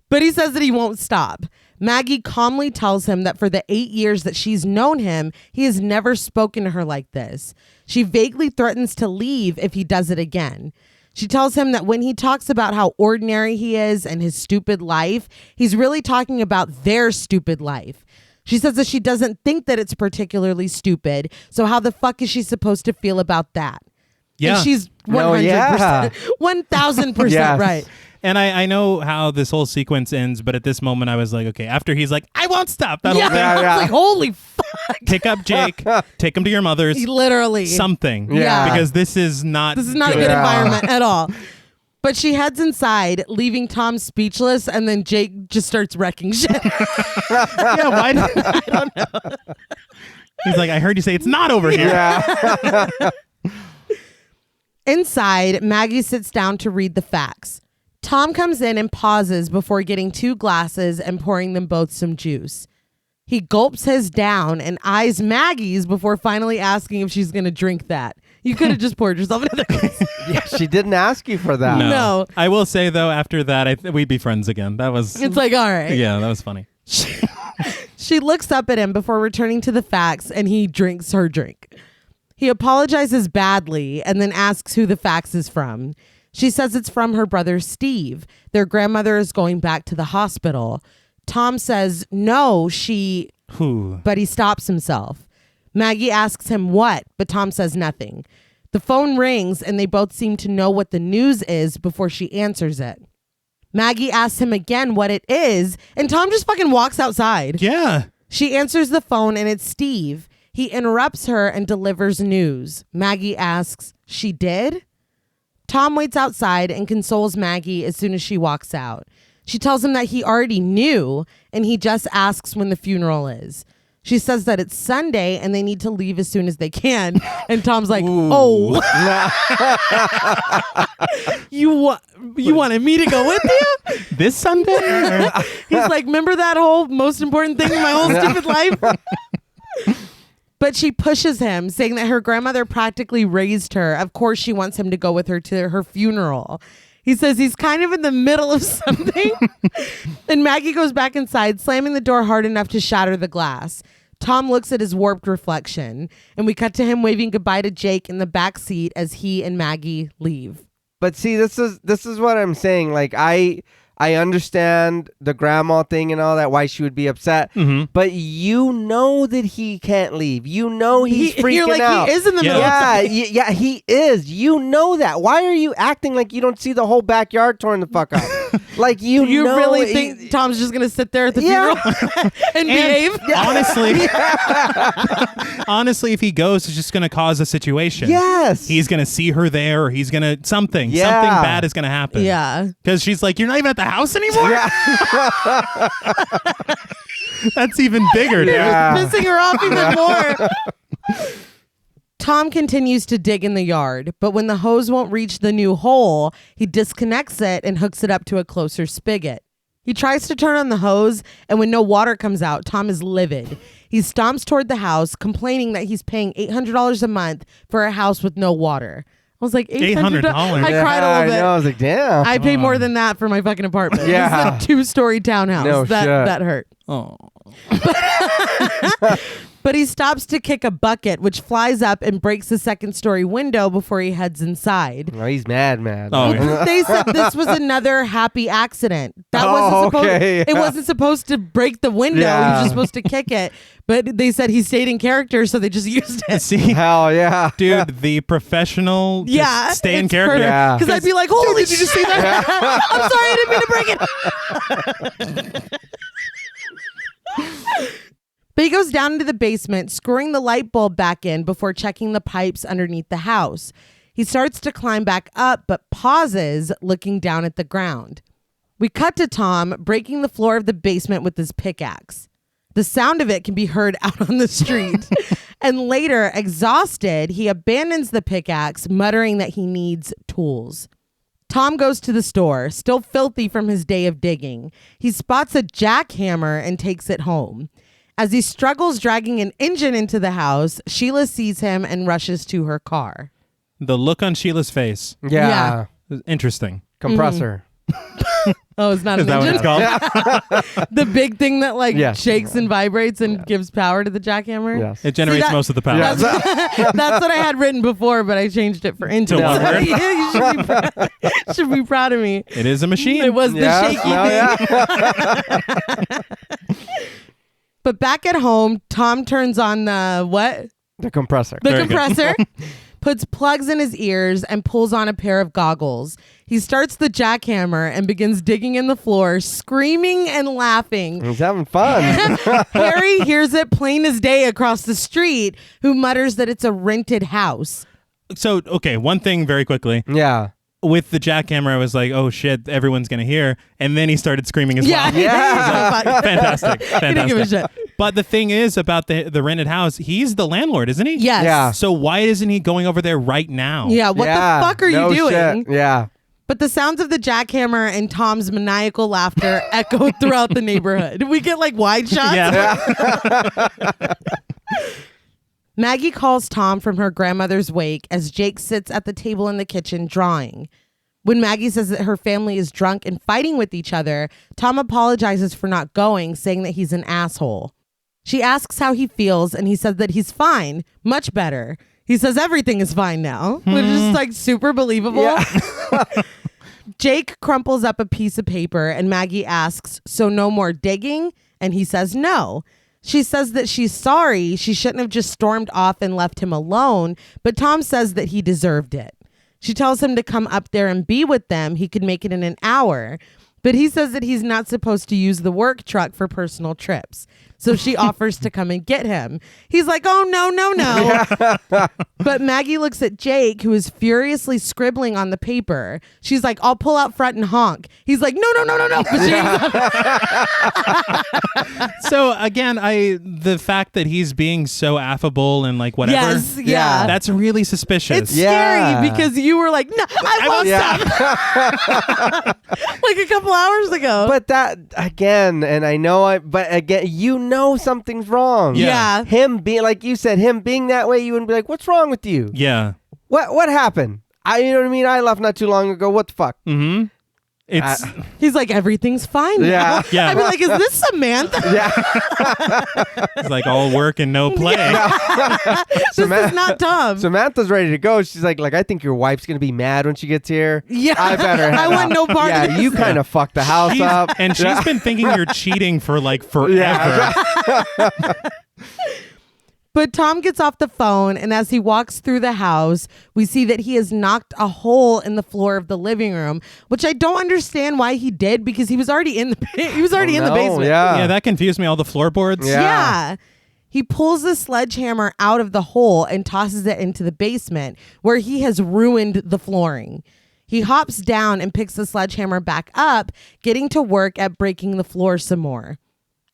But he says that he won't stop. Maggie calmly tells him that for the 8 years that she's known him, he has never spoken to her like this. She vaguely threatens to leave if he does it again. She tells him that when he talks about how ordinary he is and his stupid life, he's really talking about their stupid life. She says that she doesn't think that it's particularly stupid, so how the fuck is she supposed to feel about that? Yeah. And she's 100%, No, yeah. 1,000% Yes. right. And I know how this whole sequence ends, but at this moment I was like, okay, after he's like, I won't stop. That'll Yeah, Yeah. it's like, holy fuck. pick up Jake, take him to your mother's, He literally. something. Yeah. Because this is not This is not a good. good Yeah. environment at all. But she heads inside, leaving Tom speechless, and then Jake just starts wrecking shit. Yeah, why? I don't know. He's like, I heard you say it's not over here. yeah. Inside, Maggie sits down to read the facts. Tom comes in and pauses before getting 2 glasses and pouring them both some juice. He gulps his down and eyes Maggie's before finally asking if she's going to drink that. You could have just poured yourself another glass. Yeah, she didn't ask you for that. No. I will say though, after that, we'd be friends again. That was It's like, all right. yeah, that was funny. She looks up at him before returning to the facts, and he drinks her drink. He apologizes badly and then asks who the fax is from. She says it's from her brother Steve. Their grandmother is going back to the hospital. Tom says no, but he stops himself. Maggie asks him what, but Tom says nothing. The phone rings and they both seem to know what the news is before she answers it. Maggie asks him again what it is, and Tom just fucking walks outside. Yeah. She answers the phone and it's Steve. He interrupts her and delivers news. Maggie asks, she did? Tom waits outside and consoles Maggie as soon as she walks out. She tells him that he already knew and he just asks when the funeral is. She says that it's Sunday and they need to leave as soon as they can. And Tom's like, oh, you wanted me to go with you? This Sunday? He's like, remember that whole most important thing in my whole stupid life? But she pushes him, saying that her grandmother practically raised her. Of course, she wants him to go with her to her funeral. He says he's kind of in the middle of something. And Maggie goes back inside, slamming the door hard enough to shatter the glass. Tom looks at his warped reflection, and we cut to him waving goodbye to Jake in the back seat as he and Maggie leave. But see, this is what I'm saying. Like, I understand the grandma thing and all that, why she would be upset. Mm-hmm. But you know that he can't leave. You know he's freaking you're like, out. he is in the Yeah. middle of Yeah, something. yeah, he is. You know that. Why are you acting like you don't see the whole backyard torn the fuck up? Like you know really he- think Tom's just going to sit there at the Yeah. funeral and behave? Honestly, if he goes, it's just going to cause a situation. Yes. He's going to see her there, or he's going to something Yeah. bad is going to happen. Yeah. Because she's like, you're not even at the house anymore? Yeah. That's even bigger, dude. Yeah. Pissing her off even more. Tom continues to dig in the yard, but when the hose won't reach the new hole, he disconnects it and hooks it up to a closer spigot. He tries to turn on the hose, and when no water comes out, Tom is livid. He stomps toward the house, complaining that he's paying $800 a month for a house with no water. I was like, $800? I Yeah, cried a I little bit. know. I was like, damn. I pay more than that for my fucking apartment. Yeah. This is a 2-story townhouse. No that shit. hurt. Oh. But he stops to kick a bucket, which flies up and breaks the 2nd-story window before he heads inside. Oh, he's mad. Oh, yeah. They said this was another happy accident. That wasn't supposed. okay, It yeah. wasn't supposed to break the window. He Yeah. was just supposed to kick it. But they said he stayed in character, so they just used it. See, Hell yeah. dude, the professional just Yeah, stay in it's character. perfect. Yeah. Because I'd be like, "Holy did you see that? I'm sorry, I didn't mean to break it." But he goes down into the basement, screwing the light bulb back in before checking the pipes underneath the house. He starts to climb back up, but pauses, looking down at the ground. We cut to Tom breaking the floor of the basement with his pickaxe. The sound of it can be heard out on the street. And later, exhausted, he abandons the pickaxe, muttering that he needs tools. Tom goes to the store, still filthy from his day of digging. He spots a jackhammer and takes it home. As he struggles dragging an engine into the house, Sheila sees him and rushes to her car. The look on Sheila's face. Yeah. Interesting. Compressor. Oh, it's not Is an that engine? what it's called? The big thing that Yeah. shakes and vibrates and gives power to the jackhammer? Yes. It generates that- most of the power. Yeah. That's what I had written before, but I changed it for engine. To one word? Yeah, you should be proud of me. It is a machine. It was the Yes. shaky No, thing. But back at home, Tom turns on the what? The compressor. The Very good. compressor. Puts plugs in his ears and pulls on a pair of goggles. He starts the jackhammer and begins digging in the floor, screaming and laughing. He's having fun. Harry hears it plain as day across the street, who mutters that it's a rented house. So, okay, one thing very quickly. Yeah. With the jackhammer, I was like, oh shit, everyone's going to hear. And then he started screaming as well. Yeah. Fantastic. He didn't give a shit. But the thing is about the rented house, he's the landlord, isn't he? Yes. Yeah. So why isn't he going over there right now? Yeah, what Yeah. the fuck are No you doing? shit. Yeah. But the sounds of the jackhammer and Tom's maniacal laughter echo throughout the neighborhood. We get like wide shots. Yeah. Maggie calls Tom from her grandmother's wake as Jake sits at the table in the kitchen drawing. When Maggie says that her family is drunk and fighting with each other, Tom apologizes for not going, saying that he's an asshole. She asks how he feels, and he says that he's fine, much better. He says everything is fine now, which is like super believable. Yeah. Jake crumples up a piece of paper and Maggie asks, so no more digging? And he says no. She says that she's sorry. She shouldn't have just stormed off and left him alone. But Tom says that he deserved it. She tells him to come up there and be with them. He could make it in an hour. But he says that he's not supposed to use the work truck for personal trips. So she offers to come and get him. He's like, oh, no. But Maggie looks at Jake, who is furiously scribbling on the paper. She's like, I'll pull out front and honk. He's like, no. But So again, the fact that he's being so affable and like whatever. yes, yeah. That's really suspicious. It's Yeah. scary because you were like, no, I won't stop. Like a couple hours ago. But that again, and I know but again, you know something's wrong. Yeah. Him being like you said, him being that way, you wouldn't be like, what's wrong with you? Yeah. What happened? You know what I mean? I left not too long ago. What the fuck? Mm-hmm. It's He's like, everything's fine Yeah. now. Yeah. I'd be like, is this Samantha? it's like all work and no play. This is not Tom. Samantha's ready to go. She's like, I think your wife's gonna be mad when she gets here. Yeah. I better. I head want out." no part yeah, of this. you kind of fucked the house up. And she's been thinking you're cheating for like forever. Yeah. But Tom gets off the phone, and as he walks through the house, we see that he has knocked a hole in the floor of the living room, which I don't understand why he did, because he was already in the in the basement. Yeah, that confused me. All the floorboards. Yeah. He pulls the sledgehammer out of the hole and tosses it into the basement, where he has ruined the flooring. He hops down and picks the sledgehammer back up, getting to work at breaking the floor some more.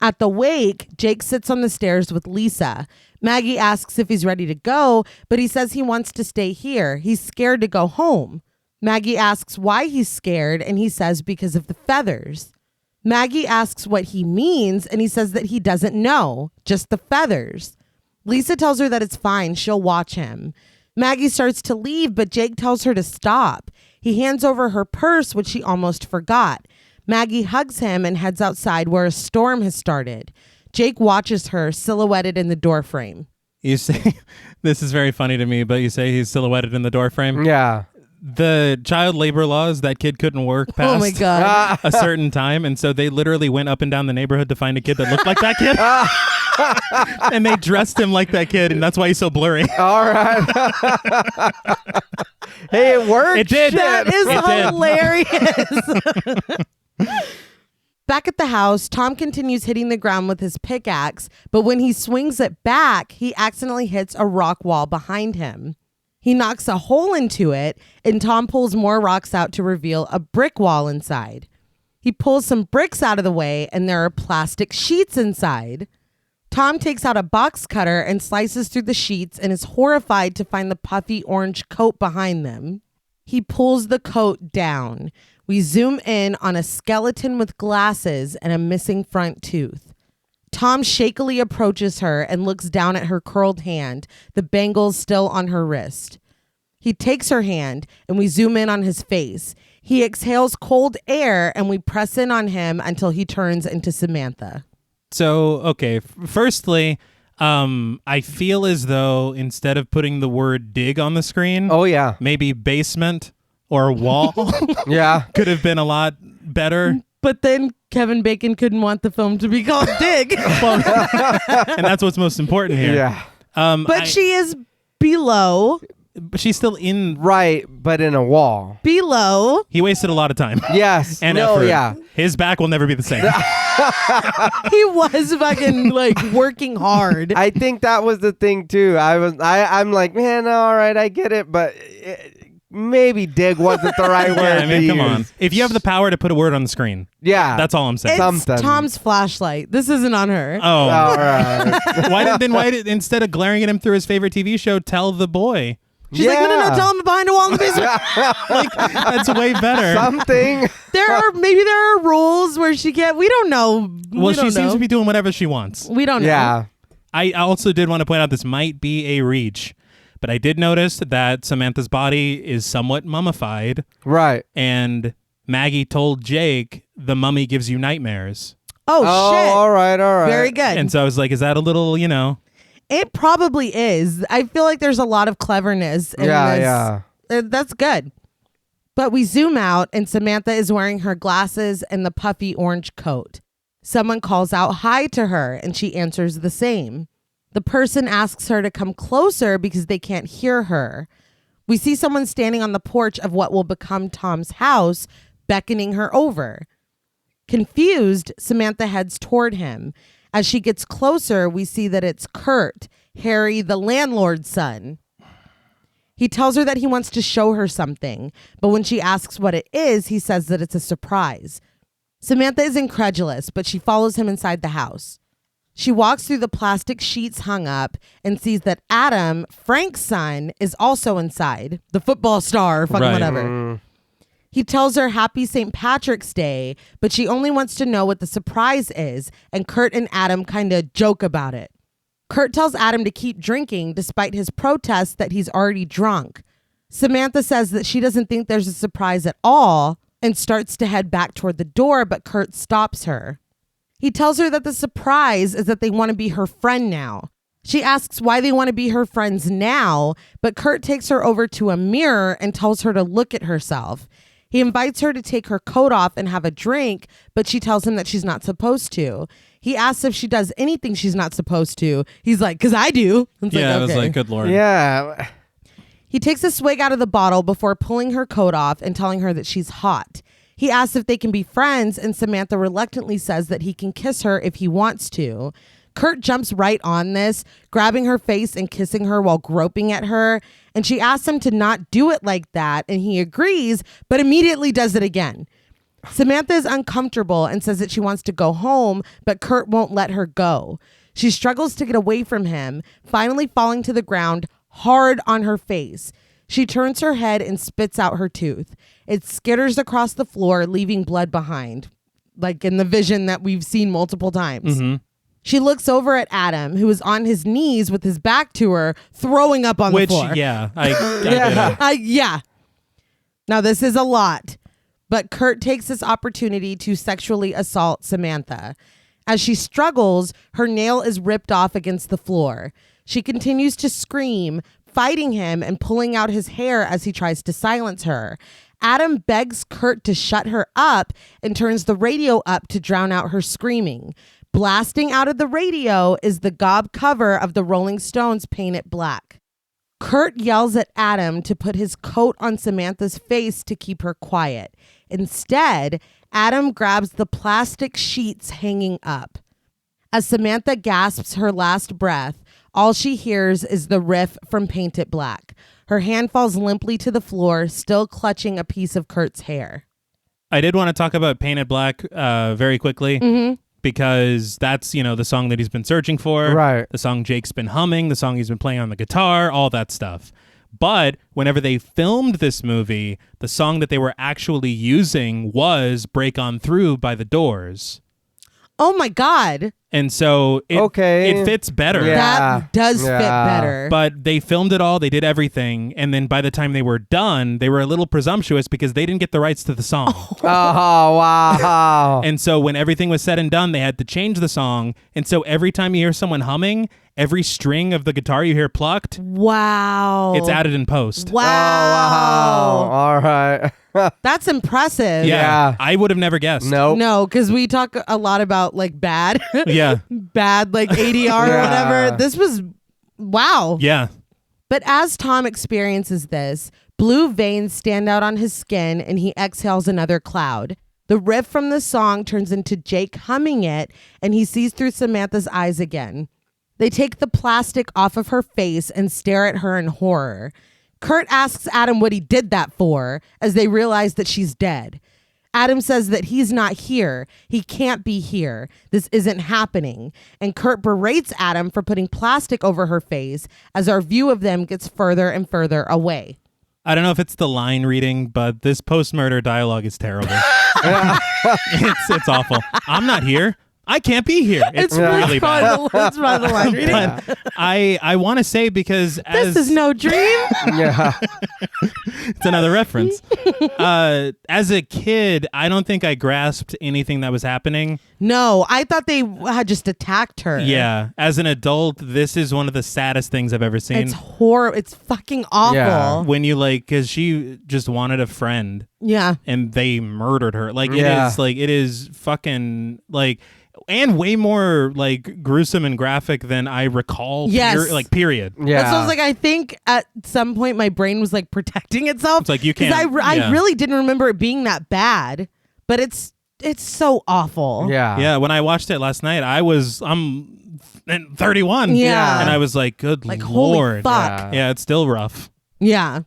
At the wake, Jake sits on the stairs with Lisa. Maggie asks if he's ready to go, but he says he wants to stay here. He's scared to go home. Maggie asks why he's scared, and he says because of the feathers. Maggie asks what he means, and he says that he doesn't know, just the feathers. Lisa tells her that it's fine, she'll watch him. Maggie starts to leave, but Jake tells her to stop. He hands over her purse, which she almost forgot. Maggie hugs him and heads outside where a storm has started. Jake watches her silhouetted in the doorframe. You say, this is very funny to me, but you say he's silhouetted in the doorframe. Yeah. The child labor laws, that kid couldn't work past Oh my God. a certain time. And so they literally went up and down the neighborhood to find a kid that looked like that kid. And they dressed him like that kid. And that's why he's so blurry. All right. Hey, it worked. It did. Shit. That is It did. hilarious. Back at the house, Tom continues hitting the ground with his pickaxe, but when he swings it back, he accidentally hits a rock wall behind him. He knocks a hole into it, and Tom pulls more rocks out to reveal a brick wall inside. He pulls some bricks out of the way, and there are plastic sheets inside. Tom takes out a box cutter and slices through the sheets and is horrified to find the puffy orange coat behind them. He pulls the coat down. We zoom in on a skeleton with glasses and a missing front tooth. Tom shakily approaches her and looks down at her curled hand, the bangles still on her wrist. He takes her hand and we zoom in on his face. He exhales cold air and we press in on him until he turns into Samantha. So, okay, firstly, I feel as though instead of putting the word dig on the screen, Oh, yeah. maybe basement or wall Yeah. could have been a lot better. But then Kevin Bacon couldn't want the film to be called Dig. And that's what's most important here. Yeah. But she is below. But she's still in. Right, but in a wall. Below. He wasted a lot of time. Yes. And no, effort. yeah. His back will never be the same. He was fucking like working hard. I think that was the thing too. I'm like, man, all right, I get it, but maybe dig wasn't the right word. Yeah, I mean, to come use. on. If you have the power to put a word on the screen, Yeah. that's all I'm saying. It's something. Tom's flashlight. This isn't on her. Oh, All right. why did instead of glaring at him through his favorite TV show, tell the boy? She's like, no, tell him behind a wall in the basement. Like, that's way better. Something. There are rules where she can't. We don't know. Well, she don't seems know. to be doing whatever she wants. We don't know. Yeah. I also did want to point out this might be a reach, but I did notice that Samantha's body is somewhat mummified, Right. and Maggie told Jake the mummy gives you nightmares. Oh, shit. All right. Very good. And so I was like, is that a little, It probably is. I feel like there's a lot of cleverness in this. Yeah. That's good. But we zoom out and Samantha is wearing her glasses and the puffy orange coat. Someone calls out hi to her and she answers the same. The person asks her to come closer because they can't hear her. We see someone standing on the porch of what will become Tom's house, beckoning her over. Confused, Samantha heads toward him. As she gets closer, we see that it's Kurt, Harry, the landlord's son. He tells her that he wants to show her something, but when she asks what it is, he says that it's a surprise. Samantha is incredulous, but she follows him inside the house. She walks through the plastic sheets hung up and sees that Adam, Frank's son, is also inside. The football star, fucking Right. whatever. He tells her happy St. Patrick's Day, but she only wants to know what the surprise is, and Kurt and Adam kind of joke about it. Kurt tells Adam to keep drinking despite his protest that he's already drunk. Samantha says that she doesn't think there's a surprise at all and starts to head back toward the door, but Kurt stops her. He tells her that the surprise is that they want to be her friend now. She asks why they want to be her friends now, but Kurt takes her over to a mirror and tells her to look at herself. He invites her to take her coat off and have a drink, but she tells him that she's not supposed to. He asks if she does anything she's not supposed to. He's like, 'cause I do. It's Yeah, I like, was okay. like, good Lord. Yeah. He takes a swig out of the bottle before pulling her coat off and telling her that she's hot. He asks if they can be friends, and Samantha reluctantly says that he can kiss her if he wants to. Kurt jumps right on this, grabbing her face and kissing her while groping at her, and she asks him to not do it like that, and he agrees, but immediately does it again. Samantha is uncomfortable and says that she wants to go home, but Kurt won't let her go. She struggles to get away from him, finally falling to the ground hard on her face. She turns her head and spits out her tooth. It skitters across the floor, leaving blood behind, like in the vision that we've seen multiple times. Mm-hmm. She looks over at Adam, who is on his knees with his back to her, throwing up on the floor. Yeah, I get it. Yeah. Now, this is a lot, but Kurt takes this opportunity to sexually assault Samantha. As she struggles, her nail is ripped off against the floor. She continues to scream, fighting him and pulling out his hair as he tries to silence her. Adam begs Kurt to shut her up and turns the radio up to drown out her screaming. Blasting out of the radio is the gob cover of the Rolling Stones' Paint It Black. Kurt yells at Adam to put his coat on Samantha's face to keep her quiet. Instead, Adam grabs the plastic sheets hanging up. As Samantha gasps her last breath, all she hears is the riff from Paint It Black. Her hand falls limply to the floor, still clutching a piece of Kurt's hair. I did want to talk about Painted Black very quickly because that's, the song that he's been searching for. Right. The song Jake's been humming, the song he's been playing on the guitar, all that stuff. But whenever they filmed this movie, the song that they were actually using was Break On Through by The Doors. Oh my God. And so it fits better. Yeah. That does fit better. But they filmed it all, they did everything, and then by the time they were done, they were a little presumptuous because they didn't get the rights to the song. Oh, wow. And so when everything was said and done, they had to change the song. And so every time you hear someone humming, every string of the guitar you hear plucked, wow. it's added in post. Wow. Oh, wow. All right. That's impressive. Yeah. I would have never guessed. Nope. No, because we talk a lot about like bad. Yeah. Bad like ADR or whatever. This was wow. Yeah. But as Tom experiences this, blue veins stand out on his skin and he exhales another cloud. The riff from the song turns into Jake humming it and he sees through Samantha's eyes again. They take the plastic off of her face and stare at her in horror. Kurt asks Adam what he did that for as they realize that she's dead. Adam says that he's not here. He can't be here. This isn't happening. And Kurt berates Adam for putting plastic over her face as our view of them gets further and further away. I don't know if it's the line reading, but this post-murder dialogue is terrible. It's awful. I'm not here. I can't be here. It's really bad. It's probably the line reading. But I want to say because This is no dream. Yeah. it's another reference. As a kid, I don't think I grasped anything that was happening. No, I thought they had just attacked her. Yeah. As an adult, this is one of the saddest things I've ever seen. It's horrible. It's fucking awful. Yeah. When you because she just wanted a friend Yeah. and they murdered her. It is fucking and way more gruesome and graphic than I recall. Yes. Period. Yeah. That's what I was like, I think at some point my brain was like protecting itself. It's like you can't. I really didn't remember it being that bad, but it's so awful. Yeah. Yeah. When I watched it last night, I'm 31. Yeah. And I was like, good Like, Lord. holy fuck. Yeah, it's still rough. Yeah.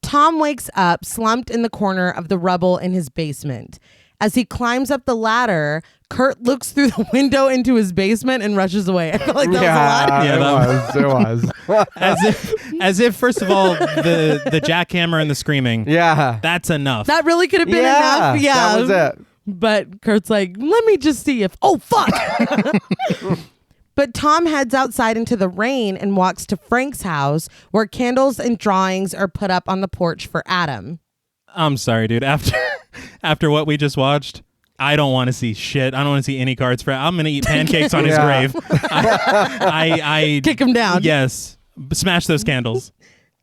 Tom wakes up slumped in the corner of the rubble in his basement. As he climbs up the ladder, Kurt looks through the window into his basement and rushes away. I felt like that was a lot. Yeah, it was. as if first of all, the jackhammer and the screaming. Yeah. That's enough. That really could have been enough. Yeah. That was it. But Kurt's like, let me just see if, oh, fuck. But Tom heads outside into the rain and walks to Frank's house where candles and drawings are put up on the porch for Adam. I'm sorry, dude. After what we just watched, I don't want to see shit. I don't want to see any cards for. I'm gonna eat pancakes on his grave. I Kick him down. Yes, smash those candles.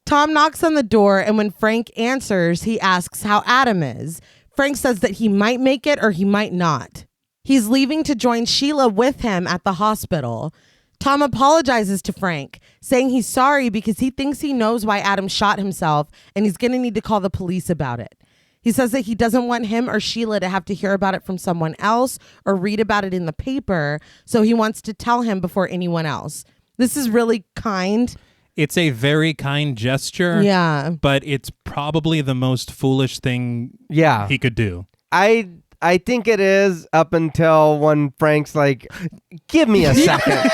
Tom knocks on the door, and when Frank answers, he asks how Adam is. Frank says that he might make it or he might not. He's leaving to join Sheila with him at the hospital. Tom apologizes to Frank, saying he's sorry because he thinks he knows why Adam shot himself and he's going to need to call the police about it. He says that he doesn't want him or Sheila to have to hear about it from someone else or read about it in the paper, so he wants to tell him before anyone else. This is really kind. It's a very kind gesture. Yeah. But it's probably the most foolish thing he could do. I think it is up until when Frank's like, give me a second.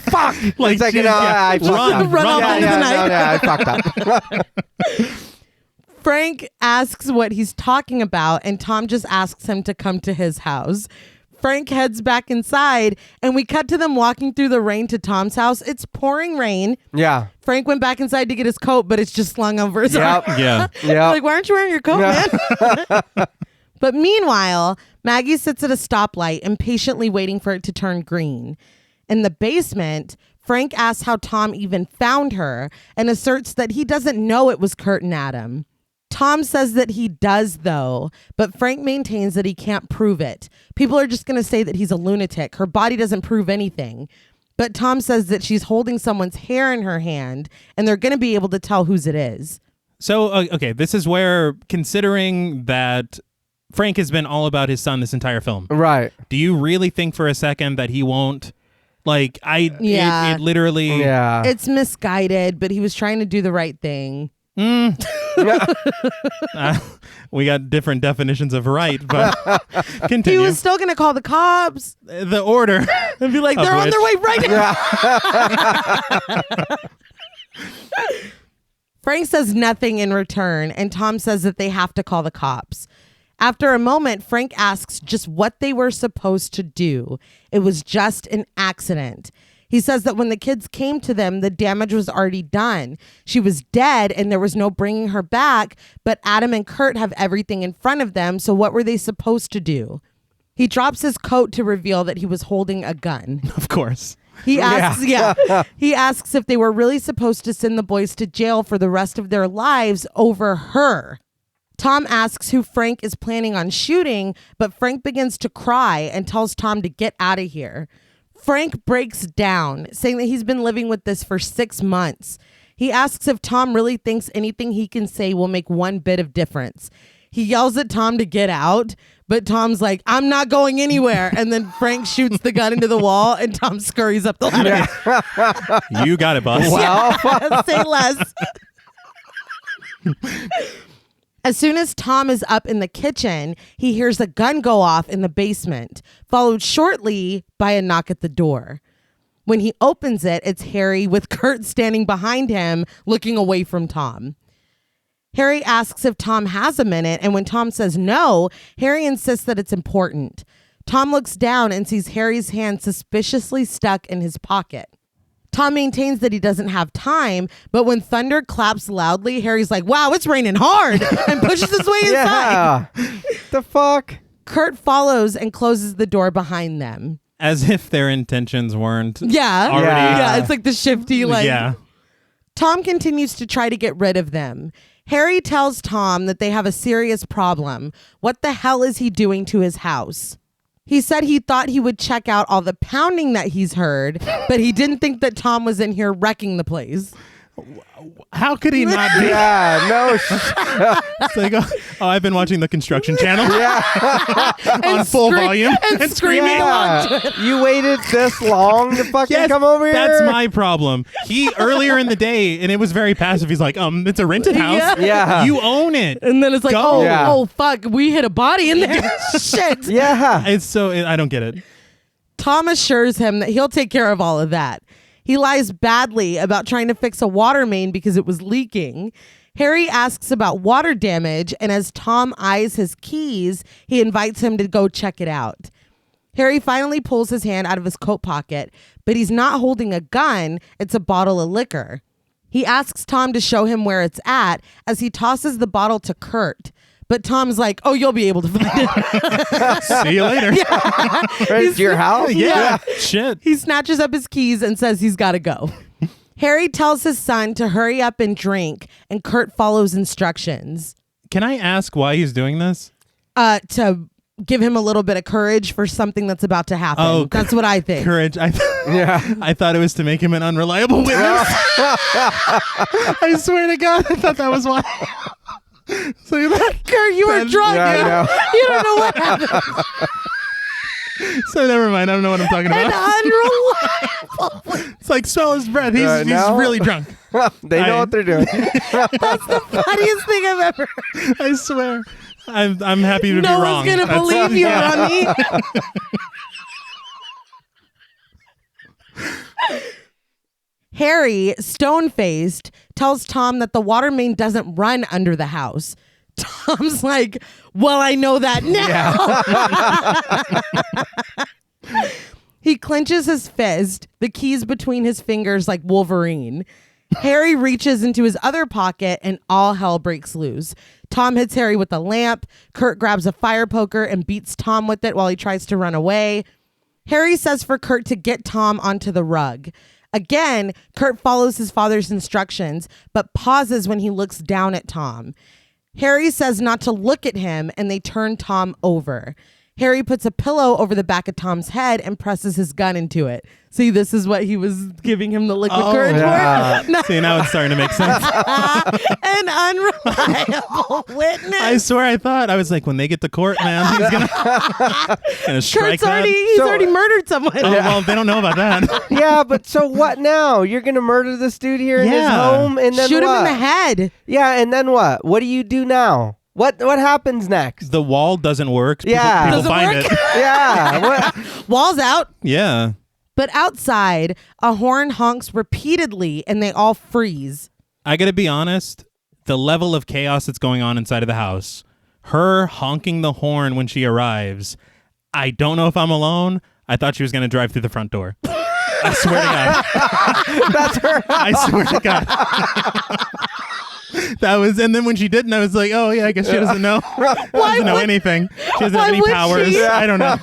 Fuck. Like, it's like, geez, I fucked up. Run off into the night. I fucked up. Frank asks what he's talking about, and Tom just asks him to come to his house. Frank heads back inside, and we cut to them walking through the rain to Tom's house. It's pouring rain. Yeah. Frank went back inside to get his coat, but it's just slung over his arm. Yeah. Like, why aren't you wearing your coat, man? But meanwhile, Maggie sits at a stoplight, impatiently waiting for it to turn green. In the basement, Frank asks how Tom even found her and asserts that he doesn't know it was Kurt and Adam. Tom says that he does, though, but Frank maintains that he can't prove it. People are just going to say that he's a lunatic. Her body doesn't prove anything. But Tom says that she's holding someone's hair in her hand, and they're going to be able to tell whose it is. So, okay, this is where, considering that Frank has been all about his son this entire film. Right. Do you really think for a second that he won't? It literally... Yeah. It's misguided, but he was trying to do the right thing. We got different definitions of right, but continue. He was still going to call the cops. The order. And be like, they're on their way right now. Frank says nothing in return, and Tom says that they have to call the cops. After a moment, Frank asks just what they were supposed to do. It was just an accident. He says that when the kids came to them, the damage was already done. She was dead and there was no bringing her back, but Adam and Kurt have everything in front of them, so what were they supposed to do? He drops his coat to reveal that he was holding a gun. Of course. He asks, he asks if they were really supposed to send the boys to jail for the rest of their lives over her. Tom asks who Frank is planning on shooting, but Frank begins to cry and tells Tom to get out of here. Frank breaks down, saying that he's been living with this for 6 months. He asks if Tom really thinks anything he can say will make one bit of difference. He yells at Tom to get out, but Tom's like, I'm not going anywhere. And then Frank shoots the gun into the wall and Tom scurries up the ladder. You got it, boss. Well, Say less. As soon as Tom is up in the kitchen, he hears a gun go off in the basement, followed shortly by a knock at the door. When he opens it, it's Harry with Kurt standing behind him, looking away from Tom. Harry asks if Tom has a minute, and when Tom says no, Harry insists that it's important. Tom looks down and sees Harry's hand suspiciously stuck in his pocket. Tom maintains that he doesn't have time, but when thunder claps loudly, Harry's like, wow, it's raining hard, and pushes his way inside. The fuck? Kurt follows and closes the door behind them. As if their intentions weren't already. Yeah, it's like the shifty, like. Yeah. Tom continues to try to get rid of them. Harry tells Tom that they have a serious problem. What the hell is he doing to his house? He said he thought he would check out all the pounding that he's heard, but he didn't think that Tom was in here wrecking the place. How could he not be? Yeah, no. It's like, I've been watching the construction channel on And full volume and screaming along to it. You waited this long to fucking come over here? That's my problem. He earlier in the day, and it was very passive. He's like, it's a rented house. Yeah. You own it. And then it's like, Go. oh, fuck, we hit a body in there. Shit. Yeah. It's so I don't get it. Tom assures him that he'll take care of all of that. He lies badly about trying to fix a water main because it was leaking. Harry asks about water damage, and as Tom eyes his keys, he invites him to go check it out. Harry finally pulls his hand out of his coat pocket, but he's not holding a gun, it's a bottle of liquor. He asks Tom to show him where it's at as he tosses the bottle to Kurt. But Tom's like, oh, you'll be able to find it. See you later. Right to your house? Yeah. Shit. He snatches up his keys and says he's got to go. Harry tells his son to hurry up and drink, and Kurt follows instructions. Can I ask why he's doing this? To give him a little bit of courage for something that's about to happen. Oh, that's what I think. Courage. I thought it was to make him an unreliable witness. I swear to God, I thought that was why. So Kurt, you were drunk. Yeah, You don't know what happened. So never mind. I don't know what I'm talking about. Unreliable. It's like smell his breath. He's no. really drunk. They know what they're doing. That's the funniest thing I've ever heard. I swear. I'm happy to be No wrong. one's going to believe you, Ronnie. Harry, stone-faced, tells Tom that the water main doesn't run under the house. Tom's like, well, I know that now. He clenches his fist, the keys between his fingers like Wolverine. Harry reaches into his other pocket and all hell breaks loose. Tom hits Harry with a lamp. Kurt grabs a fire poker and beats Tom with it while he tries to run away. Harry says for Kurt to get Tom onto the rug. Again, Kurt follows his father's instructions, but pauses when he looks down at Tom. Harry says not to look at him, and they turn Tom over. Harry puts a pillow over the back of Tom's head and presses his gun into it. See, this is what he was giving him the liquid courage for. See, now it's starting to make sense. An unreliable witness. I swear I was like, when they get to court, man, he's gonna strike that. He's already murdered someone. Oh, well, they don't know about that. Yeah, but so what now? You're going to murder this dude here in his home? And then shoot what? him in the head. Yeah, and then what? What do you do now? What happens next? The wall doesn't work. Yeah. People Doesn't find work? it. Yeah. What? Wall's out. Yeah. But outside, a horn honks repeatedly and they all freeze. I gotta be honest, the level of chaos that's going on inside of the house, her honking the horn when she arrives, I don't know if I'm alone. I thought she was gonna drive through the front door. I swear to God. That's her. I swear to God. And then when she didn't, I was like, oh yeah, I guess she doesn't know. Doesn't know anything. She doesn't have any powers. She? I don't know.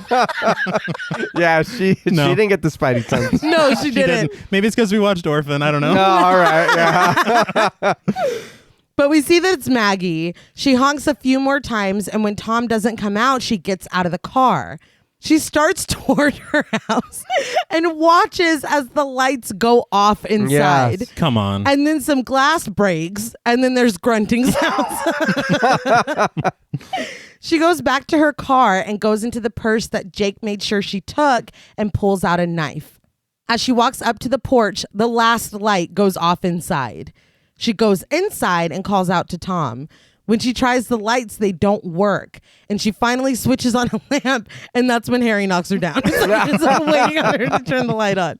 Yeah, she didn't get the Spidey sense. No, she didn't. Maybe it's because we watched Orphan. I don't know. No, all right. Yeah. But we see that it's Maggie. She honks a few more times, and when Tom doesn't come out, she gets out of the car. She starts toward her house and watches as the lights go off inside. Yes. Come on. And then some glass breaks, and then there's grunting sounds. She goes back to her car and goes into the purse that Jake made sure she took and pulls out a knife. As she walks up to the porch, the last light goes off inside. She goes inside and calls out to Tom. When she tries the lights, they don't work. And she finally switches on a lamp, and that's when Harry knocks her down. It's like waiting on her to turn the light on.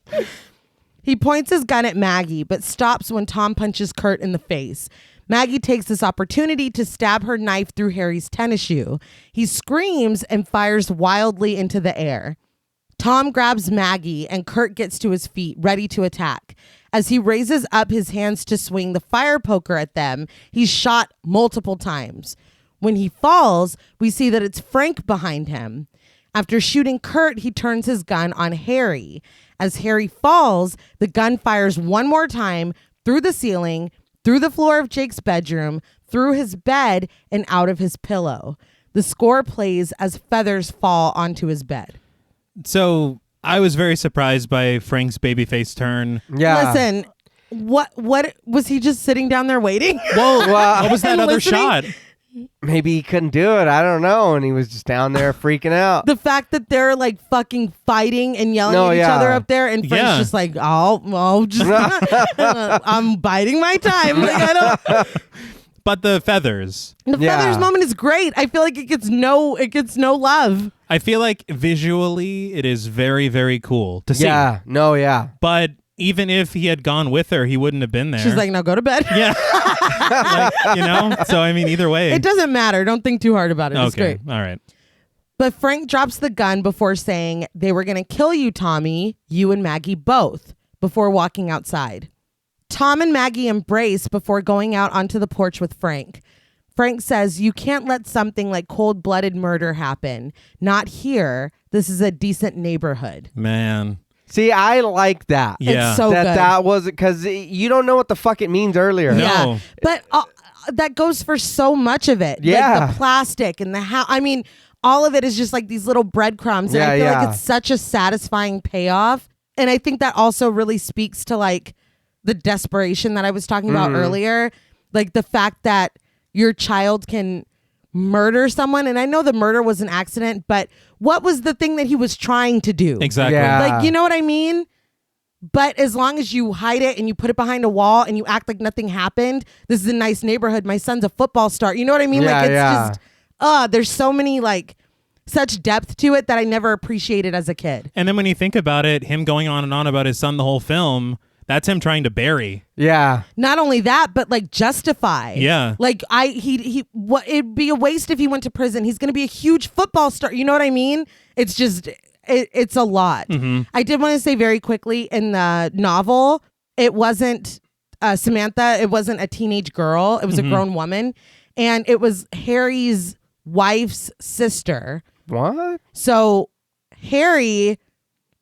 He points his gun at Maggie, but stops when Tom punches Kurt in the face. Maggie takes this opportunity to stab her knife through Harry's tennis shoe. He screams and fires wildly into the air. Tom grabs Maggie, and Kurt gets to his feet, ready to attack. As he raises up his hands to swing the fire poker at them, he's shot multiple times. When he falls, we see that it's Frank behind him. After shooting Kurt, he turns his gun on Harry. As Harry falls, the gun fires one more time through the ceiling, through the floor of Jake's bedroom, through his bed, and out of his pillow. The score plays as feathers fall onto his bed. So I was very surprised by Frank's babyface turn. Yeah. Listen, what was he just sitting down there waiting? Well, what was that And other listening? shot? Maybe he couldn't do it. I don't know. And he was just down there freaking out. The fact that they're like fucking fighting and yelling No, at each yeah. other up there, and Frank's Yeah. just like, I'm biding my time. Like, I don't. But the feathers. The Yeah. feathers moment is great. I feel like it gets no love. I feel like visually it is very, very cool to see. Yeah. No, yeah. But even if he had gone with her, he wouldn't have been there. She's like, now go to bed. yeah. So, I mean, either way. It doesn't matter. Don't think too hard about it. It's Okay. great. All right. But Frank drops the gun before saying, they were going to kill you, Tommy, you and Maggie both, before walking outside. Tom and Maggie embrace before going out onto the porch with Frank. Frank says, you can't let something like cold-blooded murder happen. Not here. This is a decent neighborhood. Man. See, I like that. Yeah. It's so good. That was because you don't know what the fuck it means earlier. No. Yeah. But that goes for so much of it. Yeah. Like the plastic and the how. I mean, all of it is just like these little breadcrumbs. And Yeah, I feel yeah. like it's such a satisfying payoff. And I think that also really speaks to like the desperation that I was talking about earlier. Like the fact that your child can murder someone. And I know the murder was an accident, but what was the thing that he was trying to do? Exactly. Yeah. Like, you know what I mean? But as long as you hide it and you put it behind a wall and you act like nothing happened, this is a nice neighborhood. My son's a football star. You know what I mean? Yeah, like, it's yeah. just, there's so many, like, such depth to it that I never appreciated as a kid. And then when you think about it, him going on and on about his son the whole film, that's him trying to bury. Yeah. Not only that, but like justify. Yeah. Like it'd be a waste if he went to prison. He's going to be a huge football star. You know what I mean? It's just, it's a lot. Mm-hmm. I did want to say very quickly in the novel, it wasn't Samantha. It wasn't a teenage girl. It was a grown woman. And it was Harry's wife's sister. What? So Harry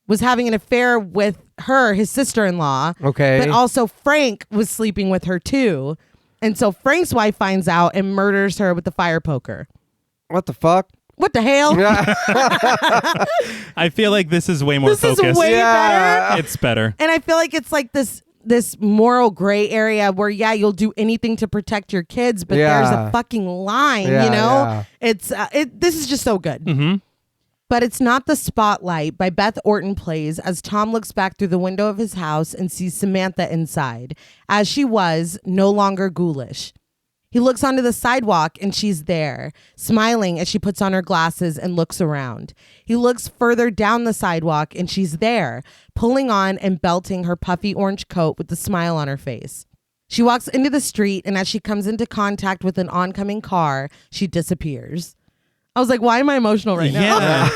was having an affair with her, his sister-in-law. Okay. But also Frank was sleeping with her too. And so Frank's wife finds out and murders her with the fire poker. What the fuck? What the hell? I feel like this is way more This focused. is way better. It's better. And I feel like it's like this moral gray area where you'll do anything to protect your kids, but there's a fucking line, you know? Yeah. It's this is just so good. Mm-hmm. But It's Not the Spotlight by Beth Orton plays as Tom looks back through the window of his house and sees Samantha inside, as she was, no longer ghoulish. He looks onto the sidewalk and she's there, smiling as she puts on her glasses and looks around. He looks further down the sidewalk and she's there, pulling on and belting her puffy orange coat with a smile on her face. She walks into the street, and as she comes into contact with an oncoming car, she disappears. I was like, why am I emotional right now? Yeah.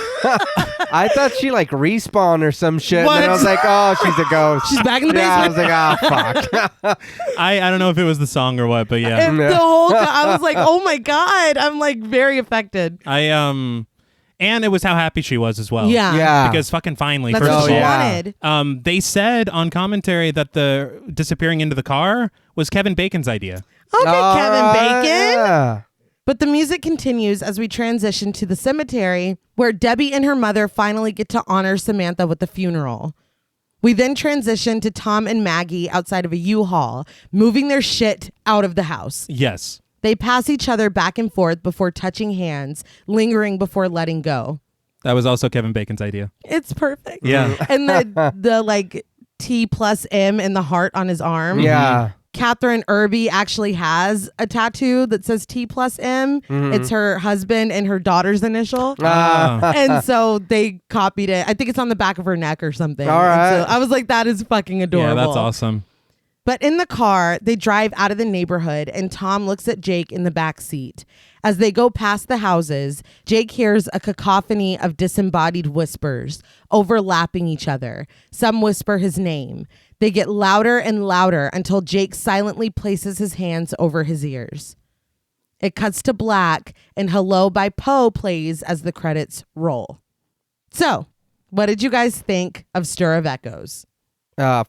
I thought she like respawned or some shit. What? And then I was like, oh, she's a ghost. She's back in the Yeah, I basement. was like, oh, fuck. I don't know if it was the song or what, but yeah. And the whole I was like, oh my God. I'm like very affected. And it was how happy she was as well. Yeah. Yeah. Because fucking finally, That's first what of she all, wanted. they said on commentary that the disappearing into the car was Kevin Bacon's idea. Okay, Kevin Bacon. Yeah. But the music continues as we transition to the cemetery, where Debbie and her mother finally get to honor Samantha with the funeral. We then transition to Tom and Maggie outside of a U-Haul, moving their shit out of the house. Yes. They pass each other back and forth before touching hands, lingering before letting go. That was also Kevin Bacon's idea. It's perfect. Yeah. And the like T+M in the heart on his arm. Yeah. Catherine Irby actually has a tattoo that says T+M. Mm-hmm. It's her husband and her daughter's initial. Oh. And so they copied it. I think it's on the back of her neck or something. All right. And so I was like, that is fucking adorable. Yeah, that's awesome. But in the car, they drive out of the neighborhood and Tom looks at Jake in the back seat. As they go past the houses, Jake hears a cacophony of disembodied whispers overlapping each other. Some whisper his name. They get louder and louder until Jake silently places his hands over his ears. It cuts to black and Hello by Poe plays as the credits roll. So, what did you guys think of Stir of Echoes?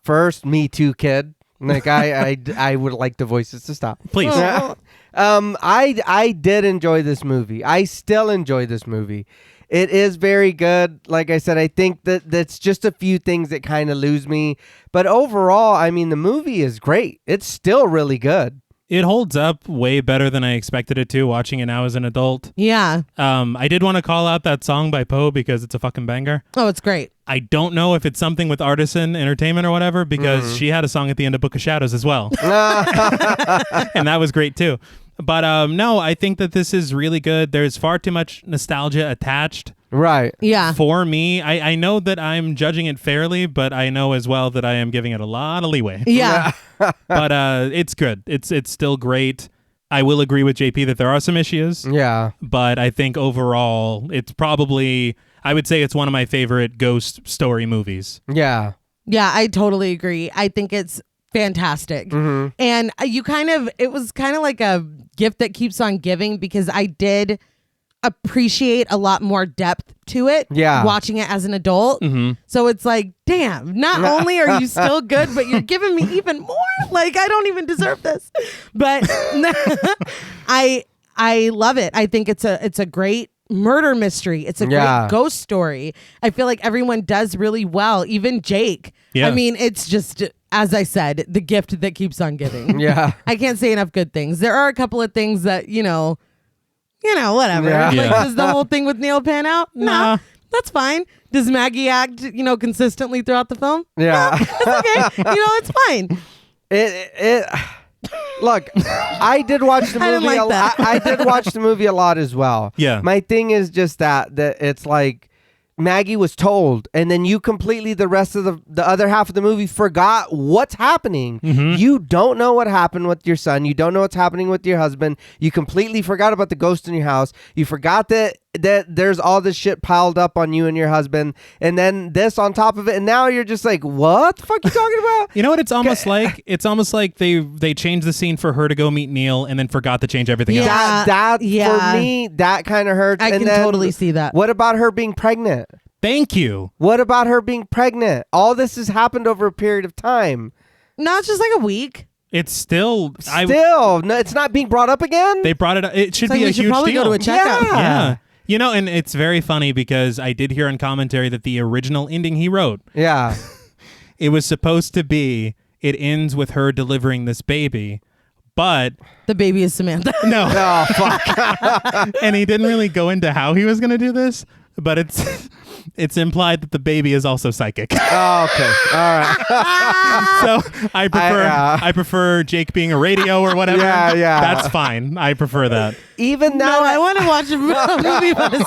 First, Me Too, kid. Like I would like the voices to stop. Please. Oh. I did enjoy this movie. I still enjoy this movie. It is very good. Like I said, I think that's just a few things that kind of lose me. But overall, I mean, the movie is great. It's still really good. It holds up way better than I expected it to, watching it now as an adult. Yeah. I did want to call out that song by Poe because it's a fucking banger. Oh, it's great. I don't know if it's something with Artisan Entertainment or whatever, because she had a song at the end of Book of Shadows as well. And that was great too. But no, I think that this is really good. There's far too much nostalgia attached. Right. Yeah. For me, I know that I'm judging it fairly, but I know as well that I am giving it a lot of leeway. Yeah. But it's good. It's still great. I will agree with JP that there are some issues. Yeah. But I think overall, it's probably, I would say it's one of my favorite ghost story movies. Yeah. Yeah, I totally agree. I think it's fantastic. And it was kind of like a gift that keeps on giving, because I did appreciate a lot more depth to it watching it as an adult. So it's like, damn, not only are you still good, but you're giving me even more. Like, I don't even deserve this. But I love it. I think it's a great murder mystery. It's a great ghost story. I feel like everyone does really well, even Jake. Yeah. I mean, it's just, as I said, the gift that keeps on giving. Yeah. I can't say enough good things. There are a couple of things that, whatever. Yeah. Like, Yeah. does the whole thing with Neil pan out? Nah. No, that's fine. Does Maggie act, consistently throughout the film? Yeah. It's okay. It's fine. It look, I did watch the I didn't movie like that. I did watch the movie a lot as well. Yeah. My thing is just that it's like Maggie was told, and then you completely, the rest of the other half of the movie, forgot what's happening. You don't know what happened with your son. You don't know what's happening with your husband. You completely forgot about the ghost in your house. You forgot that there's all this shit piled up on you and your husband, and then this on top of it, and now you're just like, what the fuck you talking about? You know what it's almost like? It's almost like they changed the scene for her to go meet Neil and then forgot to change everything else. That for me, that kind of hurts. I And can then totally see that. What about her being pregnant? Thank you. What about her being pregnant? All this has happened over a period of time. No, it's just like a week. It's still... No, it's not being brought up again? They brought it up. It should It's like be a we should huge probably deal. go to a checkup. Yeah. Yeah. You know, and it's very funny because I did hear in commentary that the original ending he wrote, Yeah. it was supposed to be, it ends with her delivering this baby, but The baby is Samantha. no. Oh, fuck. And he didn't really go into how he was going to do this, but it's implied that the baby is also psychic. Oh, okay. All right. So I prefer Jake being a radio or whatever. Yeah. That's fine. I prefer that. Even No, now, I want to watch a movie about a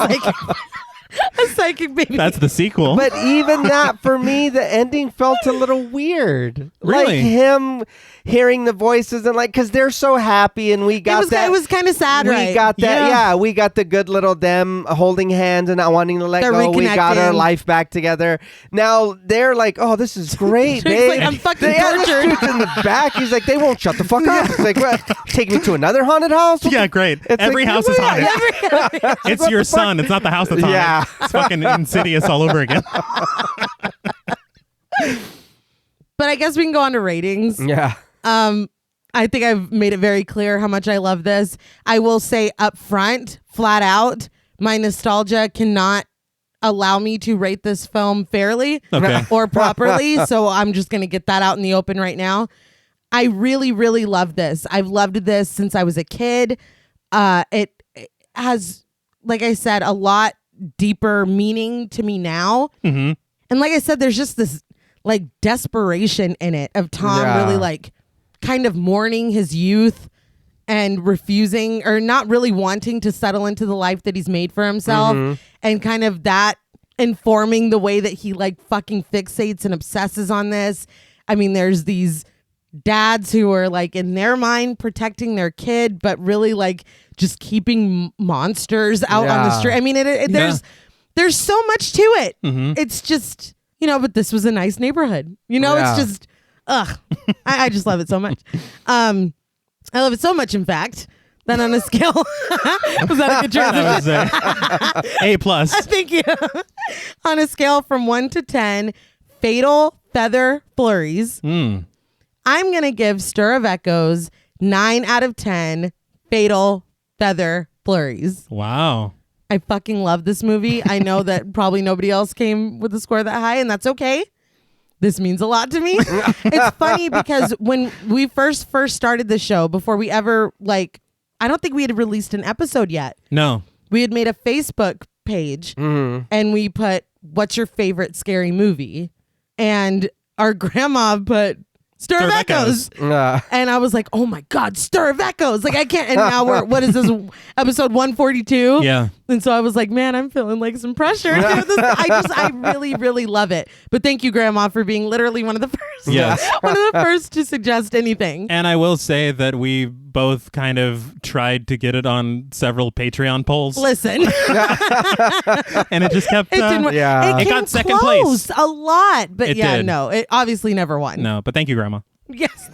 psychic baby. That's the sequel. but even that, for me, the ending felt a little weird. Really? Like him hearing the voices and like, because they're so happy and we got that. It was kind of sad, We right? got that. Yeah. Yeah, we got the good little them holding hands and not wanting to let They're go. We got our reconnecting. life back together. Now they're like, oh, this is great, It's babe. like, I'm fucking Yeah, this tortured. dude's in the back. He's like, they won't shut the fuck up. It's like, what? Take me to another haunted house? What yeah, the- great. It's Every like, house is yeah, haunted. yeah. It's your son. It's not the house that's haunted. Yeah. It's fucking Insidious all over again. But I guess we can go on to ratings. Yeah. I think I've made it very clear how much I love this. I will say up front, flat out, my nostalgia cannot allow me to rate this film fairly Okay. or properly. So I'm just going to get that out in the open right now. I really, really love this. I've loved this since I was a kid. It has, like I said, a lot deeper meaning to me now. Mm-hmm. And like I said, there's just this like desperation in it of Tom Yeah. really like kind of mourning his youth and refusing or not really wanting to settle into the life that he's made for himself, and kind of that informing the way that he like fucking fixates and obsesses on this. I mean, there's these dads who are like in their mind protecting their kid, but really like just keeping monsters out on the Yeah. street. I mean, there's so much to it. It's just, but this was a nice neighborhood. Yeah. It's just, ugh. I just love it so much. I love it so much, in fact, that on a scale, was that a good transition? That was A plus. Thank you. On a scale from 1 to 10, fatal feather flurries, I'm going to give Stir of Echoes 9 out of 10 fatal feather flurries. Wow. I fucking love this movie. I know that probably nobody else came with a score that high, and that's okay. This means a lot to me. It's funny because when we first started the show, before we ever, I don't think we had released an episode yet. No. We had made a Facebook page and we put, what's your favorite scary movie? And our grandma put Stir of Echoes. And I was like, oh my God, Stir of Echoes. Like I can't. And now what is this, episode 142? Yeah. And so I was like, man, I'm feeling like some pressure. I really, really love it. But thank you, Grandma, for being literally one of the first. Yes. One of the first to suggest anything. And I will say that we both kind of tried to get it on several Patreon polls. Listen, And it just kept... it didn't work. Yeah. It It came got second close place. a lot. But It yeah, did. no, it obviously never won. No, but thank you, Grandma. Yes.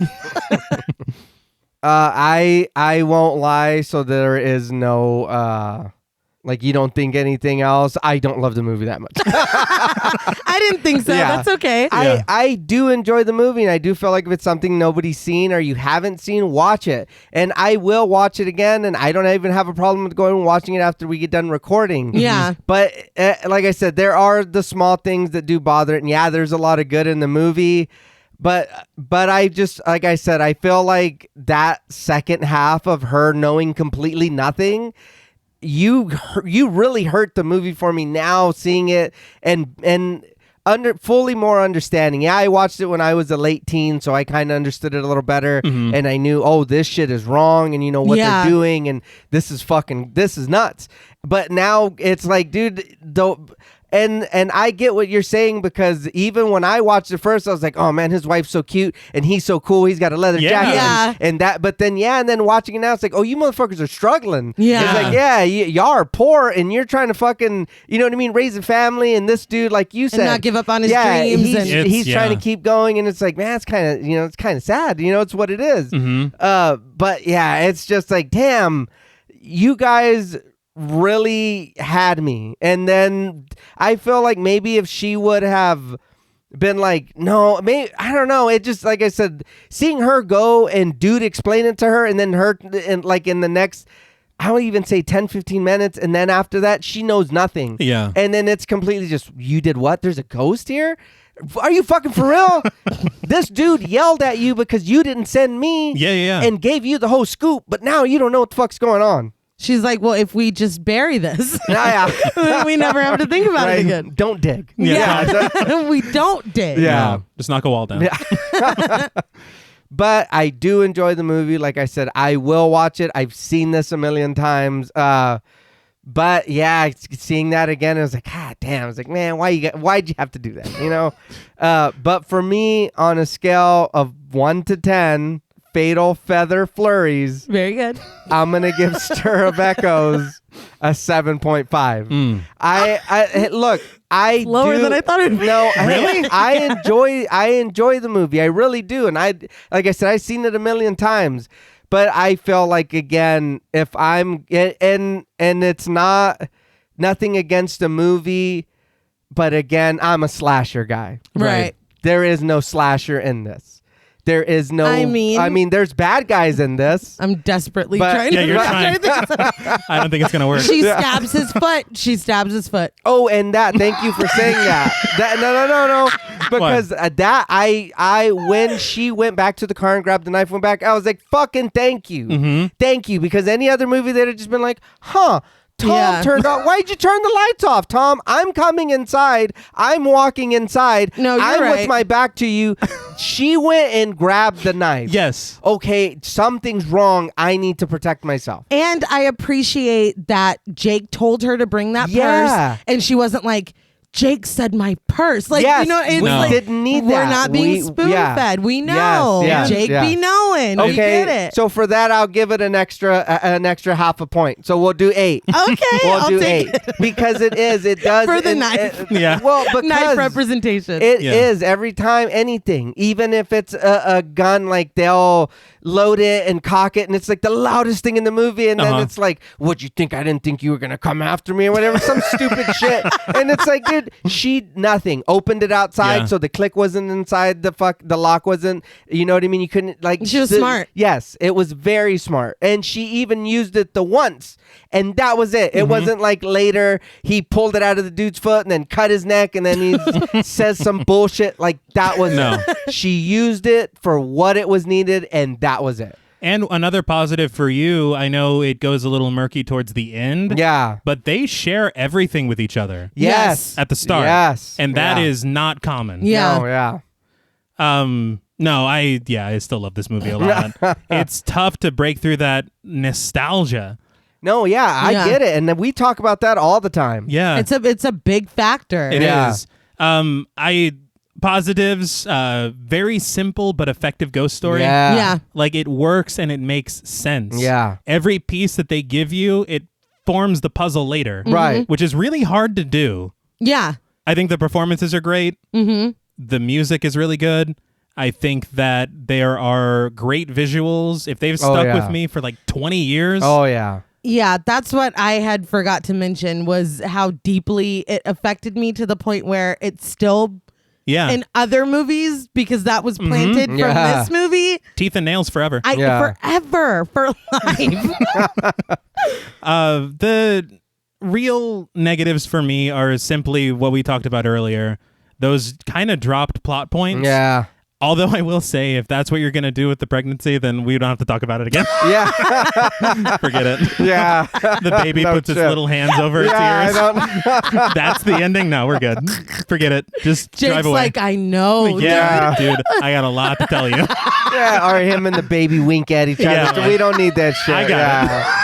I won't lie. So there is no you don't think anything else. I don't love the movie that much. I didn't think so. Yeah. That's okay. Yeah. I do enjoy the movie, and I do feel like if it's something nobody's seen or you haven't seen, watch it. And I will watch it again, and I don't even have a problem with going and watching it after we get done recording. Yeah. But like I said, there are the small things that do bother it. And yeah, there's a lot of good in the movie. But I just, like I said, I feel like that second half of her knowing completely nothing, you really hurt the movie for me now, seeing it and fully more understanding. Yeah, I watched it when I was a late teen, so I kind of understood it a little better, and I knew, oh, this shit is wrong, and what Yeah. they're doing, and this is nuts. But now it's like, dude, and I get what you're saying, because even when I watched it first, I was like, oh man, his wife's so cute and he's so cool. He's got a leather Yeah. jacket. Yeah. And that, but then, and then watching it now, it's like, oh, you motherfuckers are struggling. Yeah. It's like, y'all are poor and you're trying to fucking, you know what I mean, raise a family. And this dude, like you said, And not give up on his dreams. He's It's- trying to yeah. keep going. And it's like, man, it's kind of, it's kind of sad. It's what it is. But yeah, it's just like, damn, you guys really had me. And then I feel like maybe if she would have been like, no, maybe, I don't know, it just, like I said, seeing her go and dude explain it to her, and then her, and like in the next, I would even say 10, 15 minutes. And then after that, she knows nothing. Yeah. And then it's completely just, you did what? There's a ghost here? Are you fucking for real? This dude yelled at you because you didn't send me. Yeah. And gave you the whole scoop. But now you don't know what the fuck's going on. She's like, well, if we just bury this, Yeah. then we never have to think about it again. Don't dig. Yeah. We don't dig. Yeah. No, just knock a wall down. Yeah. But I do enjoy the movie. Like I said, I will watch it. I've seen this a million times. But yeah, seeing that again, I was like, God damn. I was like, man, why'd you have to do that? You know? But for me, on a scale of 1 to 10, fatal feather flurries, Very good. I'm gonna give Stir of Echoes a 7.5. I look. I Lower do, than I thought it'd be. No, Really? I enjoy the movie. I really do, and like I said, I've seen it a million times. But I feel like, again, if I'm and it's nothing against the movie, but again, I'm a slasher guy. Right. There is no slasher in this. There is no. I mean, there's bad guys in this. I'm desperately But- trying Yeah, to you're trying trying. to I don't think it's going to work. She stabs his foot. She stabs his foot. Oh, and that. Thank you for saying that. No. Because that I when she went back to the car and grabbed the knife, went back. I was like, fucking thank you, thank you. Because any other movie they'd have just been like, huh. Tom Yeah. turned off. Why'd you turn the lights off, Tom? I'm coming inside. I'm walking inside. No, you're I'm right. with my back to you. She went and grabbed the knife. Yes. Okay, something's wrong. I need to protect myself. And I appreciate that Jake told her to bring that Yeah. purse, and she wasn't like, Jake said my purse. Like, Yes, you know, it's we like, didn't need we're that. not being spoon-fed. We know. Yes, Jake yes. be knowing. We get it. So for that, I'll give it an extra half a point. So we'll do 8. Okay, We'll I'll do take 8 it. because it does For the and- knife. Yeah. Well, because Knife representation. It Yeah. is every time anything, even if it's a gun, like they'll load it and cock it, and it's like the loudest thing in the movie, and then it's like, "What'd you think? I didn't think you were gonna come after me or whatever." Some stupid shit, and it's like, dude, she nothing opened it outside, Yeah. so the click wasn't inside the lock wasn't. You know what I mean? You couldn't like. She was smart. Yes, it was very smart, and she even used it the once, and that was it. It wasn't like later he pulled it out of the dude's foot and then cut his neck, and then he says some bullshit. Like that was No. She used it for what it was needed, and that was it. And another positive for you, I know it goes a little murky towards the end. Yeah. But they share everything with each other Yes. at the start. Yes. And that Yeah. is not common. Yeah. Oh, yeah. No, I still love this movie a lot. It's tough to break through that nostalgia. No, yeah, I Yeah. get it, and then we talk about that all the time. Yeah. It's a big factor. It Yeah. is. Positives, very simple but effective ghost story. Yeah. Yeah. Like it works and it makes sense. Yeah. Every piece that they give you, it forms the puzzle later. Right. Which is really hard to do. Yeah. I think the performances are great. Mm-hmm. The music is really good. I think that there are great visuals. If they've stuck yeah. with me for like 20 years. Oh, yeah. Yeah, that's what I had forgot to mention was how deeply it affected me to the point where it's still Yeah. in other movies because that was planted from Yeah. this movie. Teeth and nails forever. Yeah. Forever for life. The real negatives for me are simply what we talked about earlier. Those kind of dropped plot points. Yeah. Although I will say, if that's what you're going to do with the pregnancy, then we don't have to talk about it again. Yeah. Forget it. Yeah. The baby No puts its shit. little hands over its Yeah, ears. I don't. That's the ending. No, we're good. Forget it. Just Jake's drive away. like, I know. Yeah, dude, I got a lot to tell you. Yeah, or him and the baby wink at each other. Yeah. We don't need that shit. I got yeah.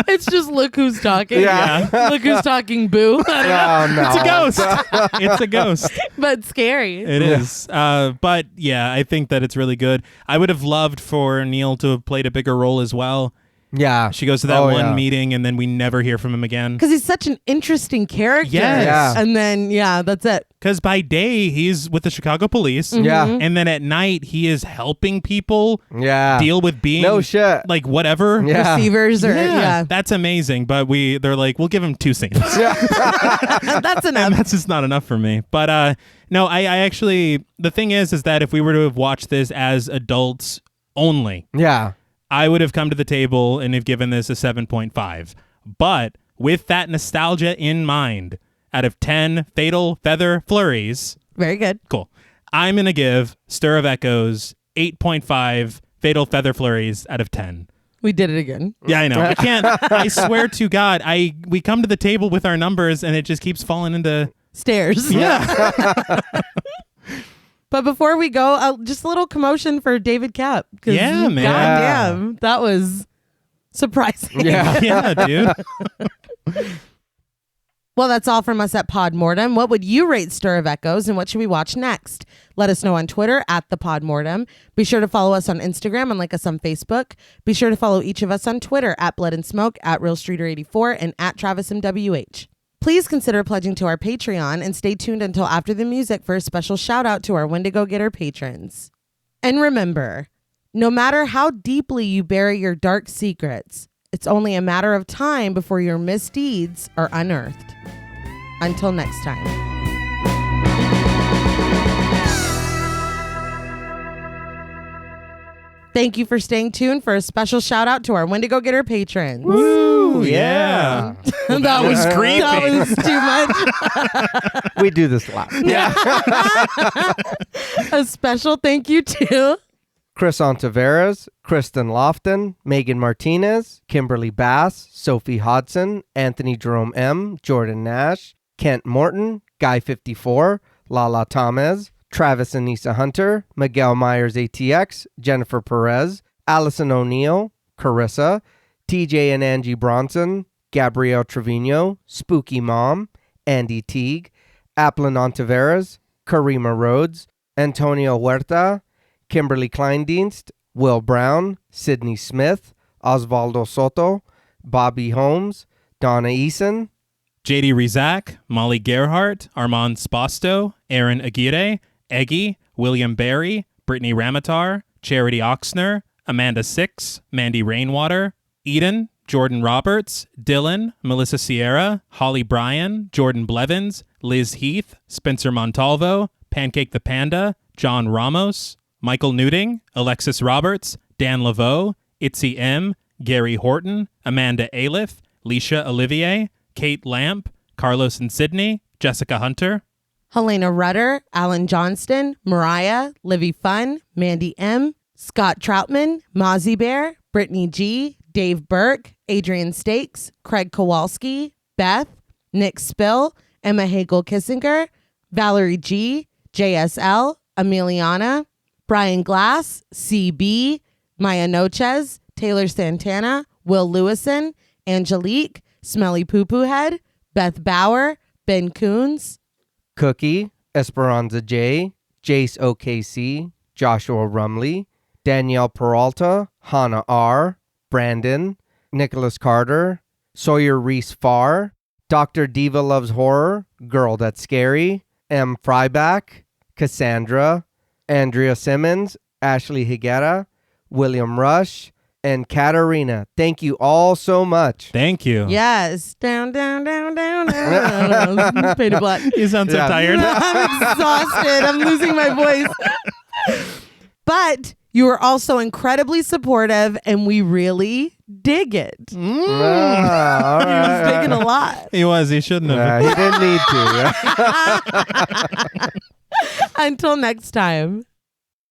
It's just look who's talking. Yeah. Look who's talking, boo. I don't know. Oh, no. It's a ghost. It's a ghost. But scary. It is. But yeah, I think that it's really good. I would have loved for Neil to have played a bigger role as well. Yeah. She goes to that Oh, one yeah. meeting and then we never hear from him again. Because he's such an interesting character. Yes. Yeah. And then, yeah, that's it. Because by day, he's with the Chicago police. Yeah. And then at night, he is helping people Yeah. deal with being No shit. like whatever. Yeah. Receivers or, yeah. That's amazing. But they're like, we'll give him 2 scenes. That's enough. And that's just not enough for me. But no, I actually, the thing is that if we were to have watched this as adults only, Yeah. I would have come to the table and have given this a 7.5. But with that nostalgia in mind, out of 10 fatal feather flurries, Very good. cool, I'm going to give Stir of Echoes 8.5 fatal feather flurries out of 10. We did it again. Yeah, I know. I can't. I swear to God, we come to the table with our numbers and it just keeps falling into Stairs. yeah. But before we go, just a little commotion for David Koepp. Yeah, man. Goddamn, that was surprising. Yeah. Yeah, dude. Well, that's all from us at Pod Mortem. What would you rate Stir of Echoes, and what should we watch next? Let us know on Twitter at the Pod Mortem. Be sure to follow us on Instagram and like us on Facebook. Be sure to follow each of us on Twitter at Blood and Smoke, at RealStreeter84, and at TravisMWH. Please consider pledging to our Patreon and stay tuned until after the music for a special shout out to our Wendigo Getter patrons. And remember, no matter how deeply you bury your dark secrets, it's only a matter of time before your misdeeds are unearthed. Until next time. Thank you for staying tuned for a special shout out to our Wendigo Getter patrons. Woo, yeah. that was creepy. That was too much. We do this a lot. Yeah. A special thank you to Chris Ontiveros, Kristen Lofton, Megan Martinez, Kimberly Bass, Sophie Hodson, Anthony Jerome M., Jordan Nash, Kent Morton, Guy54, Lala Tamez, Travis Anissa Hunter, Miguel Myers ATX, Jennifer Perez, Allison O'Neill, Carissa, TJ and Angie Bronson, Gabrielle Trevino, Spooky Mom, Andy Teague, Applin Ontiveros, Karima Rhodes, Antonio Huerta, Kimberly Kleindienst, Will Brown, Sydney Smith, Osvaldo Soto, Bobby Holmes, Donna Eason, JD Rizak, Molly Gerhart, Armand Spasto, Aaron Aguirre, Eggy, William Barry, Brittany Ramatar, Charity Oxner, Amanda Six, Mandy Rainwater, Eden, Jordan Roberts, Dylan, Melissa Sierra, Holly Bryan, Jordan Blevins, Liz Heath, Spencer Montalvo, Pancake the Panda, John Ramos, Michael Newting, Alexis Roberts, Dan Laveau, Itzy M., Gary Horton, Amanda Aliff, Leisha Olivier, Kate Lamp, Carlos and Sydney, Jessica Hunter, Helena Rudder, Alan Johnston, Mariah, Livy Fun, Mandy M., Scott Troutman, Mozzie Bear, Brittany G., Dave Burke, Adrian Stakes, Craig Kowalski, Beth, Nick Spill, Emma Hagel Kissinger, Valerie G., JSL, Emiliana, Brian Glass, CB, Maya Noches, Taylor Santana, Will Lewison, Angelique, Smelly Poo Poo Head, Beth Bauer, Ben Coons, Cookie, Esperanza J, Jace OKC, Joshua Rumley, Danielle Peralta, Hannah R, Brandon, Nicholas Carter, Sawyer Reese Farr, Dr. Diva Loves Horror, Girl That's Scary, M. Fryback, Cassandra, Andrea Simmons, Ashley Higuera, William Rush, and Katarina. Thank you all so much. Thank you. Yes. Down, down, down, down, down. Painted black. You sound so Yeah. tired. I'm exhausted. I'm losing my voice. But you were also incredibly supportive, and we really dig it. All He was right. digging a lot. He was. He shouldn't have. He didn't need to. Until next time.